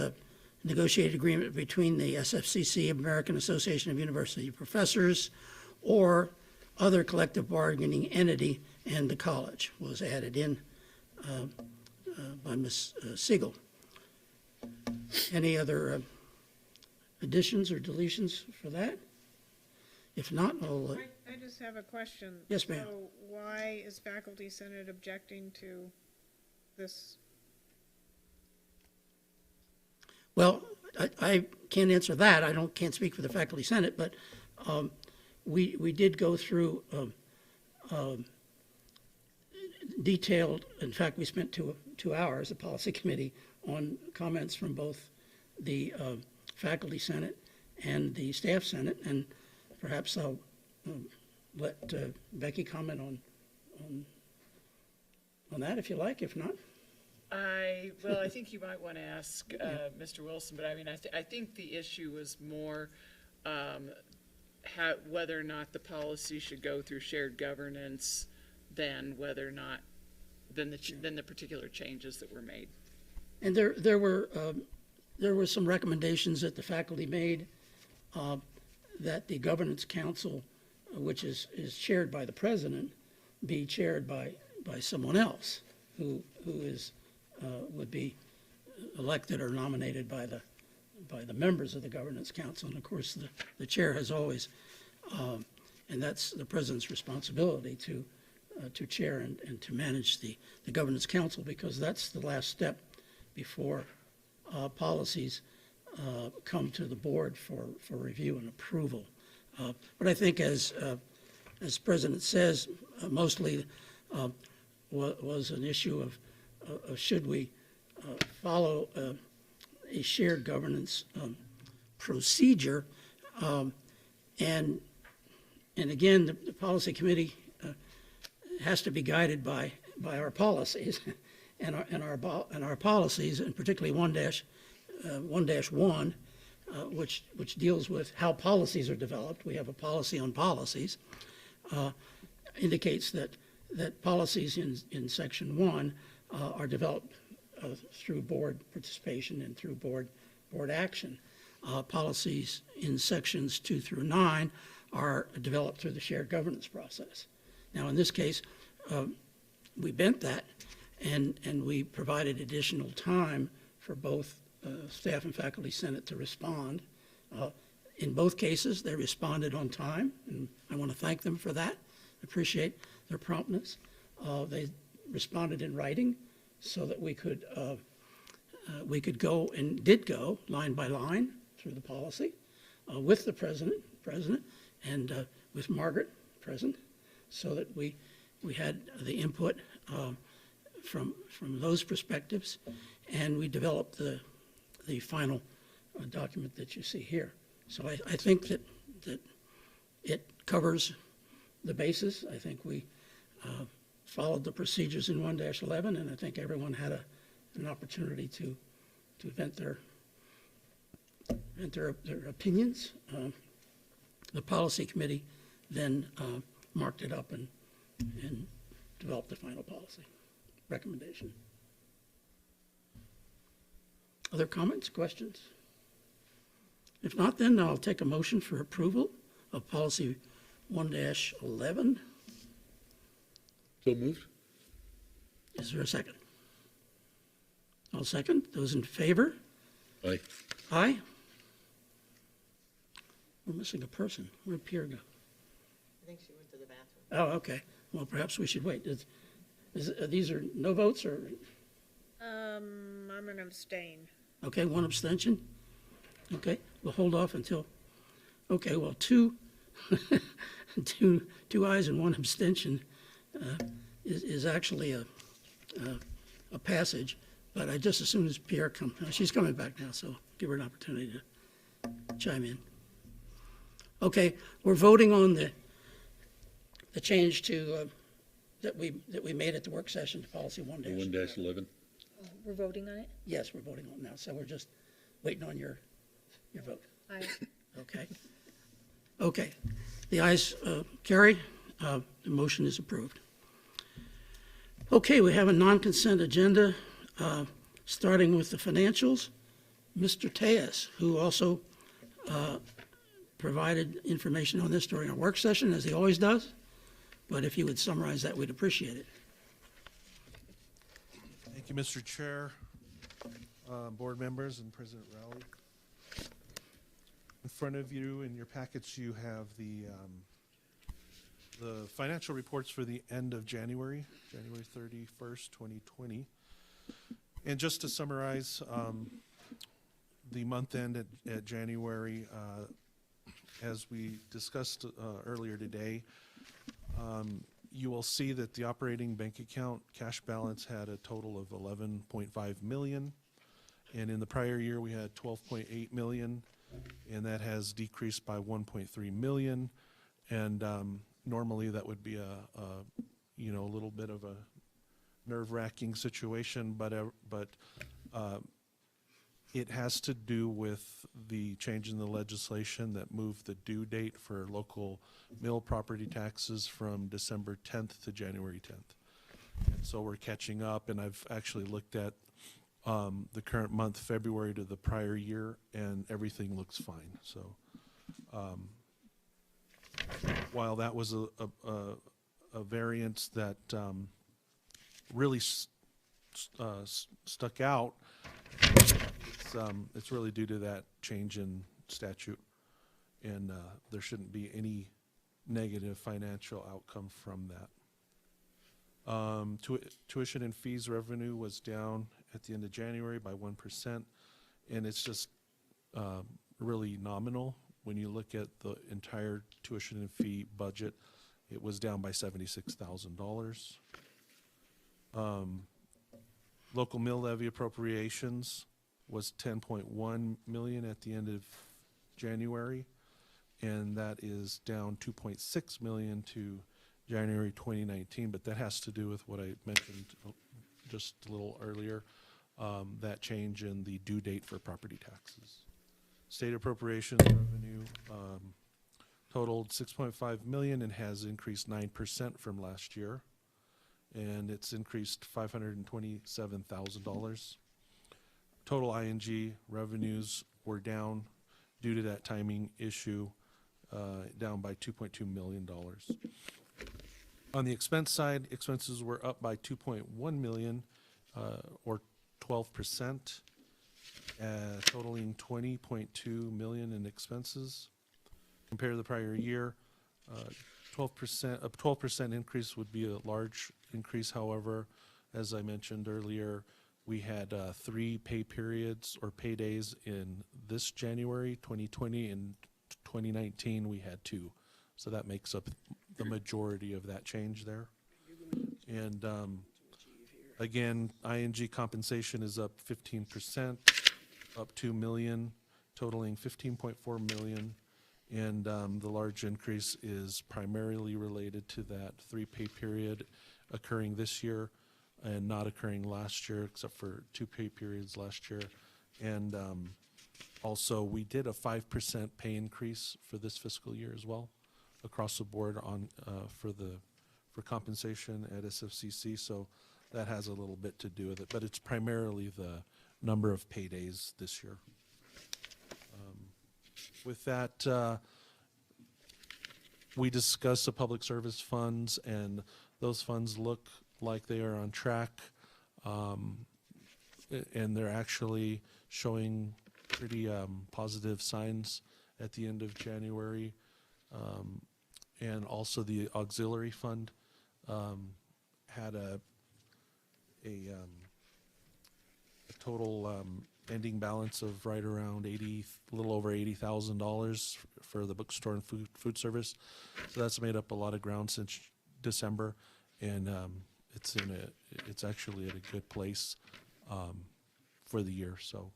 negotiated agreement between the SFCC, American Association of University Professors, or other collective bargaining entity, and the college was added in by Ms. Siegel. Any other additions or deletions for that? If not, I'll... I just have a question. Yes, ma'am. So why is Faculty Senate objecting to this? Well, I can't answer that. I can't speak for the Faculty Senate, but we did go through detailed, in fact, we spent two hours, the policy committee, on comments from both the Faculty Senate and the Staff Senate, and perhaps I'll let Becky comment on that if you like. If not, I think you might want to ask Mr. Wilson, but I mean, I think the issue was more whether or not the policy should go through shared governance than whether or not, than the particular changes that were made. And there were some recommendations that the faculty made that the governance council, which is chaired by the president, be chaired by someone else who would be elected or nominated by the members of the governance council. And of course, the chair has always, and that's the president's responsibility to chair and to manage the governance council, because that's the last step before policies come to the board for review and approval. But I think as President says, mostly was an issue of should we follow a shared governance procedure, and again, the policy committee has to be guided by our policies and our policies, and particularly 1-1, which deals with how policies are developed. We have a policy on policies, indicates that policies in section 1 are developed through board participation and through board action. Policies in sections 2 through 9 are developed through the shared governance process. Now, in this case, we bent that, and we provided additional time for both staff and faculty senate to respond. In both cases, they responded on time, and I want to thank them for that. Appreciate their promptness. They responded in writing so that we could go and did go line by line through the policy with the president, and with Margaret present, so that we had the input from those perspectives, and we developed the final document that you see here. So I think that it covers the basis. I think we followed the procedures in 1-11, and I think everyone had an opportunity to vent their opinions. The policy committee then marked it up and developed the final policy recommendation. Other comments, questions? If not, then I'll take a motion for approval of policy 1-11. So moved. Is there a second? I'll second. Those in favor? Aye. Aye. We're missing a person. Where'd Pierre go? I think she went to the bathroom. Oh, okay. Well, perhaps we should wait. These are no votes, or? I'm an abstain. Okay, one abstention. Okay, we'll hold off until, okay, well, two ayes and one abstention is actually a passage, but I just as soon as Pierre comes, she's coming back now, so give her an opportunity to chime in. Okay, we're voting on the change to that we made at the work session to policy 1-11. We're voting on it? Yes, we're voting on it now, so we're just waiting on your vote. Aye. Okay. Okay. The ayes carry. The motion is approved. Okay, we have a non-consent agenda, starting with the financials. Mr. Tejas, who also provided information on this during our work session, as he always does, but if you would summarize that, we'd appreciate it. Thank you, Mr. Chair, board members, and President Rowley. In front of you in your packets, you have the financial reports for the end of January 31st, 2020. And just to summarize, the month end at January, as we discussed earlier today, you will see that the operating bank account cash balance had a total of 11.5 million. And in the prior year, we had 12.8 million, and that has decreased by 1.3 million. And normally that would be a little bit of a nerve-wracking situation, but It has to do with the change in the legislation that moved the due date for local mill property taxes from December 10th to January 10th. And so we're catching up, and I've actually looked at the current month, February, to the prior year, and everything looks fine. So while that was a variance that really stuck out, it's really due to that change in statute, and there shouldn't be any negative financial outcome from that. Tuition and fees revenue was down at the end of January by 1%, and it's just really nominal. When you look at the entire tuition and fee budget, it was down by $76,000. Local mill levy appropriations was $10.1 million at the end of January, and that is down $2.6 million to January 2019, but that has to do with what I mentioned just a little earlier, that change in the due date for property taxes. State appropriations revenue totaled $6.5 million and has increased 9% from last year, and it's increased $527,000. Total ING revenues were down due to that timing issue, down by $2.2 million. On the expense side, expenses were up by $2.1 million, or 12%, totaling $20.2 million in expenses. Compared to the prior year, 12% increase would be a large increase. However, as I mentioned earlier, we had 3 pay periods or pay days in this January 2020. In 2019, we had 2. So that makes up the majority of that change there. And again, ING compensation is up 15%, up $2 million, totaling $15.4 million. And the large increase is primarily related to that 3 pay period occurring this year and not occurring last year, except for 2 pay periods last year. And also, we did a 5% pay increase for this fiscal year as well, across the board on for compensation at SFCC. So that has a little bit to do with it, but it's primarily the number of pay days this year. With that, we discussed the public service funds, and those funds look like they are on track, and they're actually showing pretty positive signs at the end of January. And also the auxiliary fund had a total ending balance of right around a little over $80,000 for the bookstore and food service. So that's made up a lot of ground since December, and it's actually at a good place for the year. So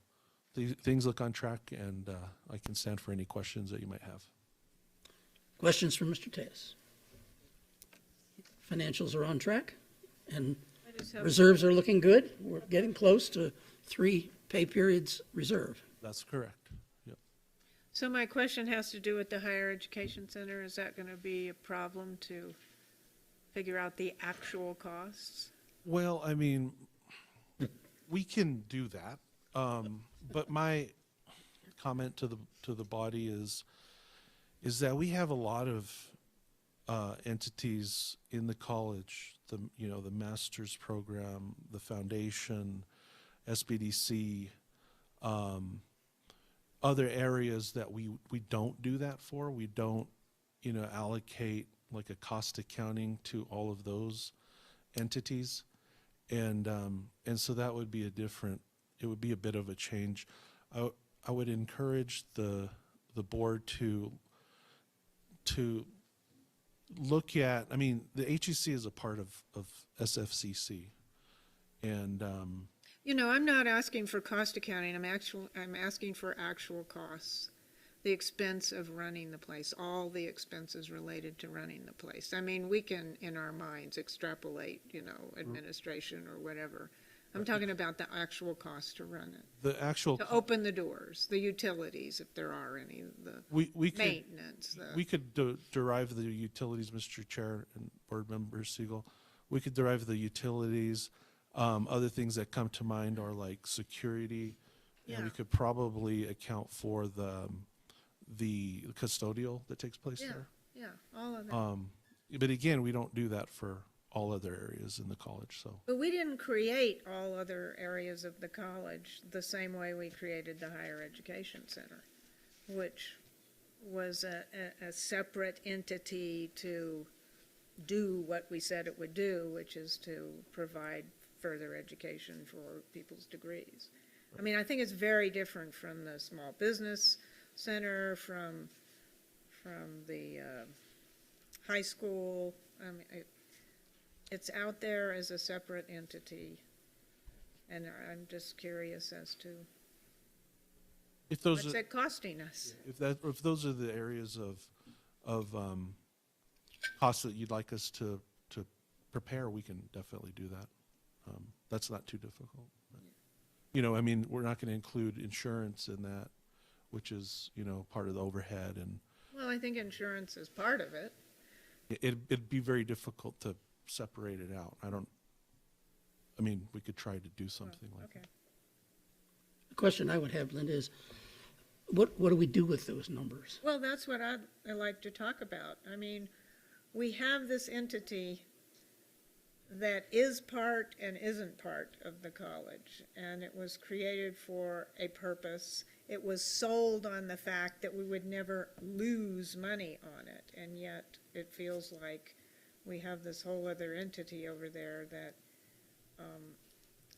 things look on track, and I can stand for any questions that you might have. Questions for Mr. Tejas? Financials are on track, and reserves are looking good. We're getting close to 3 pay periods reserve. That's correct. Yep. So my question has to do with the higher education center. Is that going to be a problem to figure out the actual costs? Well, I mean, we can do that, but my comment to the body is that we have a lot of entities in the college, the master's program, the foundation, SBDC, other areas that we don't do that for. We don't, allocate like a cost accounting to all of those entities, and so that would be it would be a bit of a change. I would encourage the board to look at, I mean, the HEC is a part of SFCC, and I'm not asking for cost accounting. I'm asking for actual costs, the expense of running the place, all the expenses related to running the place. I mean, we can, in our minds, extrapolate, administration or whatever, I'm talking about the actual cost to run it. The actual. To open the doors, the utilities, if there are any, the We could. maintenance. We could derive the utilities, Mr. Chair and Board Member Siegel. We could derive the utilities. Other things that come to mind are like security. And we Yeah. could probably account for the custodial that takes place Yeah, there. yeah, all of that. But again, we don't do that for all other areas in the college, so. But we didn't create all other areas of the college the same way we created the Higher Education Center, which was a separate entity to do what we said it would do, which is to provide further education for people's degrees. I mean, I think it's very different from the Small Business Center, from the high school. I mean, it's out there as a separate entity, and I'm just curious as to If those what's are, it costing us. if those are the areas of costs that you'd like us to prepare, we can definitely do that. That's not too difficult. But, you know, I mean, we're not going to include insurance in that, which is, you know, part of the overhead, and Well, I think insurance is part of it. it'd be very difficult to separate it out. I mean, we could try to do something like Okay. that. The question I would have, Linda, is what do we do with those numbers? Well, that's what I'd like to talk about. I mean, we have this entity that is part and isn't part of the college, and it was created for a purpose. It was sold on the fact that we would never lose money on it, and yet it feels like we have this whole other entity over there that,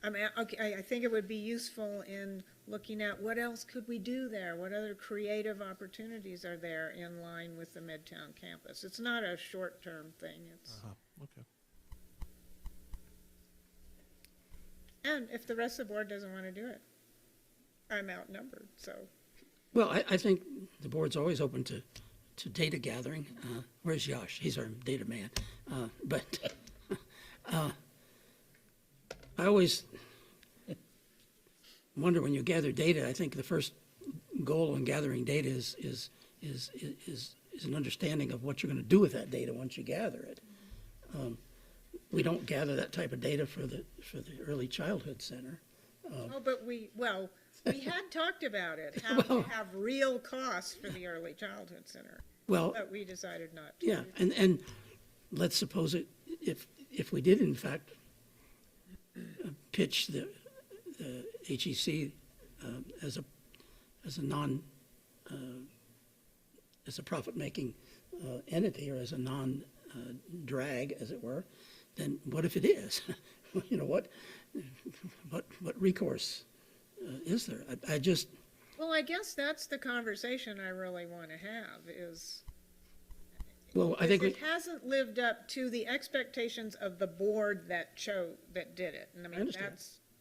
I mean, okay, I think it would be useful in looking at what else could we do there? What other creative opportunities are there in line with the Midtown campus? It's not a short-term thing. It's Okay. And if the rest of the board doesn't want to do it, I'm outnumbered, so. Well, I think the board's always open to data gathering. Where's Yash? He's our data man. But I always wonder when you gather data, I think the first goal in gathering data is an understanding of what you're going to do with that data once you gather it. We don't gather that type of data for the Early Childhood Center. Oh, but we had talked about it, how to have real costs for the Early Childhood Center. Well, but we decided not to. Yeah, and let's suppose if we did in fact pitch the HEC as a profit-making entity, or as a non-drag, as it were, then what if it is? You know, what recourse is there? I just. Well, I guess that's the conversation I really want to have is. Well, I think it hasn't lived up to the expectations of the board that did it. And I mean,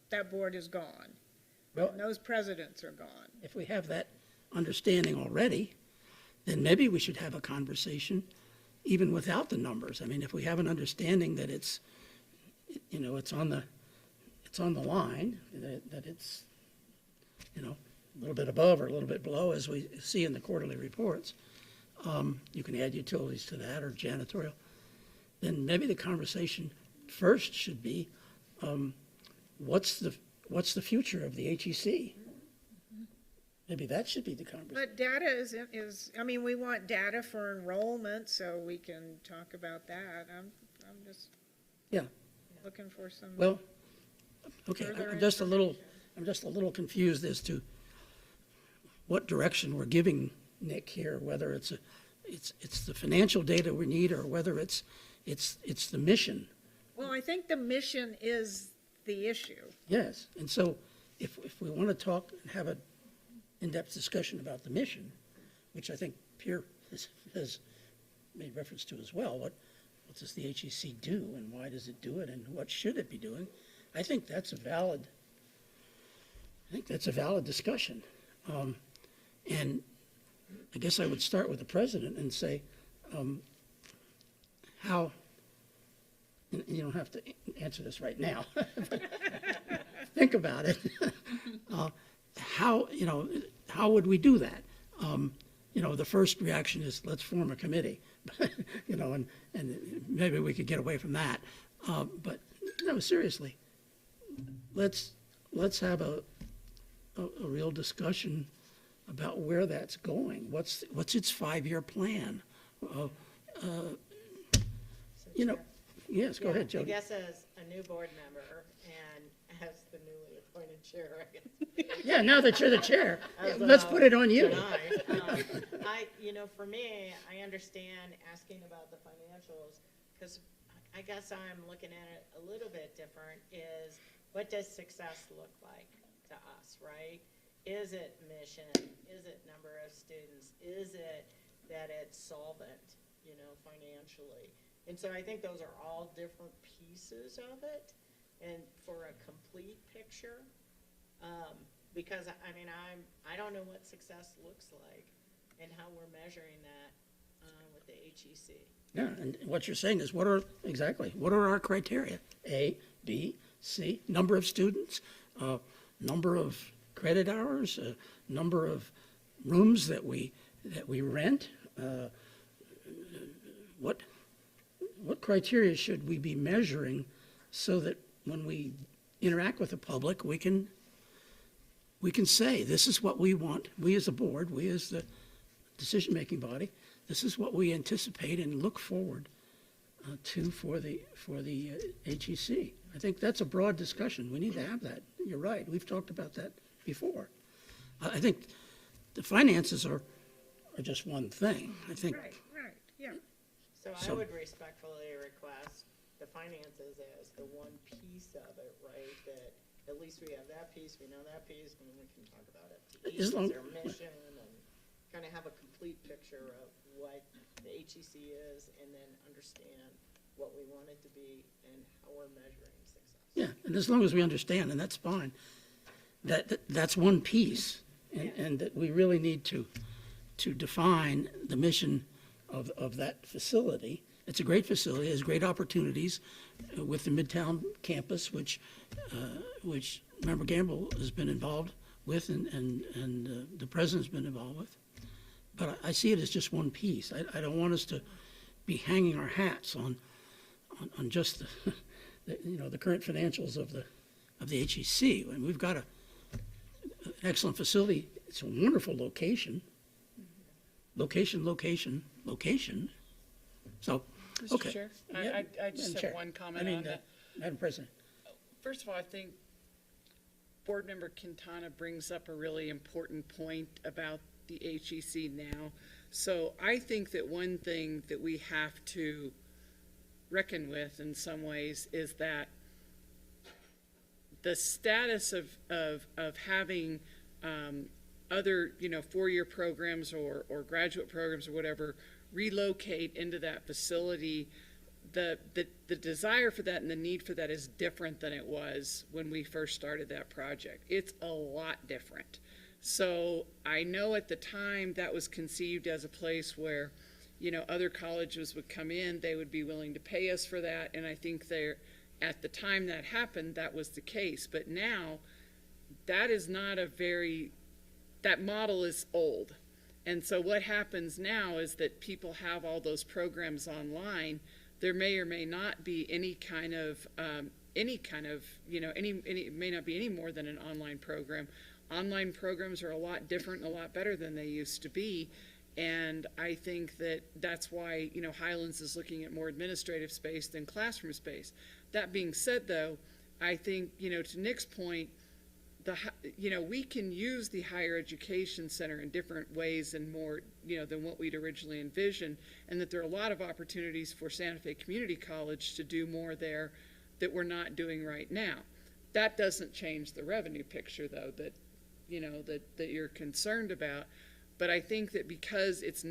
that board is gone. Well, and those presidents are gone. If we have that understanding already, then maybe we should have a conversation even without the numbers. I mean, if we have an understanding that it's, you know, it's on the line, that it's, you know, a little bit above or a little bit below, as we see in the quarterly reports. You can add utilities to that, or janitorial. Then maybe the conversation first should be, what's the future of the HEC? Maybe that should be the conversation. But data is I mean, we want data for enrollment, so we can talk about that. I'm just looking for some. Well, okay, I'm just a little confused as to what direction we're giving Nick here, whether it's the financial data we need, or whether it's the mission. Well, I think the mission is the issue. Yes, and so if we want to talk and have an in-depth discussion about the mission, which I think Pierre has made reference to as well, what does the HEC do, and why does it do it, and what should it be doing? I think that's a valid discussion. And I guess I would start with the president and say, how, and you don't have to answer this right now, think about it, how would we do that? The first reaction is, let's form a committee, and maybe we could get away from that. But no, seriously, let's have a real discussion about where that's going. What's its 5-year plan? Yes, go ahead, Jody. I guess as a new board member and as the newly appointed chair, I guess. Yeah, now that you're the chair, let's put it on you. For me, I understand asking about the financials, because I guess I'm looking at it a little bit different, is what does success look like to us, right? Is it mission? Is it number of students? Is it that it's solvent, financially? And so I think those are all different pieces of it, and for a complete picture, because I don't know what success looks like and how we're measuring that with the HEC. Yeah, and what you're saying is, what are our criteria? A, B, C, number of students, number of credit hours, number of rooms that we rent. What criteria should we be measuring so that when we interact with the public, we can say, this is what we want, we as a board, we as the decision-making body, this is what we anticipate and look forward to for the HEC. I think that's a broad discussion. We need to have that. You're right. We've talked about that before. I think the finances are just one thing. I think. Right, yeah. So I would respectfully request the finances as the one piece of it, right? That at least we have that piece, we know that piece, and we can talk about FTEs, their mission, and kind of have a complete picture of what the HEC is, and then understand what we want it to be and how we're measuring success. Yeah, and as long as we understand, and that's fine, that's one piece, and that we really need to define the mission of that facility. It's a great facility, it has great opportunities with the Midtown campus, which Member Gamble has been involved with, and the President's been involved with. But I see it as just one piece. I don't want us to be hanging our hats on just the current financials of the HEC. And we've got an excellent facility. It's a wonderful location. Location. So, Mr. okay. Chair, Yeah, I just have one comment on that. Madam President. First of all, I think Board Member Quintana brings up a really important point about the HEC now. So I think that one thing that we have to reckon with in some ways is that the status of having other, 4-year programs or graduate programs or whatever relocate into that facility, the desire for that and the need for that is different than it was when we first started that project. It's a lot different. So I know at the time that was conceived as a place where, other colleges would come in, they would be willing to pay us for that, and I think at the time that happened, that was the case. But now, that model is old. And so what happens now is that people have all those programs online. There may or may not be any kind of, it may not be any more than an online program. Online programs are a lot different and a lot better than they used to be. And I think that's why, Highlands is looking at more administrative space than classroom space. That being said, though, I think, to Nick's point, we can use the higher education center in different ways and more, than what we'd originally envisioned, and that there are a lot of opportunities for Santa Fe Community College to do more there that we're not doing right now. That doesn't change the revenue picture, though, that you're concerned about. But I think that because it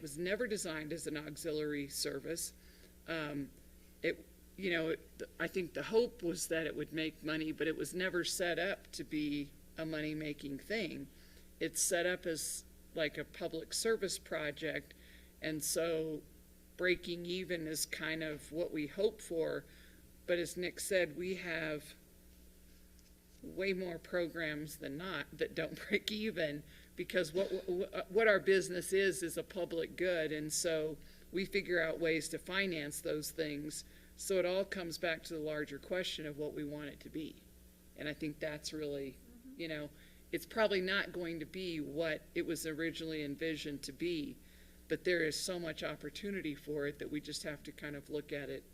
was never designed as an auxiliary service, I think the hope was that it would make money, but it was never set up to be a money-making thing. It's set up as like a public service project, and so breaking even is kind of what we hope for. But as Nick said, we have way more programs than not that don't break even, because what our business is a public good, and so we figure out ways to finance those things. So it all comes back to the larger question of what we want it to be. And I think that's really, you know, it's probably not going to be what it was originally envisioned to be, but there is so much opportunity for it that we just have to kind of look at it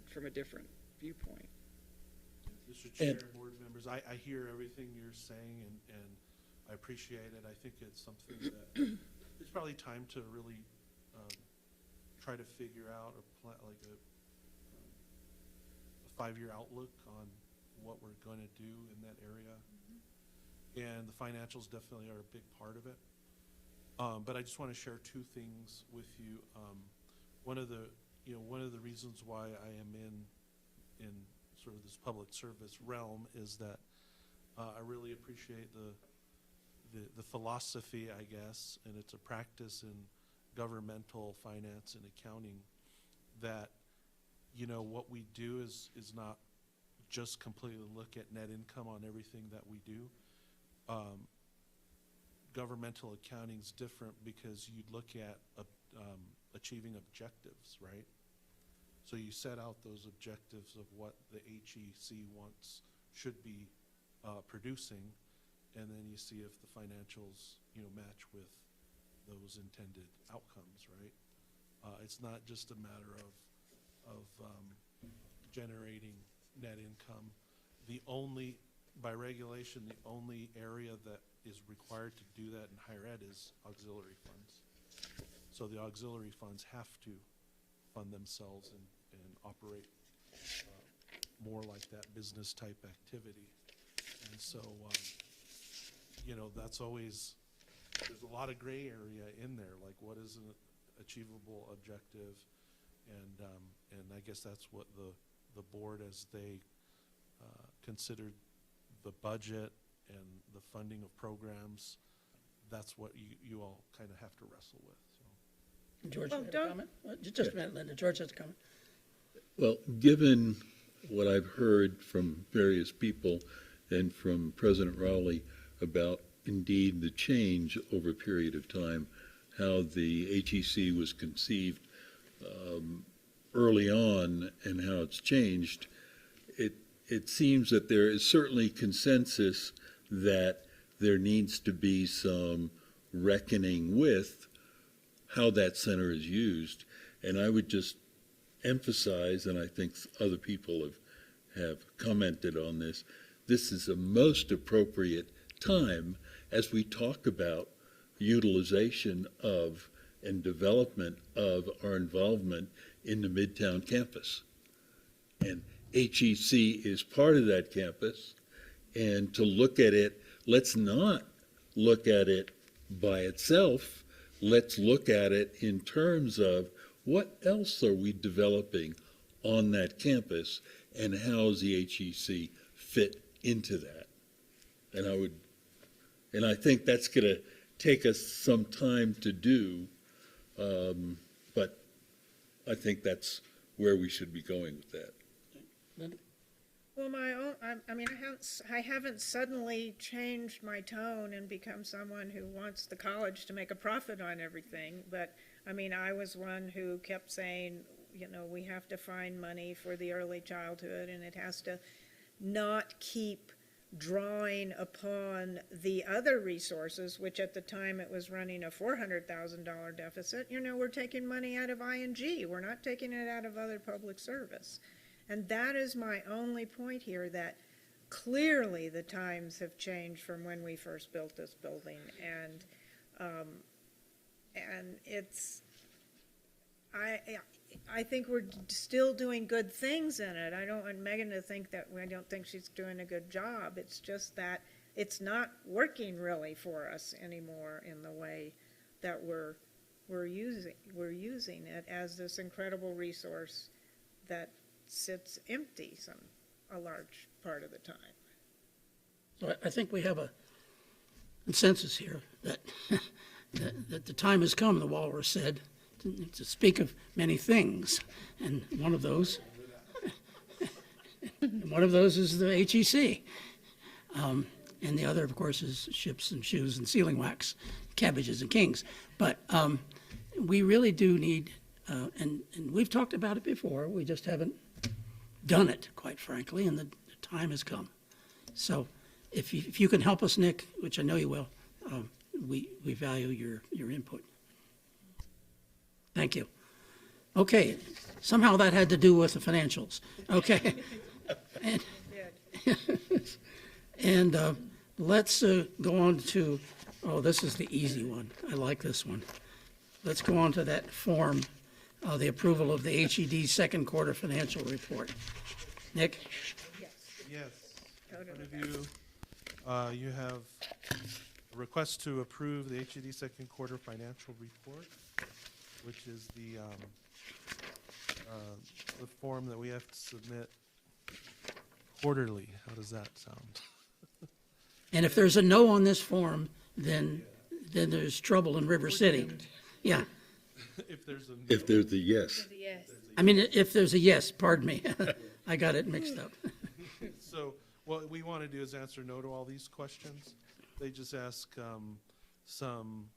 from a different viewpoint. Mr. Chair, board members, I hear everything you're saying, and I appreciate it. I think it's something that it's probably time to really try to figure out a 5-year outlook on what we're going to do in that area. And the financials definitely are a big part of it. But I just want to share 2 things with you. One of the reasons why I am in sort of this public service realm is that I really appreciate the philosophy, I guess, and it's a practice in governmental finance and accounting that, you know, what we do is not just completely look at net income on everything that we do. Governmental accounting is different because you look at achieving objectives, right? So you set out those objectives of what the HEC should be producing, and then you see if the financials, you know, match with those intended outcomes, right? It's not just a matter of generating net income. By regulation, the only area that is required to do that in higher ed is auxiliary funds. So the auxiliary funds have to fund themselves and operate more like that business type activity. And so, you know, that's always, there's a lot of gray area in there, like what is an achievable objective, and I guess that's what the board, as they considered the budget and the funding of programs, that's what you all kind of have to wrestle with. So. George, you had a comment? Just a minute, Linda. George has a comment. Well, given what I've heard from various people and from President Rowley about indeed the change over a period of time, how the HEC was conceived early on and how it's changed, it seems that there is certainly consensus that there needs to be some reckoning with how that center is used. And I would just emphasize, and I think other people have commented on this, this is a most appropriate time as we talk about utilization of and development of our involvement in the Midtown campus. And HEC is part of that campus, and to look at it, let's not look at it by itself, let's look at it in terms of what else are we developing on that campus and how does the HEC fit into that. And I think that's going to take us some time to do, but I think that's where we should be going with that. Linda? Well, I haven't suddenly changed my tone and become someone who wants the college to make a profit on everything. But I mean, I was one who kept saying, you know, we have to find money for the early childhood, and it has to not keep drawing upon the other resources, which at the time it was running a $400,000 deficit. You know, we're taking money out of ING. We're not taking it out of other public service. And that is my only point here, that clearly the times have changed from when we first built this building. And it's, I think we're still doing good things in it. I don't want Megan to think that I don't think she's doing a good job. It's just that it's not working really for us anymore in the way that we're using it as this incredible resource that sits empty a large part of the time. So I think we have a consensus here that that the time has come, the walrus said, to speak of many things, and one of those is the HEC. And the other, of course, is ships and shoes and sealing wax, cabbages and kings. But we really do need, and we've talked about it before, we just haven't done it, quite frankly, and the time has come. So if you can help us, Nick, which I know you will, we value your input. Thank you. Okay, somehow that had to do with the financials. Okay. And let's go on to, oh, this is the easy one. I like this one. Let's go on to that form, the approval of the HED second quarter financial report. Nick? Yes. In front of you, you have a request to approve the HED second quarter financial report, which is the form that we have to submit quarterly. How does that sound? And if there's a no on this form, then there's trouble in River City. Yeah. If there's a no. If there's a yes. I mean, if there's a yes, pardon me. I got it mixed up. So what we want to do is answer no to all these questions. They just ask some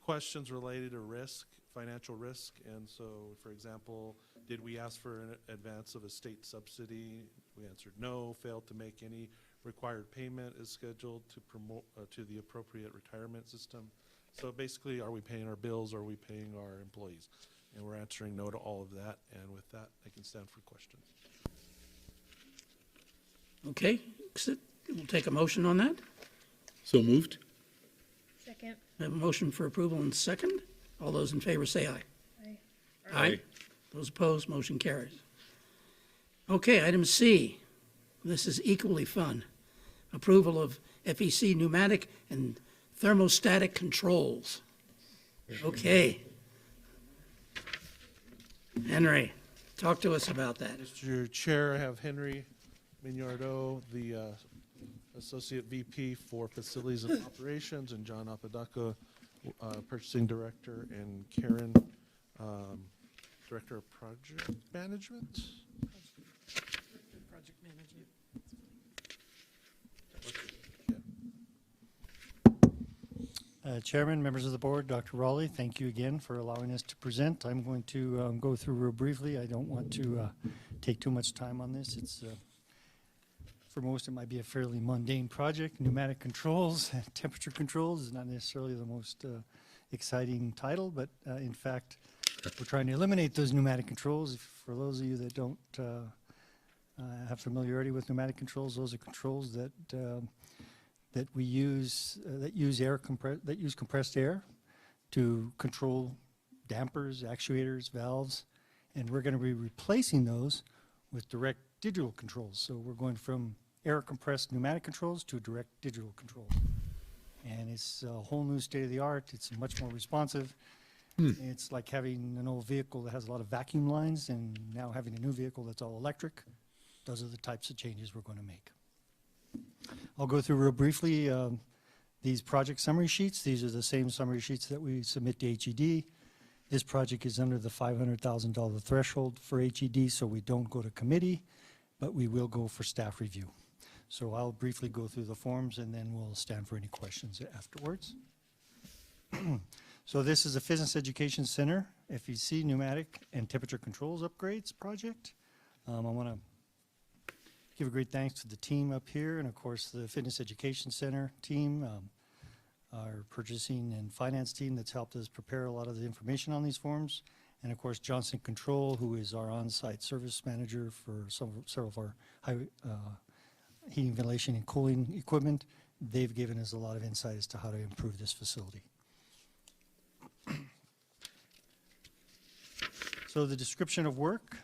questions related to risk, financial risk. And so, for example, did we ask for an advance of a state subsidy? We answered no. Failed to make any required payment is scheduled to promote to the appropriate retirement system. So basically, are we paying our bills? Or are we paying our employees? And we're answering no to all of that. And with that, I can stand for questions. Okay, we'll take a motion on that. So moved? Second. I have a motion for approval and second. All those in favor say aye. Aye. Aye. Those opposed, motion carries. Okay, item C. This is equally fun. Approval of FEC pneumatic and thermostatic controls. Okay. Henry, talk to us about that. Mr. Chair, I have Henry Mignardo, the Associate VP for Facilities and Operations, and John Apodaca, Purchasing Director, and Karen, Director of Project Management. Project management. Chairman, members of the board, Dr. Raleigh, thank you again for allowing us to present. I'm going to go through real briefly. I don't want to take too much time on this. It's for most, it might be a fairly mundane project. Pneumatic controls, temperature controls is not necessarily the most exciting title, but in fact, we're trying to eliminate those pneumatic controls. For those of you that don't have familiarity with pneumatic controls, those are controls that that we use that use compressed air to control dampers, actuators, valves, and we're going to be replacing those with direct digital controls. So we're going from air compressed pneumatic controls to direct digital control, and it's a whole new state of the art. It's much more responsive. It's like having an old vehicle that has a lot of vacuum lines, and now having a new vehicle that's all electric. Those are the types of changes we're going to make. I'll go through real briefly these project summary sheets. These are the same summary sheets that we submit to HED. This project is under the $500,000 threshold for HED, so we don't go to committee, but we will go for staff review. So I'll briefly go through the forms, and then we'll stand for any questions afterwards. So this is a Business Education Center, FEC pneumatic and temperature controls upgrades project. I want to give a great thanks to the team up here, and of course the Fitness Education Center team, our purchasing and finance team that's helped us prepare a lot of the information on these forms, and of course Johnson Control, who is our on-site service manager for several of our heating, ventilation, and cooling equipment. They've given us a lot of insight as to how to improve this facility. So the description of work,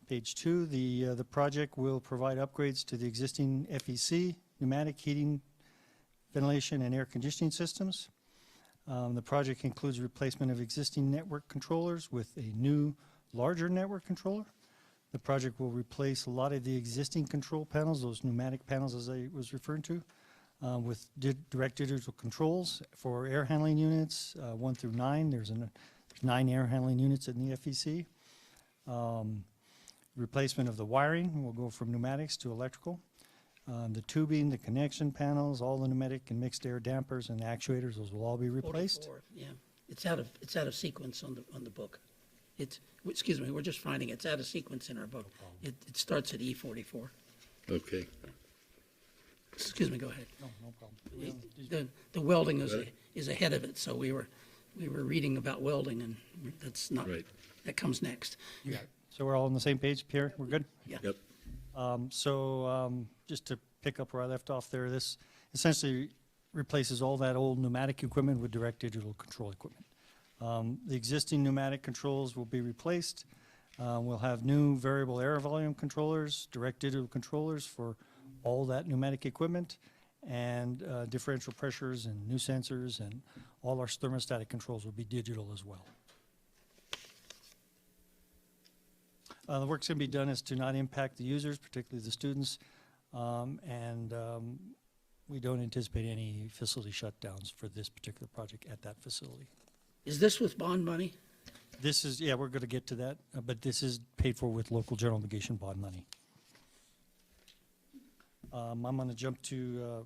page 2, the project will provide upgrades to the existing FEC, pneumatic heating, ventilation, and air conditioning systems. The project includes replacement of existing network controllers with a new, larger network controller. The project will replace a lot of the existing control panels, those pneumatic panels as I was referring to, with direct digital controls for air handling units 1 through 9. There's 9 air handling units in the FEC. Replacement of the wiring will go from pneumatics to electrical. The tubing, the connection panels, all the pneumatic and mixed air dampers and actuators, those will all be replaced. 44, yeah. It's out of sequence on the book. Excuse me, we're just finding it's out of sequence in our book. It starts at E44. Okay. Excuse me, go ahead. No problem. The welding is ahead of it, so we were reading about welding, and that's not, Right. that comes next. You got it. So we're all on the same page, Pierre? We're good? Yeah. Yep. Just to pick up where I left off there, this essentially replaces all that old pneumatic equipment with direct digital control equipment. The existing pneumatic controls will be replaced. We'll have new variable air volume controllers, direct digital controllers for all that pneumatic equipment, and differential pressures and new sensors, and all our thermostatic controls will be digital as well. The work's going to be done is to not impact the users, particularly the students, and we don't anticipate any facility shutdowns for this particular project at that facility. Is this with bond money? This is, yeah, we're going to get to that, but this is paid for with local general obligation bond money. I'm going to jump to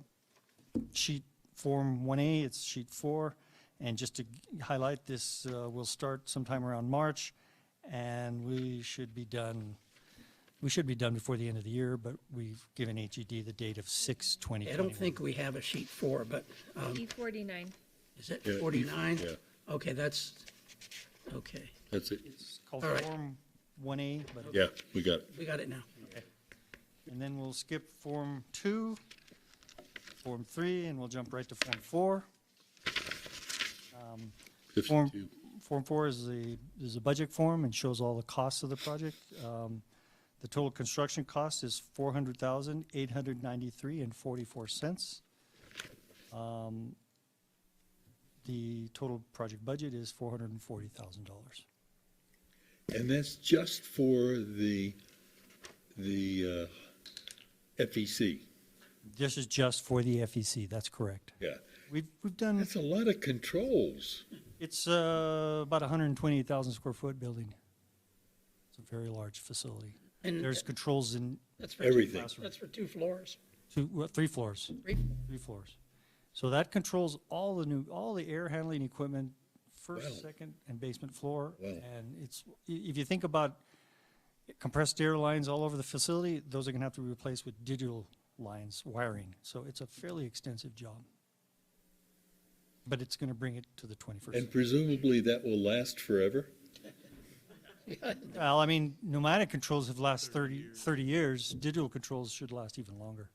sheet form 1A, it's sheet 4, and just to highlight this, we'll start sometime around March, and we should be done before the end of the year, but we've given HED the date of 6/2021. I don't think we have a sheet 4, but E49. is it Yeah, 49? yeah. Okay, that's, okay. That's it. It's called All right. Form 1A, but Yeah, we got it. We got it now. okay. And then we'll skip Form 2, Form 3, and we'll jump right to Form 4. Form 52. Form 4 is a budget form and shows all the costs of the project. The total construction cost is $400,893.44. The total project budget is $440,000. And that's just for the FEC. This is just for the FEC, that's correct. Yeah. We've done, That's a lot of controls. it's about 128,000 square foot building. It's a very large facility. And There's controls in that's for Everything. That's for 2 floors. 3 floors. 3 floors. So that controls all the air handling equipment, first, Wow. second, and basement floor. Wow. And if you think about compressed air lines all over the facility, those are going to have to be replaced with digital lines, wiring. So it's a fairly extensive job. But it's going to bring it to the 21st. And presumably that will last forever? Well, I mean, pneumatic controls have lasted 30 years. Digital controls should last even longer.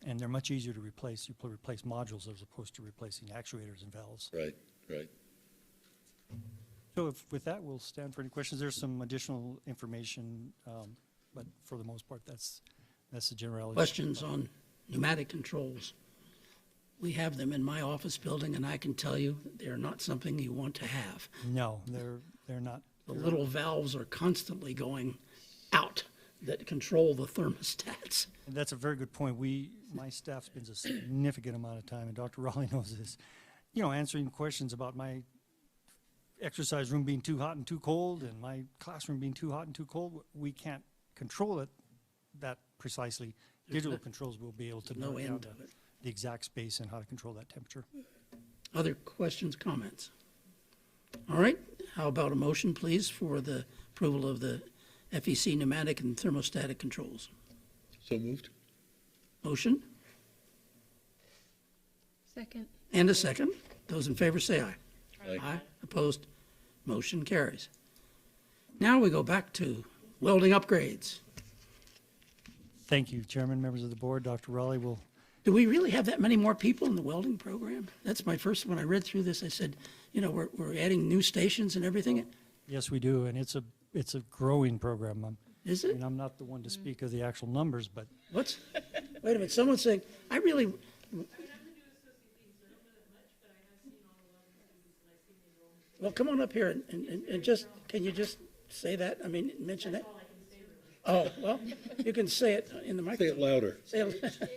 And they're much easier to replace. You replace modules as opposed to replacing actuators and valves. Right, right. So with that, we'll stand for any questions. There's some additional information, but for the most part, that's the generality. Questions on pneumatic controls? We have them in my office building, and I can tell you they're not something you want to have. No, they're not. The little valves are constantly going out that control the thermostats. And that's a very good point. My staff spends a significant amount of time, and Dr. Raleigh knows this, answering questions about my exercise room being too hot and too cold, and my classroom being too hot and too cold. We can't control it that precisely. Digital controls will be able to no know end of it. the exact space and how to control that temperature. Other questions, comments? All right, how about a motion, please, for the approval of the FEC pneumatic and thermostatic controls? So moved? Motion Second. and a second. Those in favor say aye. Aye. Opposed? Motion carries. Now we go back to welding upgrades. Thank you, Chairman, members of the board. Dr. Raleigh will. Do we really have that many more people in the welding program? That's my first, when I read through this, I said, we're adding new stations and everything. Yes, we do, and it's a growing program. Is it? And I'm not the one to speak of the actual numbers, but Wait a minute, someone's saying, I really, well, come on up here and just, can you just say that? I mean, mention that? Oh, well, you can say it in the Say microphone. it louder. Say it. Just to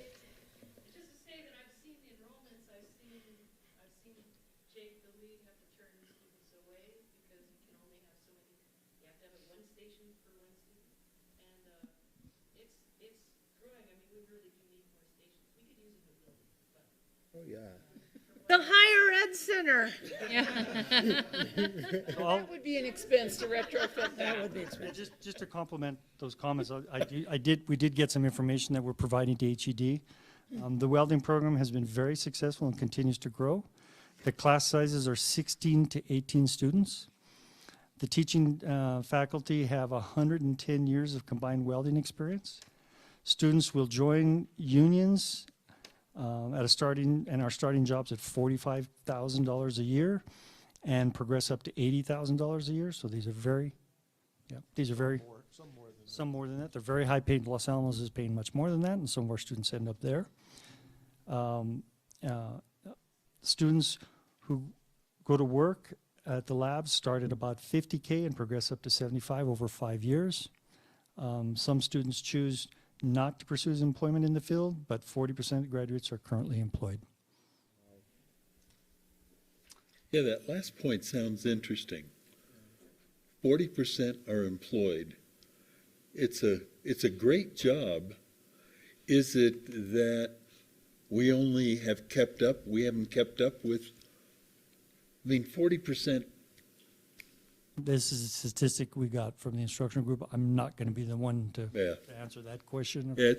say that I've seen the enrollments, I've seen Jake, the lead, have to turn students away because you can only have so many, you have to have one station for one student. And it's growing, I mean, we really do need more stations. We could use a new building, but. Oh, yeah. The higher ed center. That would be an expense to retrofit that. would be expensive. Just to complement those comments, we did get some information that we're providing to HED. The welding program has been very successful and continues to grow. The class sizes are 16 to 18 students. The teaching faculty have 110 years of combined welding experience. Students will join unions our starting jobs at $45,000 a year and progress up to $80,000 a year. So these are very, some more than that. They're very high paid. Los Alamos is paying much more than that, and some of our students end up there. Students who go to work at the labs start at about $50K and progress up to $75,000 over 5 years. Some students choose not to pursue employment in the field, but 40% of graduates are currently employed. Yeah, that last point sounds interesting. 40% are employed. It's a great job. Is it that we only have kept up, we haven't kept up with, 40%. This is a statistic we got from the instructional group. I'm not going to be the one to answer that question. Yeah,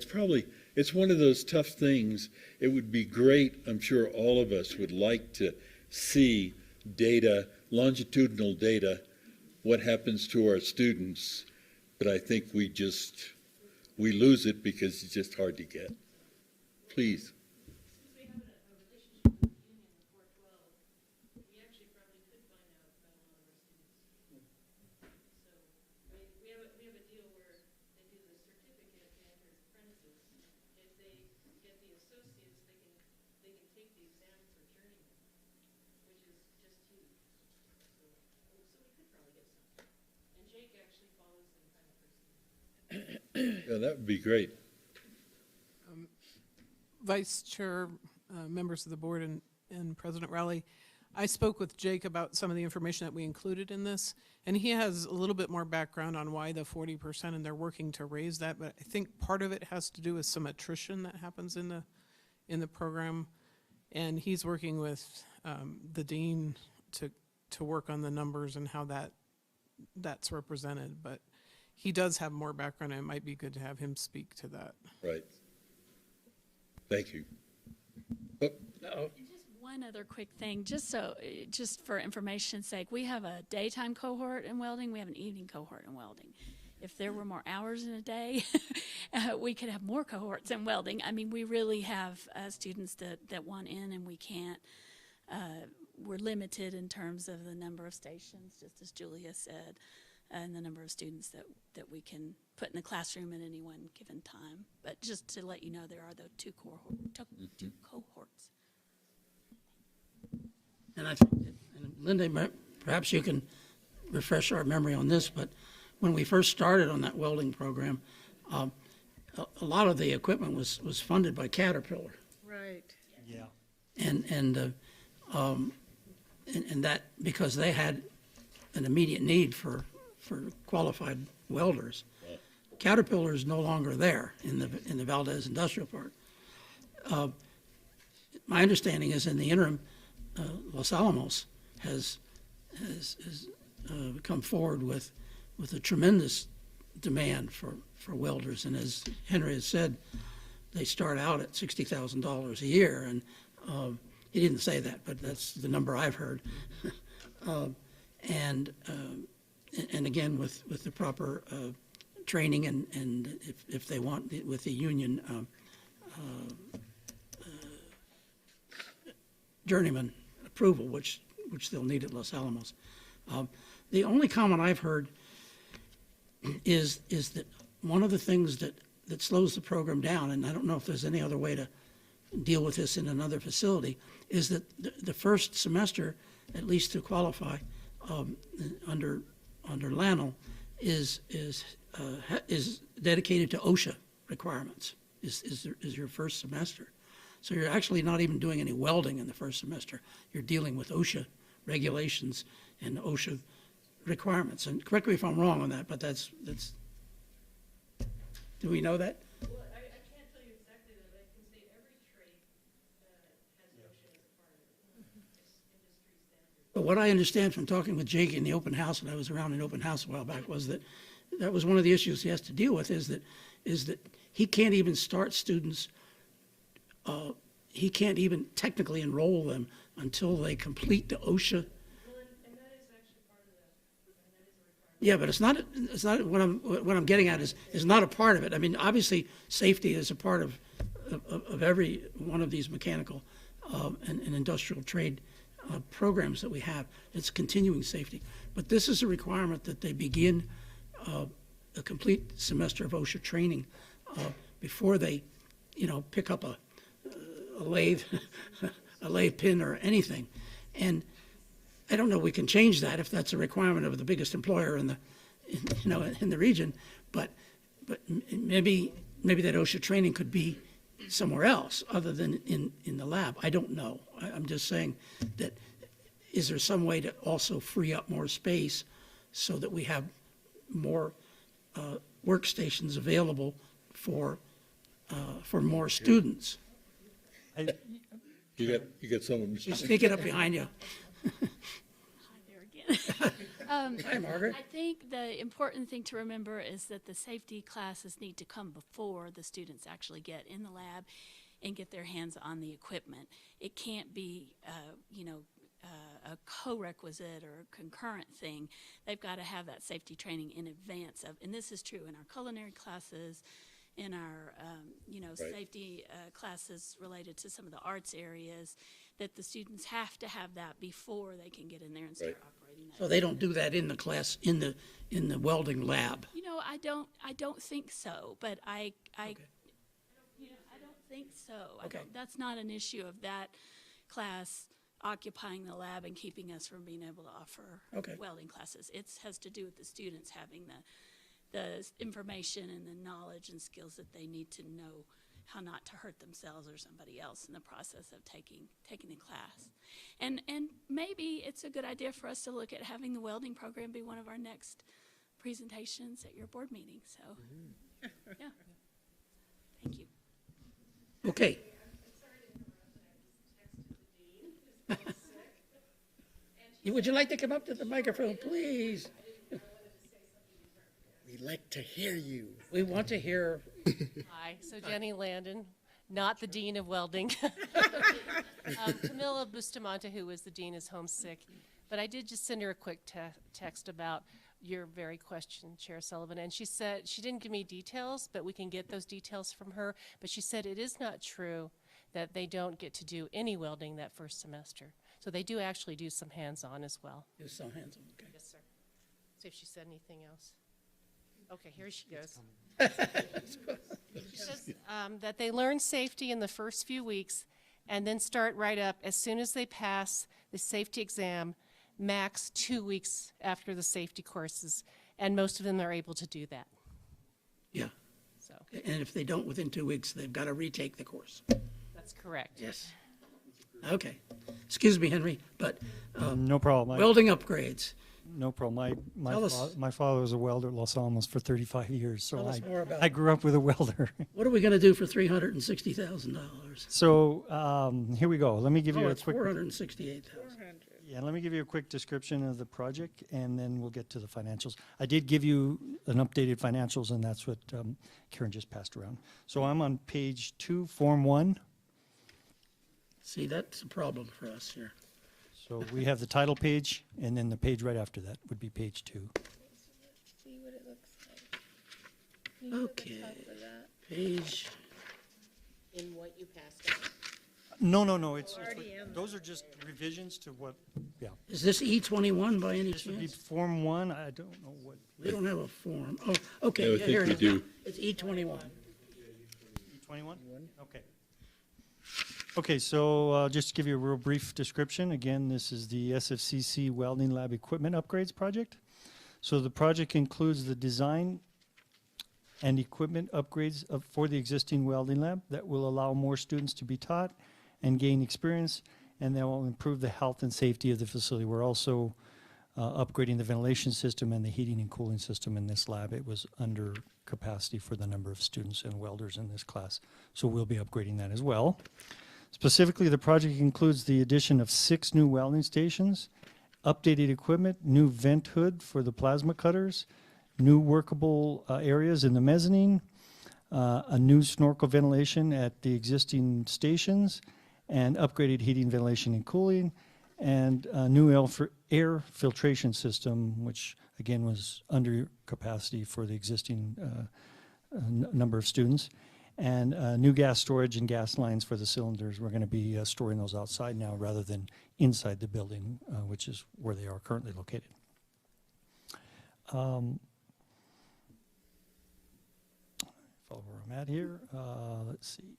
it's one of those tough things. It would be great, I'm sure all of us would like to see data, longitudinal data, what happens to our students, but I think we lose it because it's just hard to get. Please. Yeah, that would be great. Vice Chair, members of the board, and President Rowley, I spoke with Jake about some of the information that we included in this, and he has a little bit more background on why the 40%, and they're working to raise that, but I think part of it has to do with some attrition that happens in the program, and he's working with the dean to work on the numbers and how that's represented, but he does have more background, and it might be good to have him speak to that. Right. Thank you. Oh. Just one other quick thing, just for information's sake, we have a daytime cohort in welding, we have an evening cohort in welding. If there were more hours in a day, we could have more cohorts in welding. I mean, we really have students that want in, and we can't. We're limited in terms of the number of stations, just as Julia said, and the number of students that we can put in the classroom at any one given time. But just to let you know, there are the two cohorts. And I think, and Linda, perhaps you can refresh our memory on this, but when we first started on that welding program, a lot of the equipment was funded by Caterpillar. Right. Yeah. And that because they had an immediate need for qualified welders. Caterpillar is no longer there in the Valdez Industrial Park. My understanding is in the interim, Los Alamos has come forward with a tremendous demand for welders, and as Henry has said, they start out at $60,000 a year, and he didn't say that, but that's the number I've heard. And again, with the proper training and if they want, with the union journeyman approval, which they'll need at Los Alamos. The only comment I've heard is that one of the things that slows the program down, and I don't know if there's any other way to deal with this in another facility, is that the first semester, at least to qualify under LANL, is dedicated to OSHA requirements. Is your first semester, so you're actually not even doing any welding in the first semester. You're dealing with OSHA regulations and OSHA requirements. And correct me if I'm wrong on that, but that's. Do we know that? Well, I can't But what I understand from talking with Jake in the open house, and I was around an open house a while back, was that that was one of the issues he has to deal with, is that he can't even start students, he can't even technically enroll them until they complete the OSHA. Yeah, but it's not what I'm getting at is not a part of it. I mean, obviously, safety is a part of every one of these mechanical and industrial trade programs that we have. It's continuing safety. But this is a requirement that they begin a complete semester of OSHA training before they, pick up a lathe, a lathe pin or anything. And I don't know, we can change that if that's a requirement of the biggest employer in the region, but maybe that OSHA training could be somewhere else other than in the lab. I don't know. I'm just saying that, is there some way to also free up more space so that we have more workstations available for more students? You got someone. She's sneaking up behind you. Hi, Margaret. I think the important thing to remember is that the safety classes need to come before the students actually get in the lab and get their hands on the equipment. It can't be, a co-requisite or a concurrent thing. They've got to have that safety training in advance of, and this is true in our culinary classes, in our, safety classes related to some of the arts areas, that the students have to have that before they can get in there and start operating that. So they don't do that in the class, in the welding lab? I don't think so, but I don't think so. Okay. That's not an issue of that class occupying the lab and keeping us from being able to offer welding classes. It has to do with the students having the information and the knowledge and skills that they need to know how not to hurt themselves or somebody else in the process of taking the class. And maybe it's a good idea for us to look at having the welding program be one of our next presentations at your board meeting. So, yeah. Thank you. Okay. Would you like to come up to the microphone, please? We'd like to hear you. We want to hear. Hi, so Jenny Landon, not the Dean of Welding. Camilla Bustamante, who was the Dean, is homesick. But I did just send her a quick text about your very question, Chair Sullivan. And she said, she didn't give me details, but we can get those details from her. But she said it is not true that they don't get to do any welding that first semester. So they do actually do some hands-on as well. Do some hands-on, okay. Yes, sir. See if she said anything else. Okay, here she goes. She says that they learn safety in the first few weeks and then start right up as soon as they pass the safety exam, max 2 weeks after the safety courses, and most of them are able to do that. Yeah. So. And if they don't within 2 weeks, they've got to retake the course. That's correct. Yes. Okay. Excuse me, Henry, but no problem. Welding upgrades. No problem. Tell us. My father was a welder at Los Alamos for 35 years, so Tell us more about I grew up with a welder. What are we going to do for $360,000? So here we go. Let me give you a it's quick. $468,000. Yeah, let me give you a quick description of the project, and then we'll get to the financials. I did give you an updated financials, and that's what Karen just passed around. So I'm on page 2, Form 1. See, that's a problem for us here. So we have the title page, and then the page right after that would be page 2. See what it looks like. Can you go to the Okay. top of that? Page. In what you passed out. No. It's those are just revisions to what. Yeah. Is this E21 by any This would be chance? Form 1. I don't know what. We don't have a form. Oh, okay. No, I yeah, think here we it is. do. It's E21. E21? Okay. Okay, so just to give you a real brief description, again, this is the SFCC Welding Lab Equipment Upgrades Project. So the project includes the design and equipment upgrades for the existing welding lab that will allow more students to be taught and gain experience, and that will improve the health and safety of the facility. We're also upgrading the ventilation system and the heating and cooling system in this lab. It was under capacity for the number of students and welders in this class, so we'll be upgrading that as well. Specifically, the project includes the addition of 6 new welding stations updated equipment, new vent hood for the plasma cutters, new workable areas in the mezzanine, a new snorkel ventilation at the existing stations, and upgraded heating, ventilation, and cooling, and a new air filtration system, which again was under capacity for the existing number of students, and new gas storage and gas lines for the cylinders. We're going to be storing those outside now rather than inside the building, which is where they are currently located. Follow where I'm at here. Let's see.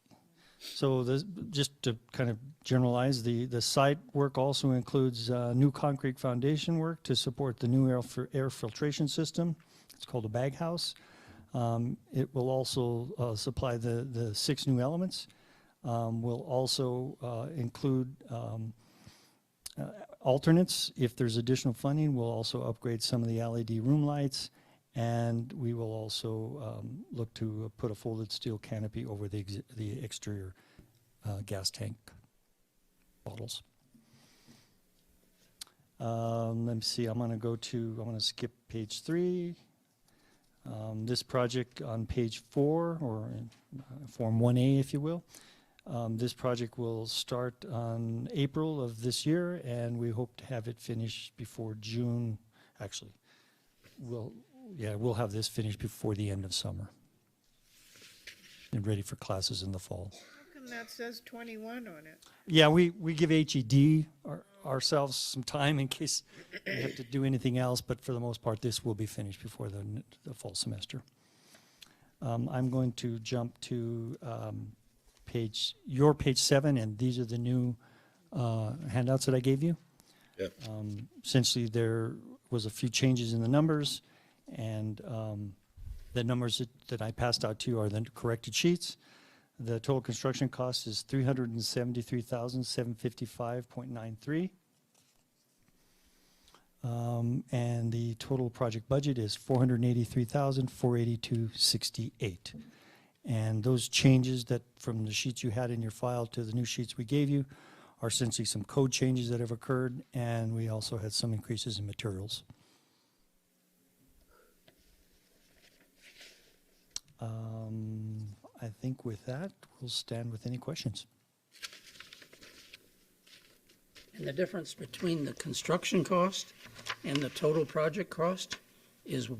So just to kind of generalize, the site work also includes new concrete foundation work to support the new air filtration system. It's called a bag house. It will also supply the 6 new elements. Will also include alternates. If there's additional funding, we'll also upgrade some of the LED room lights, and we will also look to put a folded steel canopy over the exterior gas tank bottles. Let me see, I'm going to skip page 3. This project on page 4, or Form 1A, if you will. This project will start on April of this year, and we hope to have it finished before June. Actually, we'll have this finished before the end of summer and ready for classes in the fall. How come that says 21 on it? Yeah, we give HED ourselves some time in case we have to do anything else, but for the most part, this will be finished before the fall semester. I'm going to jump to page 7, and these are the new handouts that I gave you. Yep. Essentially, there was a few changes in the numbers, and the numbers that I passed out to you are the corrected sheets. The total construction cost is $373,755.93. And the total project budget is $483,482.68. And those changes that from the sheets you had in your file to the new sheets we gave you are essentially some code changes that have occurred, and we also had some increases in materials. I think with that, we'll stand with any questions. And the difference between the construction cost and the total project cost is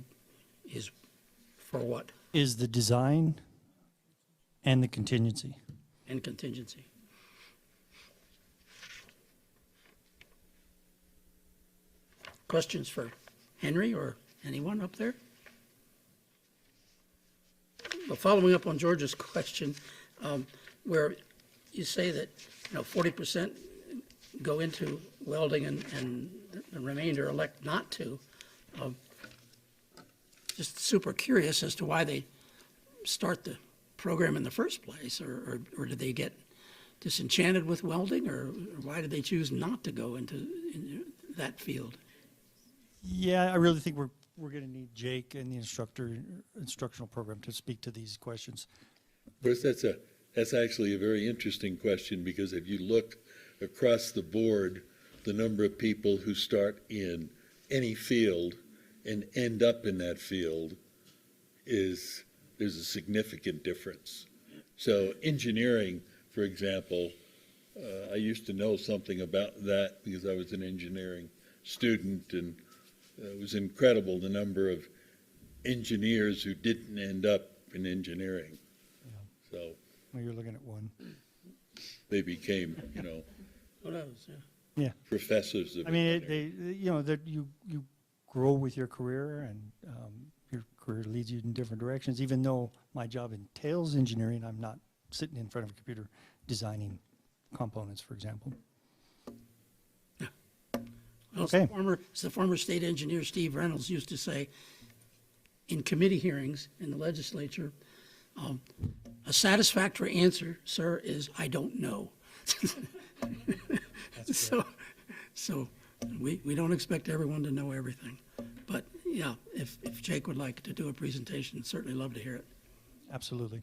for what? Is the design and the contingency. And contingency. Questions for Henry or anyone up there? Well, following up on George's question, where you say that 40% go into welding and the remainder elect not to, just super curious as to why they start the program in the first place, or did they get disenchanted with welding, or why did they choose not to go into that field? Yeah, I really think we're going to need Jake and the instructional program to speak to these questions. Of course, that's actually a very interesting question, because if you look across the board, the number of people who start in any field and end up in that field there's a significant difference. So engineering, for example, I used to know something about that because I was an engineering student, and it was incredible the number of engineers who didn't end up in engineering. Yeah. So well, you're looking at one. They became, Who knows? Yeah. professors of engineering. That you grow with your career, and your career leads you in different directions. Even though my job entails engineering, I'm not sitting in front of a computer designing components, for example. Well, Okay. As the former state engineer Steve Reynolds used to say in committee hearings in the legislature, a satisfactory answer, sir, is I don't know. So we don't expect everyone to know everything. But yeah, if Jake would like to do a presentation, certainly love to hear it. Absolutely.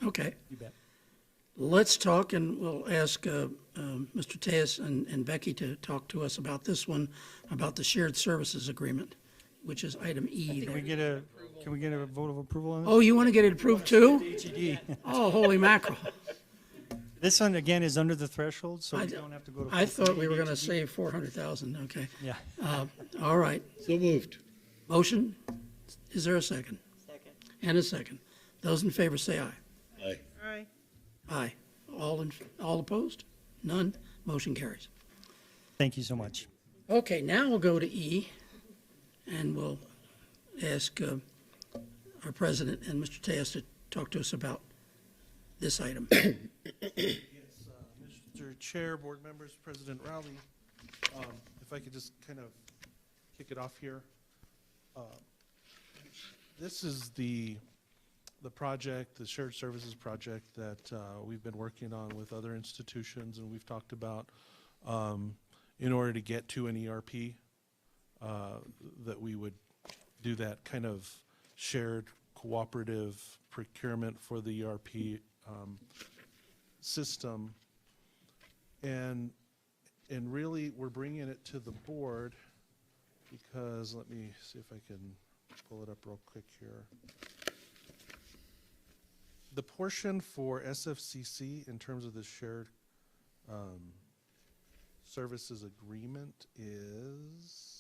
Okay. You bet. let's talk, and we'll ask Mr. Tejas and Becky to talk to us about this one, about the shared services agreement, which is item E. Can we get a vote of approval on this? Oh, you want to get it approved too? HED. Oh, holy mackerel. This one, again, is under the threshold, so I we don't have to go to. I thought we were going to save 400,000, okay. Yeah. All right. So moved. Motion, is there a second? Second. And a second. Those in favor say aye. Aye. Aye. Aye. All opposed? None? Motion carries. Thank you so much. Okay, now we'll go to E, and we'll ask our president and Mr. Tejas to talk to us about this item. Yes, Mr. Chair, board members, President Rowley, if I could just kind of kick it off here. This is the project, the shared services project that we've been working on with other institutions, and we've talked about in order to get to an ERP, that we would do that kind of shared cooperative procurement for the ERP system. And really, we're bringing it to the board because, let me see if I can pull it up real quick here. The portion for SFCC in terms of the shared services agreement is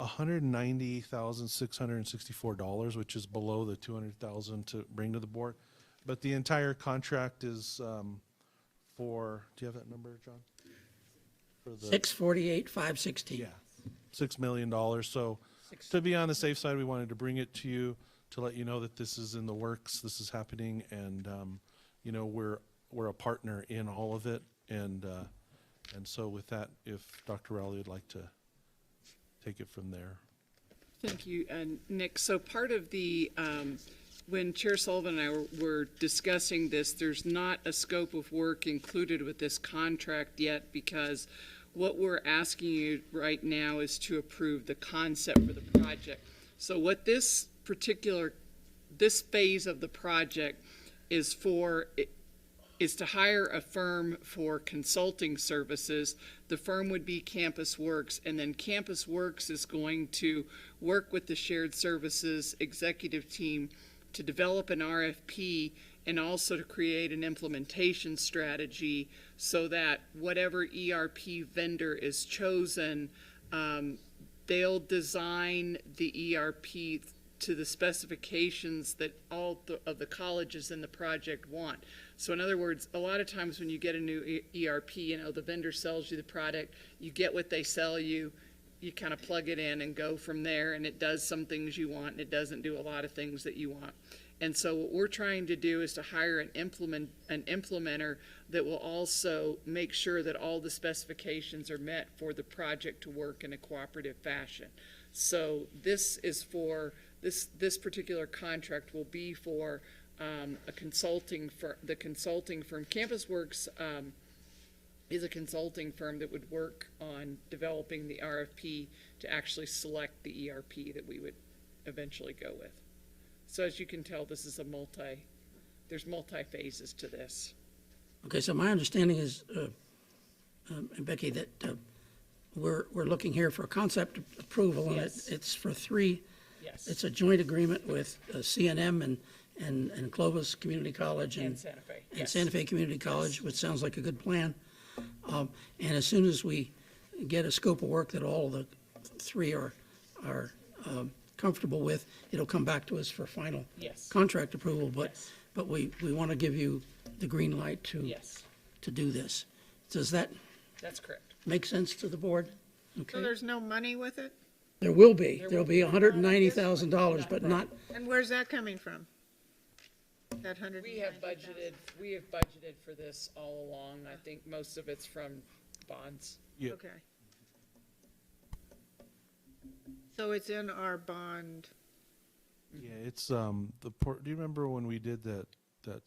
$190,664, which is below the $200,000 to bring to the board. But the entire contract is for, do you have that number, John? For the 648,516. Yeah, $6 million. So to be on the safe side, we wanted to bring it to you to let you know that this is in the works, this is happening, and you know, we're a partner in all of it. And so with that, if Dr. Rowley would like to take it from there. Thank you, Nick. So part of the, when Chair Sullivan and I were discussing this, there's not a scope of work included with this contract yet, because what we're asking you right now is to approve the concept for the project. So what this phase of the project is for, is to hire a firm for consulting services. The firm would be Campus Works, and then Campus Works is going to work with the shared services executive team to develop an RFP and also to create an implementation strategy so that whatever ERP vendor is chosen, they'll design the ERP to the specifications that all of the colleges in the project want. So in other words, a lot of times when you get a new ERP, you know, the vendor sells you the product, you get what they sell you, you kind of plug it in and go from there, and it does some things you want and it doesn't do a lot of things that you want. And so what we're trying to do is to hire an implementer that will also make sure that all the specifications are met for the project to work in a cooperative fashion. So this is for, this particular contract will be for a consulting firm. The consulting firm, Campus Works, is a consulting firm that would work on developing the RFP to actually select the ERP that we would eventually go with. So as you can tell, this is there's multi-phases to this. Okay, so my understanding is, Becky, that we're looking here for a concept approval, and Yes. it's for three. Yes. It's a joint agreement with CNM and Clovis Community College and Santa Fe. and Yes. Santa Fe Community College, which sounds like a good plan. And as soon as we get a scope of work that all of the three are comfortable with, it'll come back to us for final Yes. contract approval. But we want to give you the green light to do this. Does that That's correct. make sense to the board? So Okay. there's no money with it? There will be. There'll be $190,000, but not. And where's that coming from? That $190,000? We have budgeted for this all along. I think most of it's from bonds. Yeah. Okay. So it's in our bond. Yeah, it's do you remember when we did that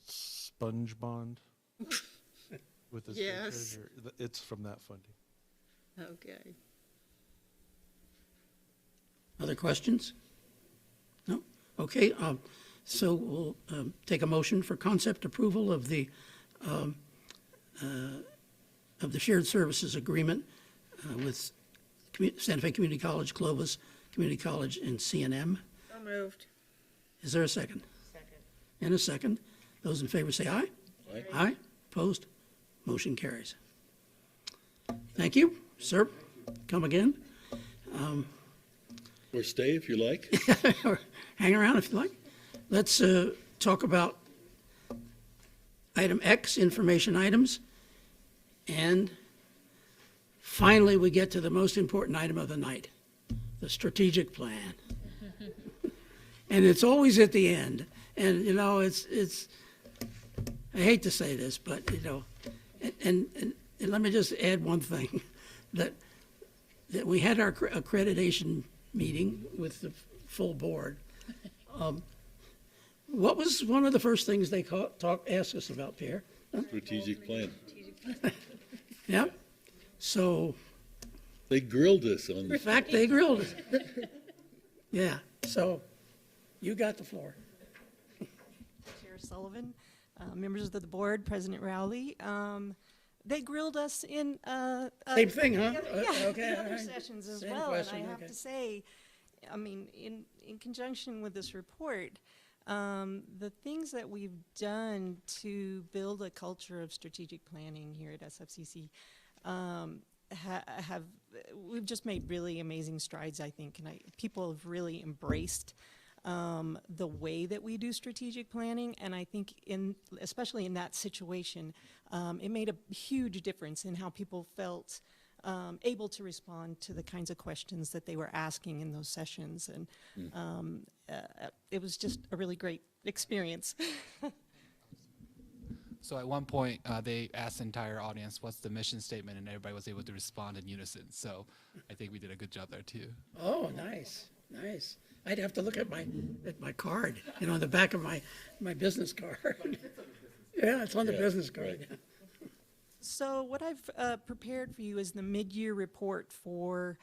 sponge bond with the state Yes. treasurer? It's from that funding. Okay. Other questions? No? Okay, So we'll take a motion for concept approval of the shared services agreement with Santa Fe Community College, Clovis Community College, and CNM. So moved. Is there a second? Second. And a second. Those in favor say aye. Aye. Aye. Opposed? Motion carries. Thank you, sir. Come again. Or stay if you like. Or hang around if you like. Let's talk about item X, information items. And finally, we get to the most important item of the night, the strategic plan. And it's always at the end. And, you know, it's I hate to say this, but, you know, and let me just add one thing, that we had our accreditation meeting with the full board. What was one of the first things they asked us about, Pierre? Strategic plan. Yeah. So. They grilled us on. In fact, they grilled us. Yeah. So, you got the floor. Chair Sullivan, members of the board, President Rowley. They grilled us in same thing, huh? Okay, other right. Sessions as Same well. question, And I have okay. to say, I mean, in conjunction with this report, the things that we've done to build a culture of strategic planning here at SFCC we've just made really amazing strides, I think, and people have really embraced the way that we do strategic planning, and I think especially in that situation, it made a huge difference in how people felt able to respond to the kinds of questions that they were asking in those sessions, and it was just a really great experience. So at one point, they asked the entire audience, what's the mission statement, and everybody was able to respond in unison. So I think we did a good job there too. Oh, nice, nice. I'd have to look at my card, you know, on the back of my business card. Yeah, it's on the business card. Right. So what I've prepared for you is the mid-year report for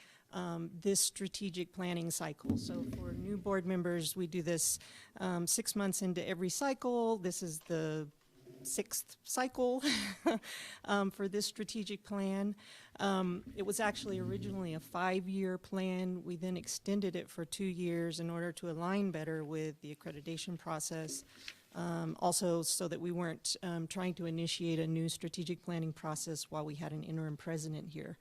this strategic planning cycle. So for new board members, we do this 6 months into every cycle. This is the 6th cycle for this strategic plan. It was actually originally a 5-year plan. We then extended it for 2 years in order to align better with the accreditation process. Also so that we weren't trying to initiate a new strategic planning process while we had an interim president here.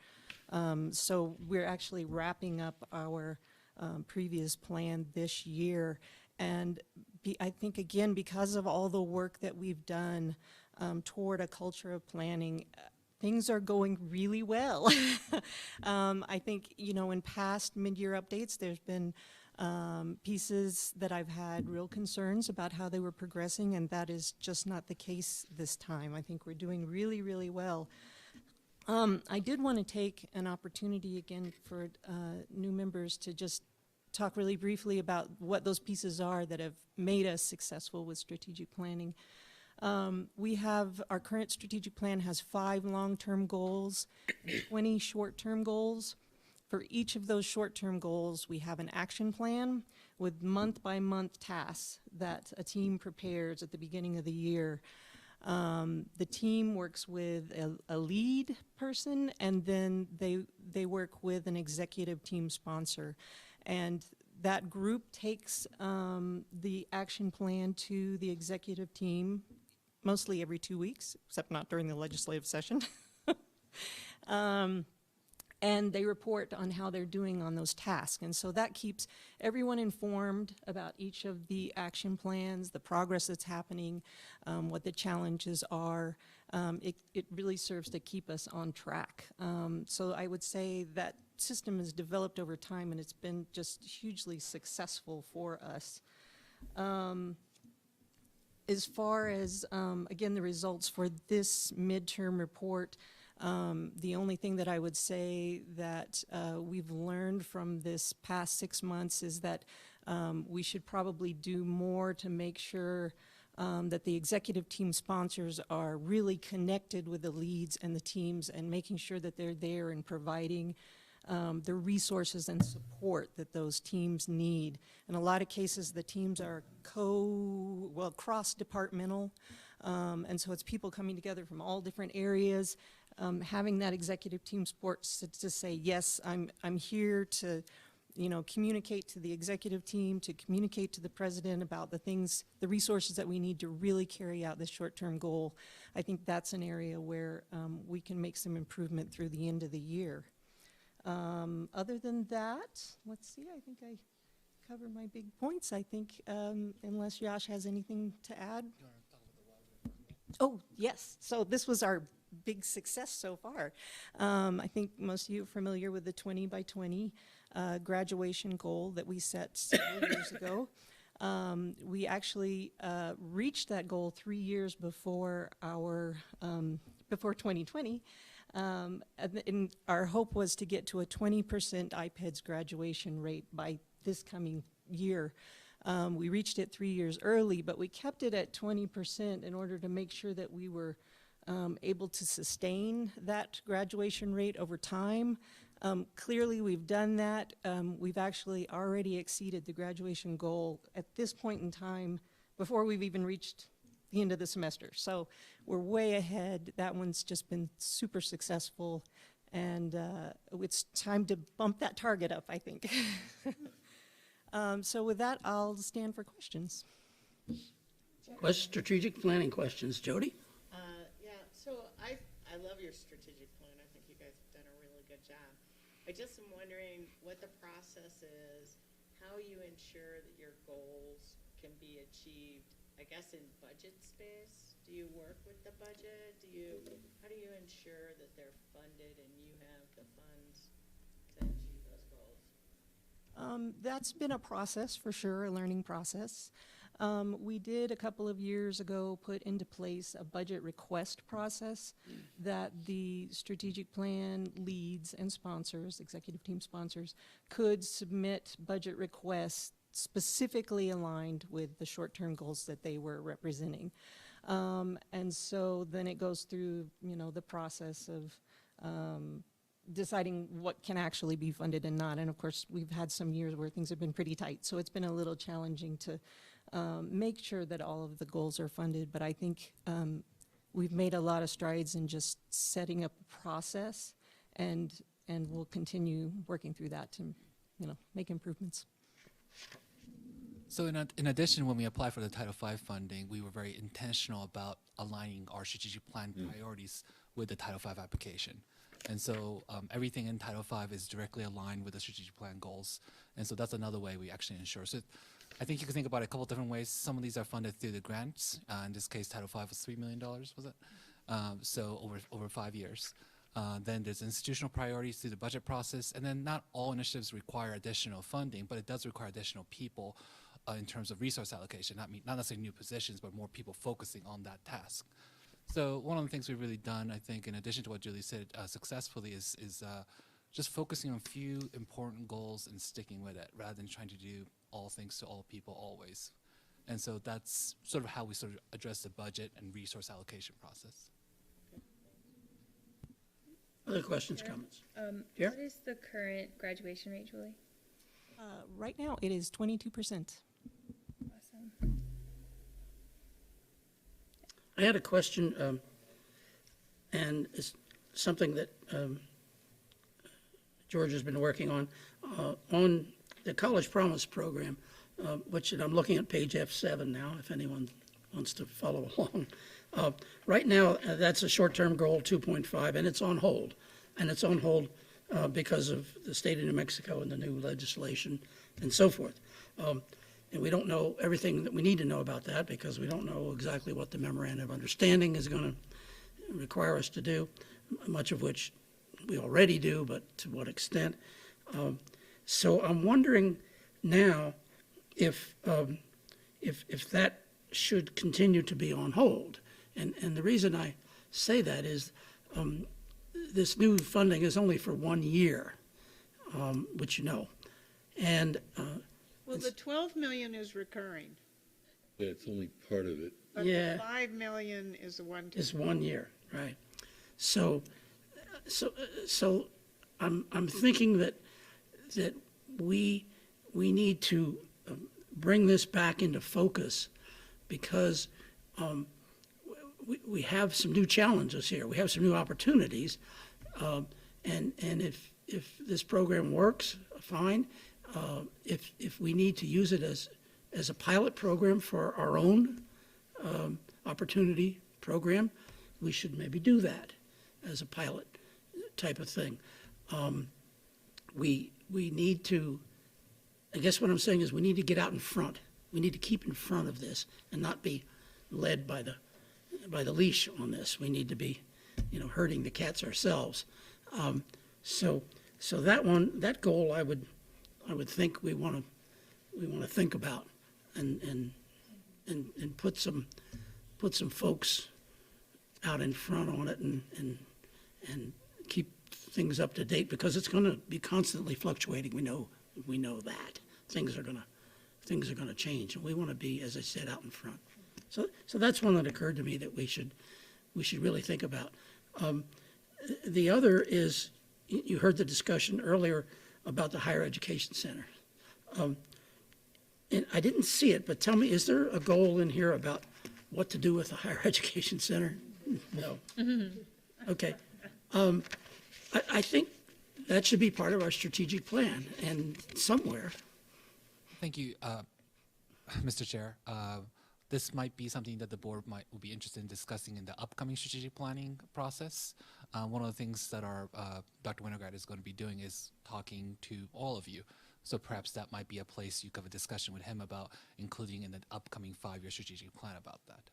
So we're actually wrapping up our previous plan this year. And I think, again, because of all the work that we've done toward a culture of planning, things are going really well. I think, you know, in past mid-year updates, there's been pieces that I've had real concerns about how they were progressing, and that is just not the case this time. I think we're doing really, really well. I did want to take an opportunity again for new members to just talk really briefly about what those pieces are that have made us successful with strategic planning. We have, our current strategic plan has 5 long-term goals, 20 short-term goals. For each of those short-term goals, we have an action plan with month-by-month tasks that a team prepares at the beginning of the year. The team works with a lead person, and then they work with an executive team sponsor. And that group takes the action plan to the executive team mostly every 2 weeks, except not during the legislative session. And they report on how they're doing on those tasks. And so that keeps everyone informed about each of the action plans, the progress that's happening, what the challenges are. It really serves to keep us on track. So I would say that system has developed over time, and it's been just hugely successful for us. As far as, again, the results for this midterm report, the only thing that I would say that we've learned from this past 6 months is that we should probably do more to make sure that the executive team sponsors are really connected with the leads and the teams and making sure that they're there and providing the resources and support that those teams need. In a lot of cases, the teams are cross-departmental, and so it's people coming together from all different areas, having that executive team support to say, yes, I'm here to, communicate to the executive team, to communicate to the president about the resources that we need to really carry out this short-term goal. I think that's an area where we can make some improvement through the end of the year. Other than that, let's see, I think I covered my big points, I think, unless Yash has anything to add. Oh, yes, so this was our big success so far. I think most of you are familiar with the 20 by 20 graduation goal that we set several years ago. We actually reached that goal 3 years before before 2020. And our hope was to get to a 20% IPEDS graduation rate by this coming year. We reached it 3 years early, but we kept it at 20% in order to make sure that we were able to sustain that graduation rate over time. Clearly, we've done that. We've actually already exceeded the graduation goal at this point in time before we've even reached the end of the semester. So we're way ahead. That one's just been super successful, and it's time to bump that target up, I think. So with that, I'll stand for questions. Strategic planning questions. Jody? Yeah, so I love your strategic plan. I think you guys have done a really good job. I just am wondering what the process is, how you ensure that your goals can be achieved, I guess, in budget space. Do you work with the budget? How do you ensure that they're funded and you have the funds to achieve those goals? That's been a process for sure, a learning process. We did a couple of years ago put into place a budget request process that the strategic plan leads and sponsors, executive team sponsors, could submit budget requests specifically aligned with the short-term goals that they were representing. And so then it goes through, the process of deciding what can actually be funded and not. And of course, we've had some years where things have been pretty tight, so it's been a little challenging to make sure that all of the goals are funded. But I think we've made a lot of strides in just setting up a process, and we'll continue working through that to, make improvements. So in addition, when we applied for the Title V funding, we were very intentional about aligning our strategic plan priorities with the Title V application. And so everything in Title V is directly aligned with the strategic plan goals. And so that's another way we actually ensure. So I think you can think about it a couple different ways. Some of these are funded through the grants. In this case, Title V was $3 million, was it? So over 5 years. Then there's institutional priorities through the budget process. And then not all initiatives require additional funding, but it does require additional people in terms of resource allocation. Not necessarily new positions, but more people focusing on that task. So one of the things we've really done, I think, in addition to what Julie said successfully, is just focusing on few important goals and sticking with it, rather than trying to do all things to all people always. And so that's sort of how we sort of address the budget and resource allocation process. Other questions, comments? What is the current graduation rate, Julie? Right now, it is 22%. Awesome. I had a question, and it's something that George has been working on the College Promise Program, which I'm looking at page F7 now, if anyone wants to follow along. Right now, that's a short-term goal, 2.5, and it's on hold. And it's on hold because of the state of New Mexico and the new legislation and so forth. And we don't know everything that we need to know about that, because we don't know exactly what the memorandum of understanding is going to require us to do, much of which we already do, but to what extent. So I'm wondering now if that should continue to be on hold. And the reason I say that is this new funding is only for 1 year, which you know. And well, the 12 million is recurring. Yeah, it's only part of it. But Yeah. the 5 million is the one. Is 1 year, right? So I'm thinking that we need to bring this back into focus because we have some new challenges here. We have some new opportunities, and if this program works, fine. If we need to use it as a pilot program for our own opportunity program, we should maybe do that as a pilot type of thing. We need to, I guess what I'm saying is we need to get out in front. We need to keep in front of this and not be led by the leash on this. We need to be, herding the cats ourselves. So that goal I would think we want to think about and put some folks out in front on it and keep things up to date because it's going to be constantly fluctuating. We know that things are going to change, and we want to be, as I said, out in front. So that's one that occurred to me that we should really think about. The other is you heard the discussion earlier about the higher education center. And I didn't see it, but tell me, is there a goal in here about what to do with the higher education center? No. Okay. I think that should be part of our strategic plan and somewhere. Thank you, Mr. Chair. This might be something that the board will be interested in discussing in the upcoming strategic planning process. One of the things that our Dr. Winograd is going to be doing is talking to all of you. So perhaps that might be a place you could have a discussion with him about including in the upcoming 5-year strategic plan about that.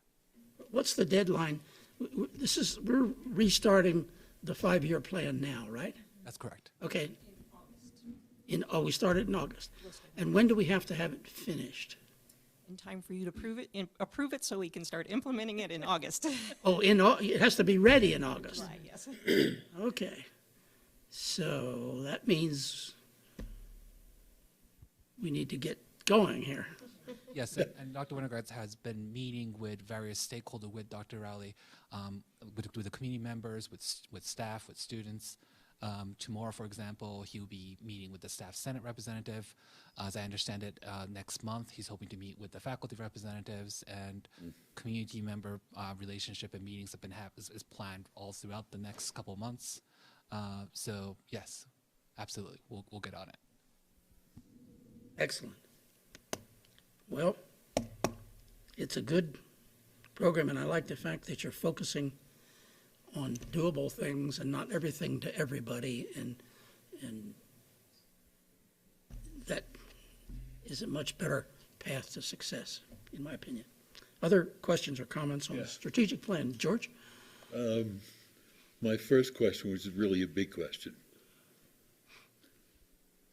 What's the deadline? We're restarting the 5-year plan now, right? That's correct. Okay. We started in August. And when do we have to have it finished? In time for you to approve it so we can start implementing it in August. It has to be ready in August. Right, yes. Okay. So that means we need to get going here. Yes, and Dr. Winograd has been meeting with various stakeholders, with Dr. Rowley, with the community members, with staff, with students. Tomorrow, for example, he'll be meeting with the staff senate representative. As I understand it, next month he's hoping to meet with the faculty representatives, and community member relationship and meetings have been is planned all throughout the next couple of months. So yes, absolutely, we'll get on it. Excellent. Well, it's a good program, and I like the fact that you're focusing on doable things and not everything to everybody, and that is a much better path to success, in my opinion. Other questions or comments on the strategic plan? George? My first question was really a big question.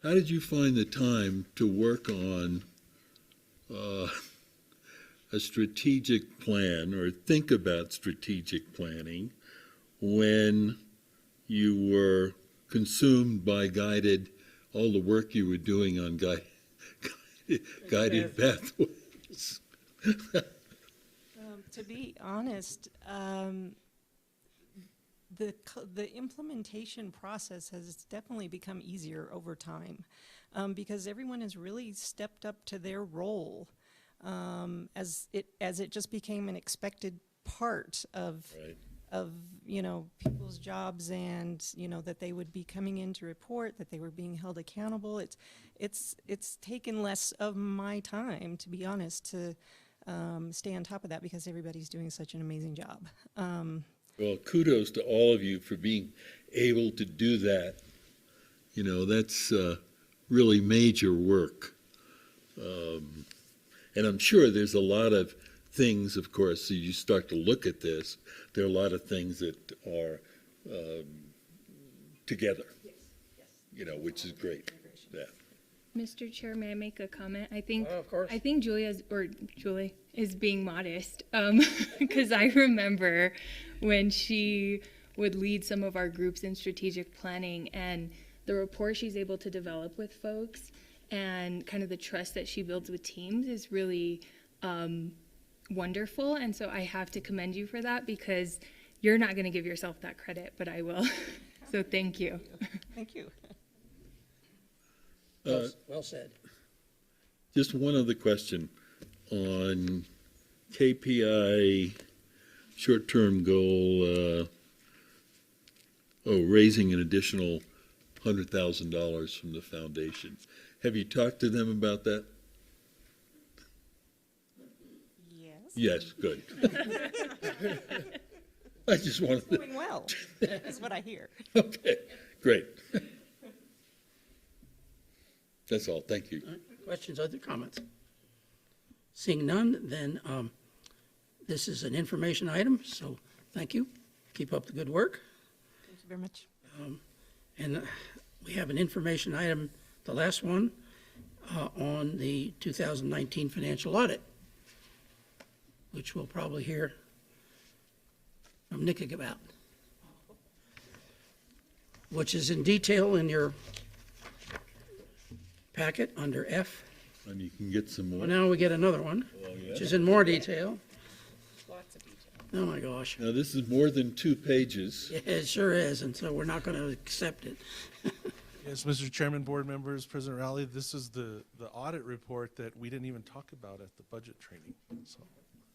How did you find the time to work on a strategic plan or think about strategic planning when you were consumed by all the work you were doing on guided pathways? To be honest, the implementation process has definitely become easier over time because everyone has really stepped up to their role as it just became an expected part of people's jobs, and that they would be coming in to report, that they were being held accountable. It's taken less of my time, to be honest, to stay on top of that because everybody's doing such an amazing job. Well, kudos to all of you for being able to do that. That's really major work. And I'm sure there's a lot of things, of course, so you start to look at this, there are a lot of things that are together, which is great. Yeah. Mr. Chair, may I make a comment? I think Julie is being modest because I remember when she would lead some of our groups in strategic planning, and the rapport she's able to develop with folks and kind of the trust that she builds with teams is really wonderful. And so I have to commend you for that because you're not going to give yourself that credit, but I will. So thank you. Thank you. Well said. Just one other question on KPI short-term goal, raising an additional $100,000 from the foundation. Have you talked to them about that? Yes. Yes, good. I just wanted to. Doing well, is what I hear. Okay, great. That's all, thank you. Questions, other comments? Seeing none, then this is an information item, so thank you. Keep up the good work. Thank you very much. And we have an information item, the last one, on the 2019 financial audit, which we'll probably hear from Nick about, which is in detail in your packet under F. And you can get some more. Well, now we get another one, which is in more detail. Lots of detail. Oh, my gosh. Now, this is more than 2 pages. Yeah, it sure is, and so we're not going to accept it. Yes, Mr. Chairman, board members, President Rowley, this is the audit report that we didn't even talk about at the budget training. So.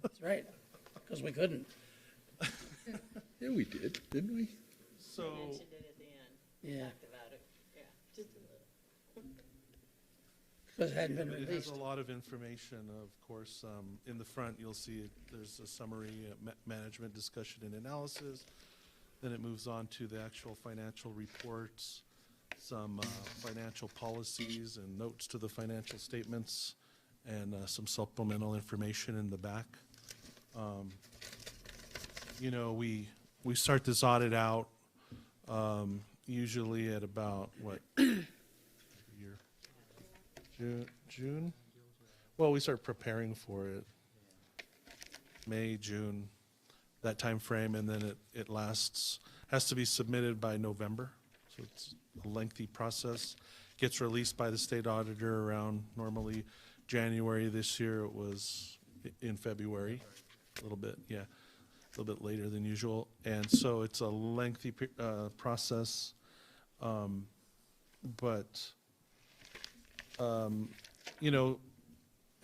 That's right, because we couldn't. Yeah, we did, didn't we? So. You mentioned it at the end. Yeah. Talked about it, yeah, just a little. Because it hadn't been It has released. a lot of information, of course. In the front, you'll see there's a summary, management discussion and analysis. Then it moves on to the actual financial reports, some financial policies and notes to the financial statements, and some supplemental information in the back. You know, we start this audit out usually at about, what, year? June? Well, we start preparing for it May, June, that time frame, and then it lasts, has to be submitted by November. So it's a lengthy process. Gets released by the state auditor around normally January. This year it was in February, a little bit, yeah, a little bit later than usual. And so it's a lengthy process, you know,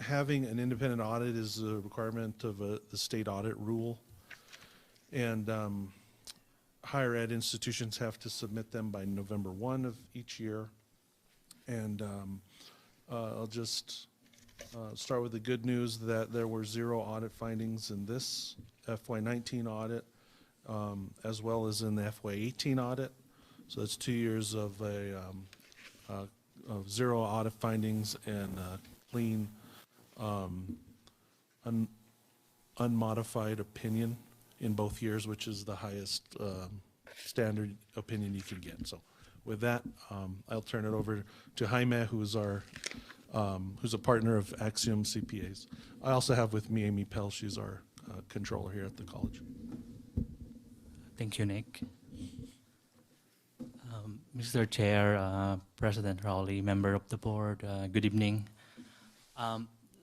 having an independent audit is a requirement of the state audit rule. And higher ed institutions have to submit them by November 1 of each year. And I'll just start with the good news that there were 0 audit findings in this FY19 audit, as well as in the FY18 audit. So that's 2 years of of 0 audit findings and clean, unmodified opinion in both years, which is the highest standard opinion you can get. So with that, I'll turn it over to Jaime, who's a partner of Axiom CPAs. I also have with me Amy Pell. She's our controller here at the college. Thank you, Nick. Mr. Chair, President Rowley, member of the board, good evening.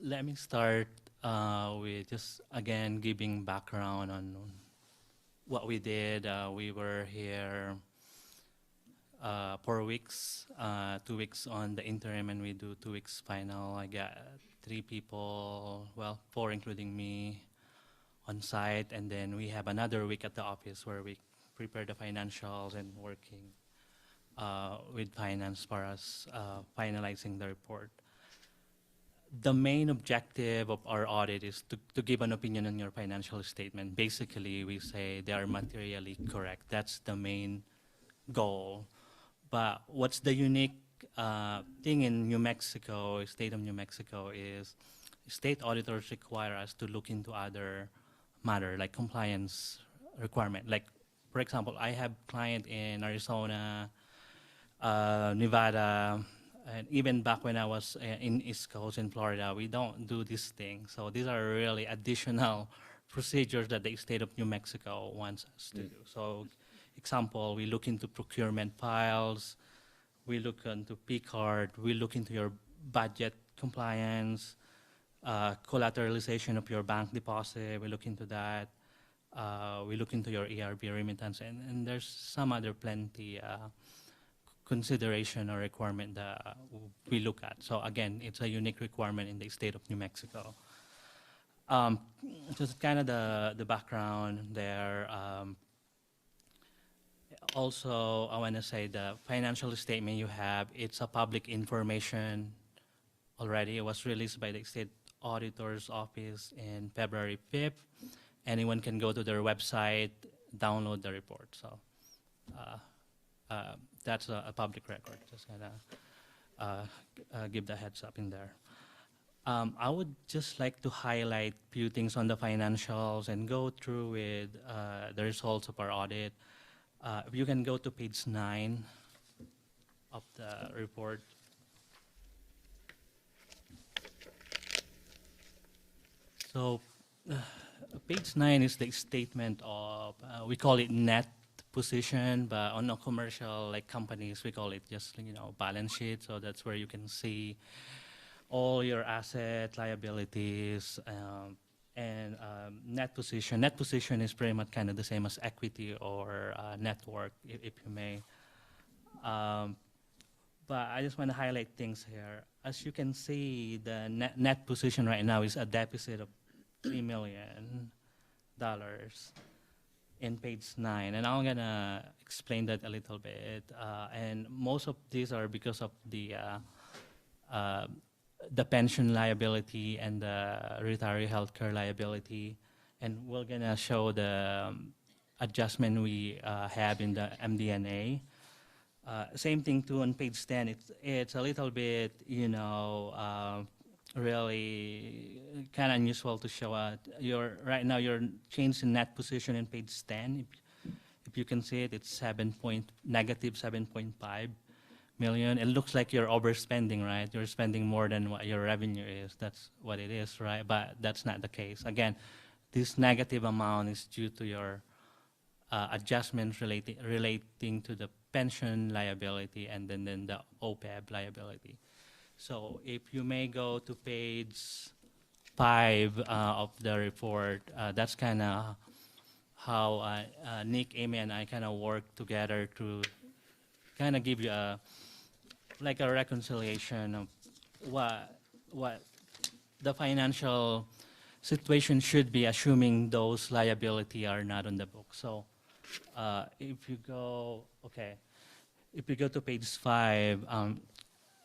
Let me start with just, again, giving background on what we did. We were here 4 weeks, 2 weeks on the interim, and we do 2 weeks final. I got 3 people, well, 4 including me, on site, and then we have another week at the office where we prepare the financials and working with finance for us finalizing the report. The main objective of our audit is to give an opinion on your financial statement. Basically, we say they are materially correct. That's the main goal. But what's the unique thing in New Mexico, state of New Mexico, is state auditors require us to look into other matter, like compliance requirement. Like, for example, I have client in Arizona, Nevada, and even back when I was in East Coast in Florida, we don't do this thing. So these are really additional procedures that the state of New Mexico wants us to do. So, example, we look into procurement files, we look into P-card, we look into your budget compliance, collateralization of your bank deposit, we look into that. We look into your ERB remittance, and there's some other plenty consideration or requirement that we look at. So again, it's a unique requirement in the state of New Mexico. Just kind of the background there. Also, I want to say the financial statement you have, it's a public information already. It was released by the State Auditor's Office in February 5th. Anyone can go to their website, download the report. So that's a public record. Just kind of give the heads up in there. I would just like to highlight a few things on the financials and go through with the results of our audit. If you can go to page 9 of the report. So page 9 is the statement of, we call it net position, but on a commercial like companies, we call it just, balance sheet. So that's where you can see all your asset, liabilities, and net position. Net position is pretty much kind of the same as equity or net worth, if you may. But I just want to highlight things here. As you can see, the net position right now is a deficit of $3 million in page 9. And I'm going to explain that a little bit. And most of these are because of the pension liability and the retiree healthcare liability. And we're going to show the adjustment we have in the MD&A. Same thing too on page 10. It's a little bit, really kind of unusual to show right now your change in net position in page 10. If you can see it, it's negative 7.5 million. It looks like you're overspending, right? You're spending more than what your revenue is. That's what it is, right? But that's not the case. Again, this negative amount is due to your adjustments relating to the pension liability and then the OPEB liability. So if you may go to page 5 of the report, that's kind of how Nick, Amy, and I kind of work together to kind of give you a reconciliation of what the financial situation should be, assuming those liability are not on the book. So if you go to page 5,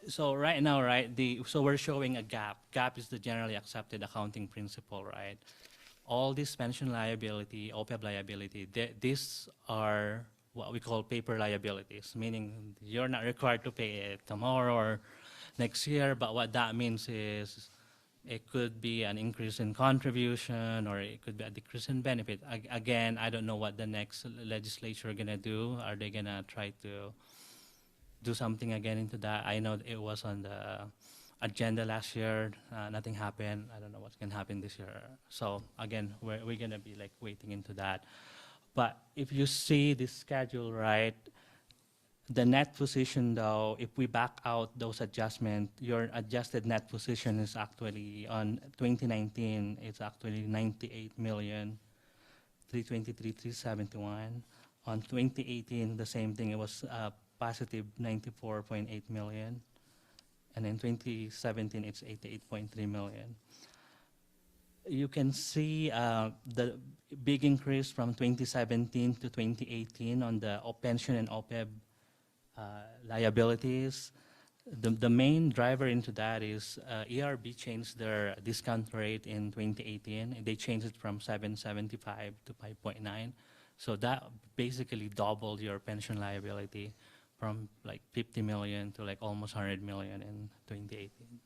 so right now, right, so we're showing a gap. Gap is the generally accepted accounting principle, right? All this pension liability, OPEB liability, these are what we call paper liabilities, meaning you're not required to pay it tomorrow or next year, but what that means is it could be an increase in contribution or it could be a decrease in benefit. Again, I don't know what the next legislature are going to do. Are they going to try to do something again into that? I know it was on the agenda last year. Nothing happened. I don't know what's going to happen this year. So again, we're going to be waiting into that. But if you see this schedule, right, the net position though, if we back out those adjustments, your adjusted net position is actually on 2019, it's actually 98,323,371. On 2018, the same thing, it was positive 94.8 million. And in 2017, it's 88.3 million. You can see the big increase from 2017 to 2018 on the pension and OPEB liabilities. The main driver into that is ERB changed their discount rate in 2018. They changed it from 7.75 to 5.9. So that basically doubled your pension liability from 50 million to almost 100 million in 2018.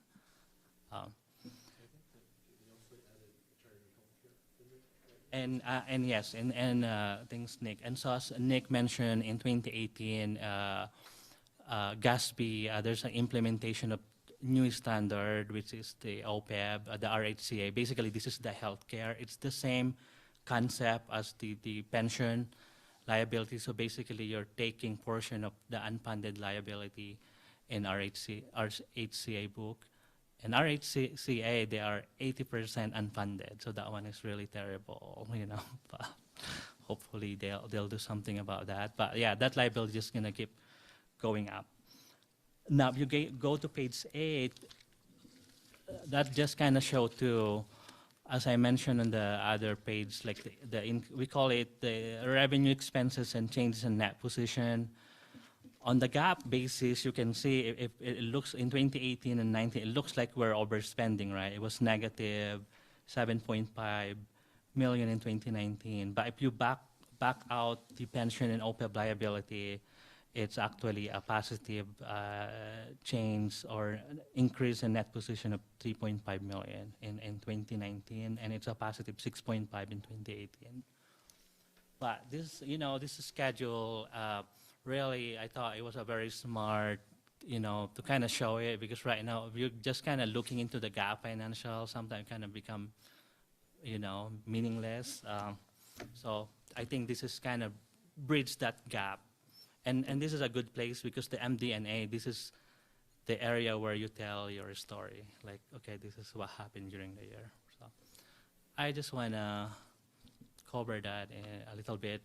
And yes, thanks, Nick. And so as Nick mentioned, in 2018, GASB, there's an implementation of new standard, which is the OPEB, the RHCA. Basically, this is the healthcare. It's the same concept as the pension liability. So basically, you're taking portion of the unfunded liability in RHCA book. In RHCA, they are 80% unfunded, so that one is really terrible, But hopefully they'll do something about that. But yeah, that liability is just gonna keep going up. Now, if you go to page 8, that just kind of show too, as I mentioned on the other page, like we call it the revenue expenses and changes in net position. On the GAAP basis, you can see if it looks in 2018 and 19, it looks like we're overspending, right? It was negative 7.5 million in 2019. But if you back out the pension and OPEB liability, it's actually a positive change or increase in net position of 3.5 million in 2019, and it's a positive 6.5 in 2018. But this, this schedule, really, I thought it was a very smart, to kind of show it, because right now, if you're just kind of looking into the GAAP financial, sometimes kind of become, meaningless. So I think this is kind of bridge that gap. And this is a good place because the MD&A, this is the area where you tell your story. Like, okay, this is what happened during the year. So I just want to cover that a little bit.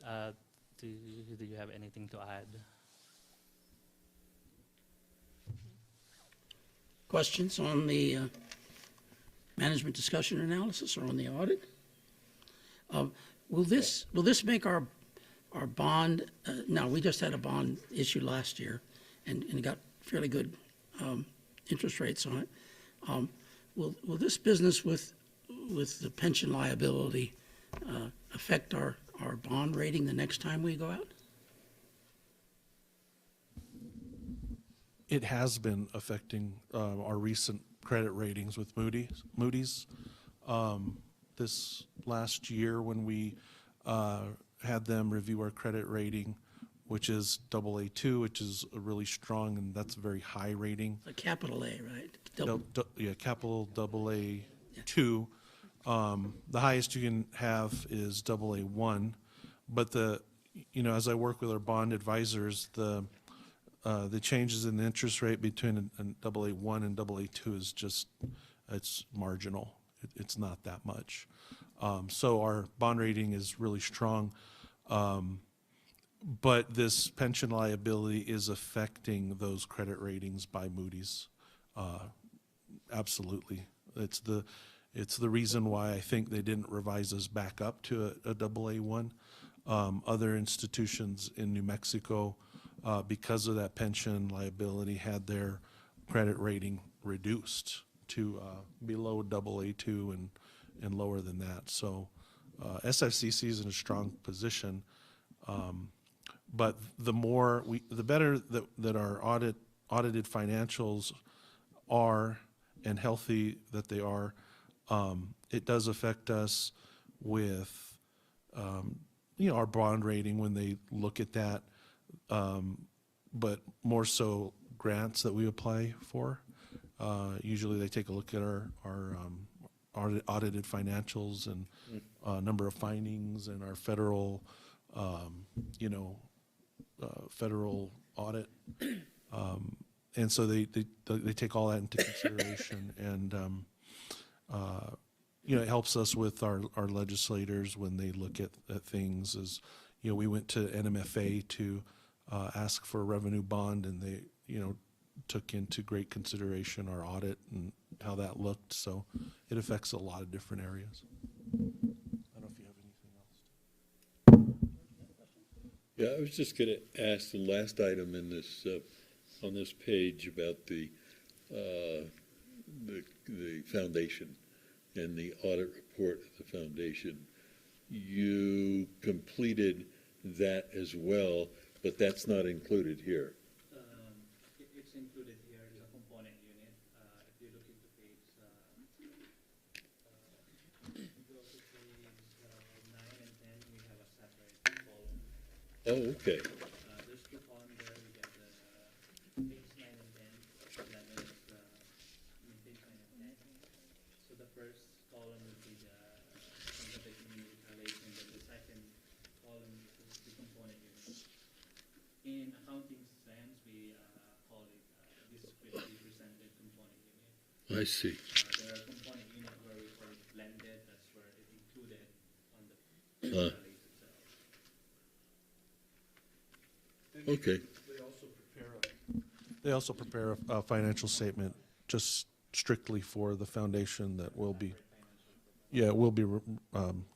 Do you have anything to add? Questions on the management discussion analysis or on the audit? Will this make our bond, no, we just had a bond issue last year and it got fairly good interest rates on it. Will this business with the pension liability affect our bond rating the next time we go out? It has been affecting our recent credit ratings with Moody's. This last year when we had them review our credit rating, which is AA2, which is a really strong, and that's a very high rating. A capital A, right? Yeah, capital AA2. The highest you can have is AA1, but as I work with our bond advisors, the changes in the interest rate between an AA1 and AA2 is just, it's marginal. It's not that much. So our bond rating is really strong. But this pension liability is affecting those credit ratings by Moody's. Absolutely. It's the reason why I think they didn't revise us back up to a AA1. Other institutions in New Mexico, because of that pension liability, had their credit rating reduced to below AA2 and lower than that. So SFCC is in a strong position, but the better that our audited financials are and healthy that they are, it does affect us with our bond rating when they look at that, but more so grants that we apply for. Usually they take a look at our audited financials and number of findings and our federal, federal audit. And so they take all that into consideration, and it helps us with our legislators when they look at things. As we went to NMFA to ask for a revenue bond, and they took into great consideration our audit and how that looked. So it affects a lot of different areas. I don't know if you have anything else. Yeah, I was just going to ask the last item in this on this page about the foundation and the audit report of the foundation. You completed that as well, but that's not included here. It's included here as a component unit. If you look into page, go to page 9 and 10, we have a separate column. Oh, okay. There's two columns there. We get the page 9 and 10. That is page 9 and 10. So the first column would be the community relation, and the second column is the component unit. In accounting sense, we call it discretely presented component unit. I see. There are component unit where we call it blended. That's where it included on the release itself. Okay. They also prepare a They also prepare a financial statement just strictly for the foundation that will be, yeah, we'll be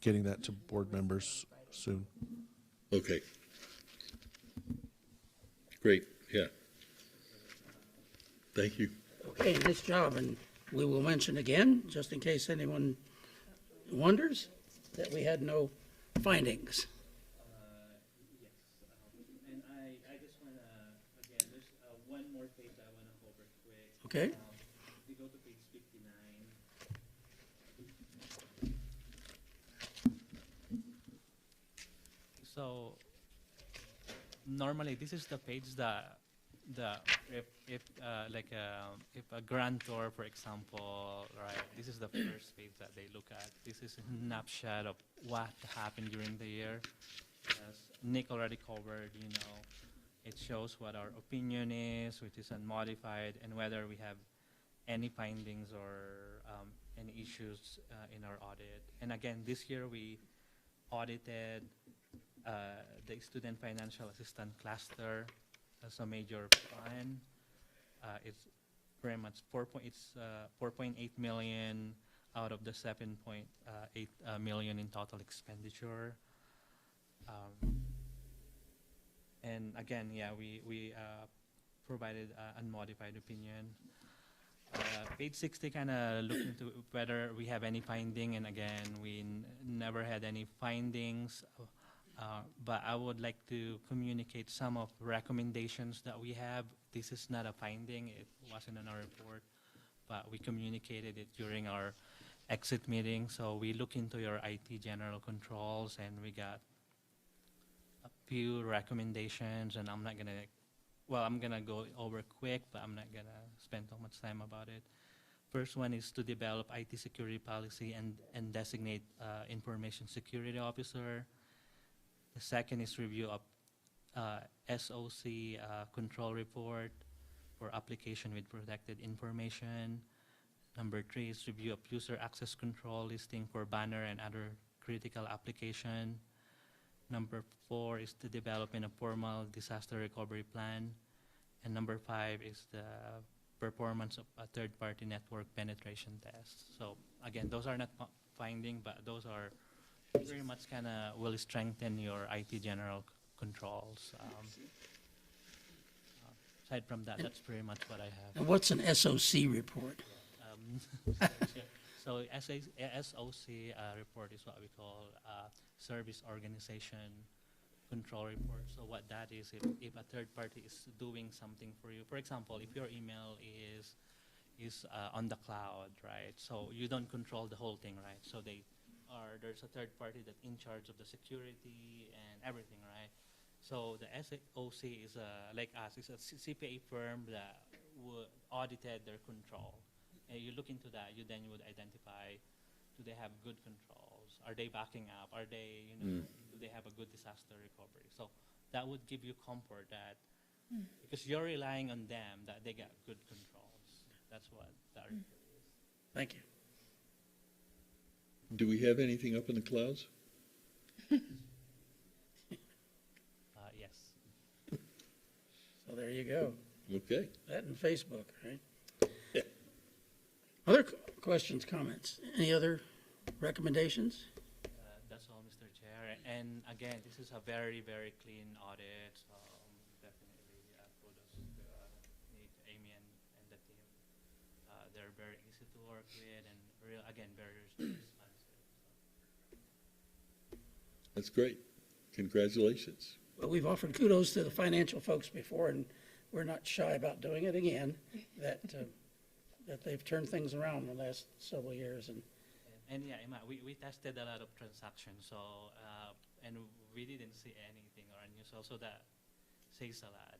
getting that to board members soon. Okay. Great, yeah. Thank you. Okay, nice job, and we will mention again, just in case anyone wonders, that we had no findings. Yes, and I just want to, again, there's one more page I want to cover quick. Okay. If you go to page 59. So, normally this is the page that if if a grantor, for example, right, this is the first page that they look at. This is a snapshot of what happened during the year. As Nick already covered, it shows what our opinion is, which is unmodified, and whether we have any findings or any issues in our audit. And again, this year we audited the student financial assistance cluster as a major fund. It's very much 4.8 million out of the 7.8 million in total expenditure. And again, yeah, we provided unmodified opinion. Page 60 kind of looked into whether we have any finding, and again, we never had any findings. But I would like to communicate some of recommendations that we have. This is not a finding. It wasn't in our report, but we communicated it during our exit meeting. So we look into your IT general controls, and we got a few recommendations, and I'm going to go over quick, but I'm not going to spend too much time about it. First one is to develop IT security policy and designate information security officer. The second is review of SOC control report for application with protected information. Number 3 is review of user access control listing for banner and other critical application. Number 4 is to develop a formal disaster recovery plan. And number 5 is the performance of a third-party network penetration test. So again, those are not finding, but those are very much kind of will strengthen your IT general controls. Aside from that, that's pretty much what I have. And what's an SOC report? So SOC report is what we call Service Organization Control Report. So what that is, if a third party is doing something for you, for example, if your email is on the cloud, right? So you don't control the whole thing, right? So there's a third party that's in charge of the security and everything, right? So the SOC is like us, it's a CPA firm that would audited their control. And you look into that, you then would identify, do they have good controls? Are they backing up? Are they, do they have a good disaster recovery? So that would give you comfort that, because you're relying on them, that they got good controls. That's what that report is. Thank you. Do we have anything up in the clouds? Yes. So there you go. Okay. That and Facebook, right? Yeah. Other questions, comments? Any other recommendations? That's all, Mr. Chair. And again, this is a very, very clean audit. So definitely kudos to Nick, Amy, and the team. They're very easy to work with, and again, very responsive. That's great. Congratulations. Well, we've offered kudos to the financial folks before, and we're not shy about doing it again, that they've turned things around in the last several years. And yeah, Emma, we tested a lot of transactions, so and we didn't see anything or news. Also, that says a lot.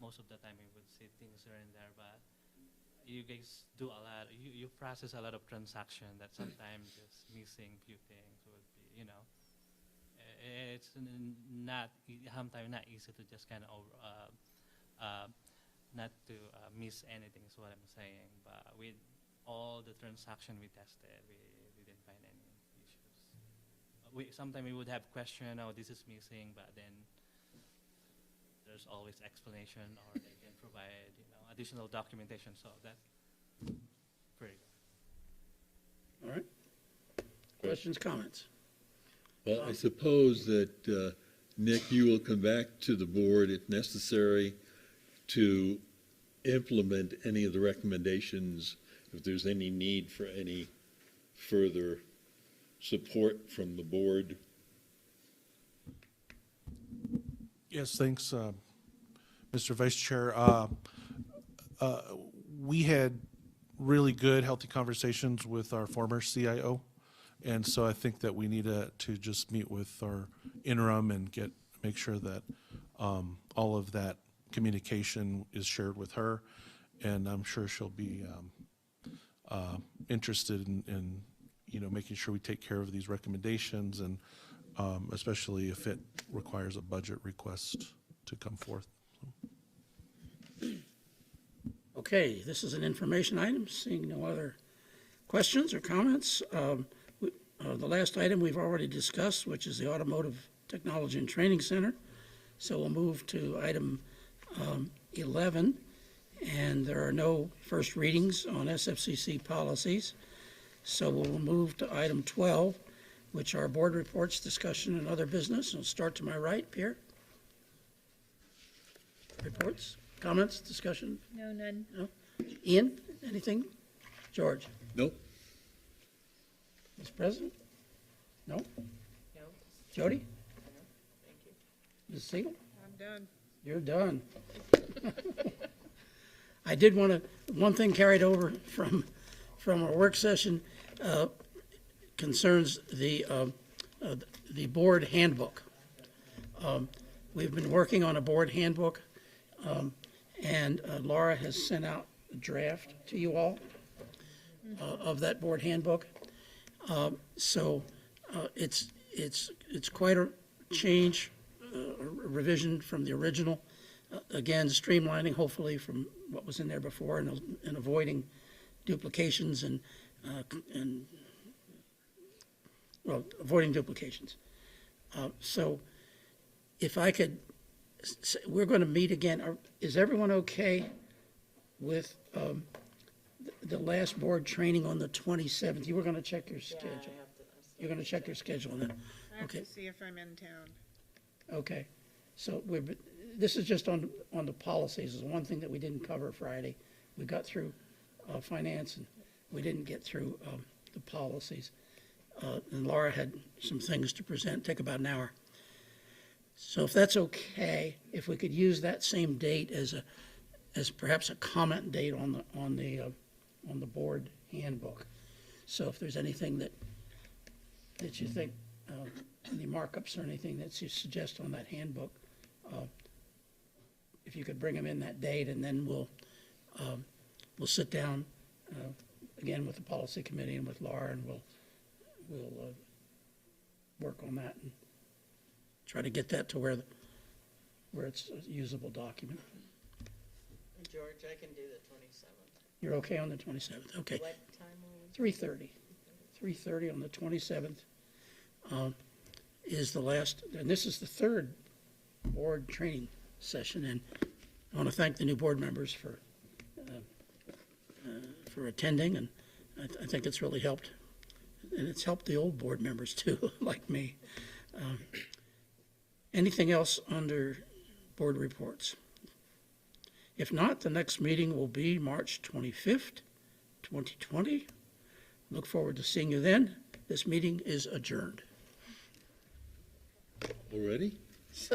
Most of the time, we would see things here and there, but you guys do a lot. You process a lot of transactions that sometimes just missing few things would be, it's sometimes not easy to just kind of not to miss anything is what I'm saying. But with all the transaction we tested, we didn't find any issues. Sometimes we would have question, oh, this is missing, but then there's always explanation, or they can provide, additional documentation. So that's pretty good. All right. Questions, comments? Well, I suppose that, Nick, you will come back to the board if necessary to implement any of the recommendations, if there's any need for any further support from the board. Yes, thanks, Mr. Vice Chair. We had really good, healthy conversations with our former CIO, and so I think that we need to just meet with our interim and make sure that all of that communication is shared with her, and I'm sure she'll be interested in making sure we take care of these recommendations, and especially if it requires a budget request to come forth. Okay, this is an information item. Seeing no other questions or comments. The last item we've already discussed, which is the Automotive Technology and Training Center. So we'll move to item 11, and there are no first readings on SFCC policies. So we'll move to item 12, which are board reports, discussion, and other business. I'll start to my right, Pierre. Reports, comments, discussion? No, none. No? Ian, anything? George? Nope. Mr. President? No? No? Jody? No, thank you. Ms. Siegel? I'm done. You're done. I did want to, one thing carried over from our work session concerns the board handbook. We've been working on a board handbook, and Laura has sent out a draft to you all of that board handbook. So it's quite a change, a revision from the original. Again, streamlining hopefully from what was in there before, and avoiding duplications and avoiding duplications. So if I could, we're going to meet again. Is everyone okay with the last board training on the 27th? You were going to check your schedule. You're going to check your schedule on that. I have Okay. to see if I'm in town. Okay. So this is just on the policies. It's one thing that we didn't cover Friday. We got through finance, and we didn't get through the policies. And Laura had some things to present, take about an hour. So if that's okay, if we could use that same date as perhaps a comment date on the board handbook. So if there's anything that you think, any markups or anything that you suggest on that handbook, if you could bring them in that date, and then we'll sit down again with the policy committee and with Laura, and we'll work on that and try to get that to where it's a usable document. George, I can do the 27th. You're okay on the 27th? Okay. What time will we? 3:30. 3:30 on the 27th is the last, and this is the third board training session, and I want to thank the new board members for attending, and I think it's really helped, and it's helped the old board members too, like me. Anything else under board reports? If not, the next meeting will be March 25th, 2020. Look forward to seeing you then. This meeting is adjourned. Already? So.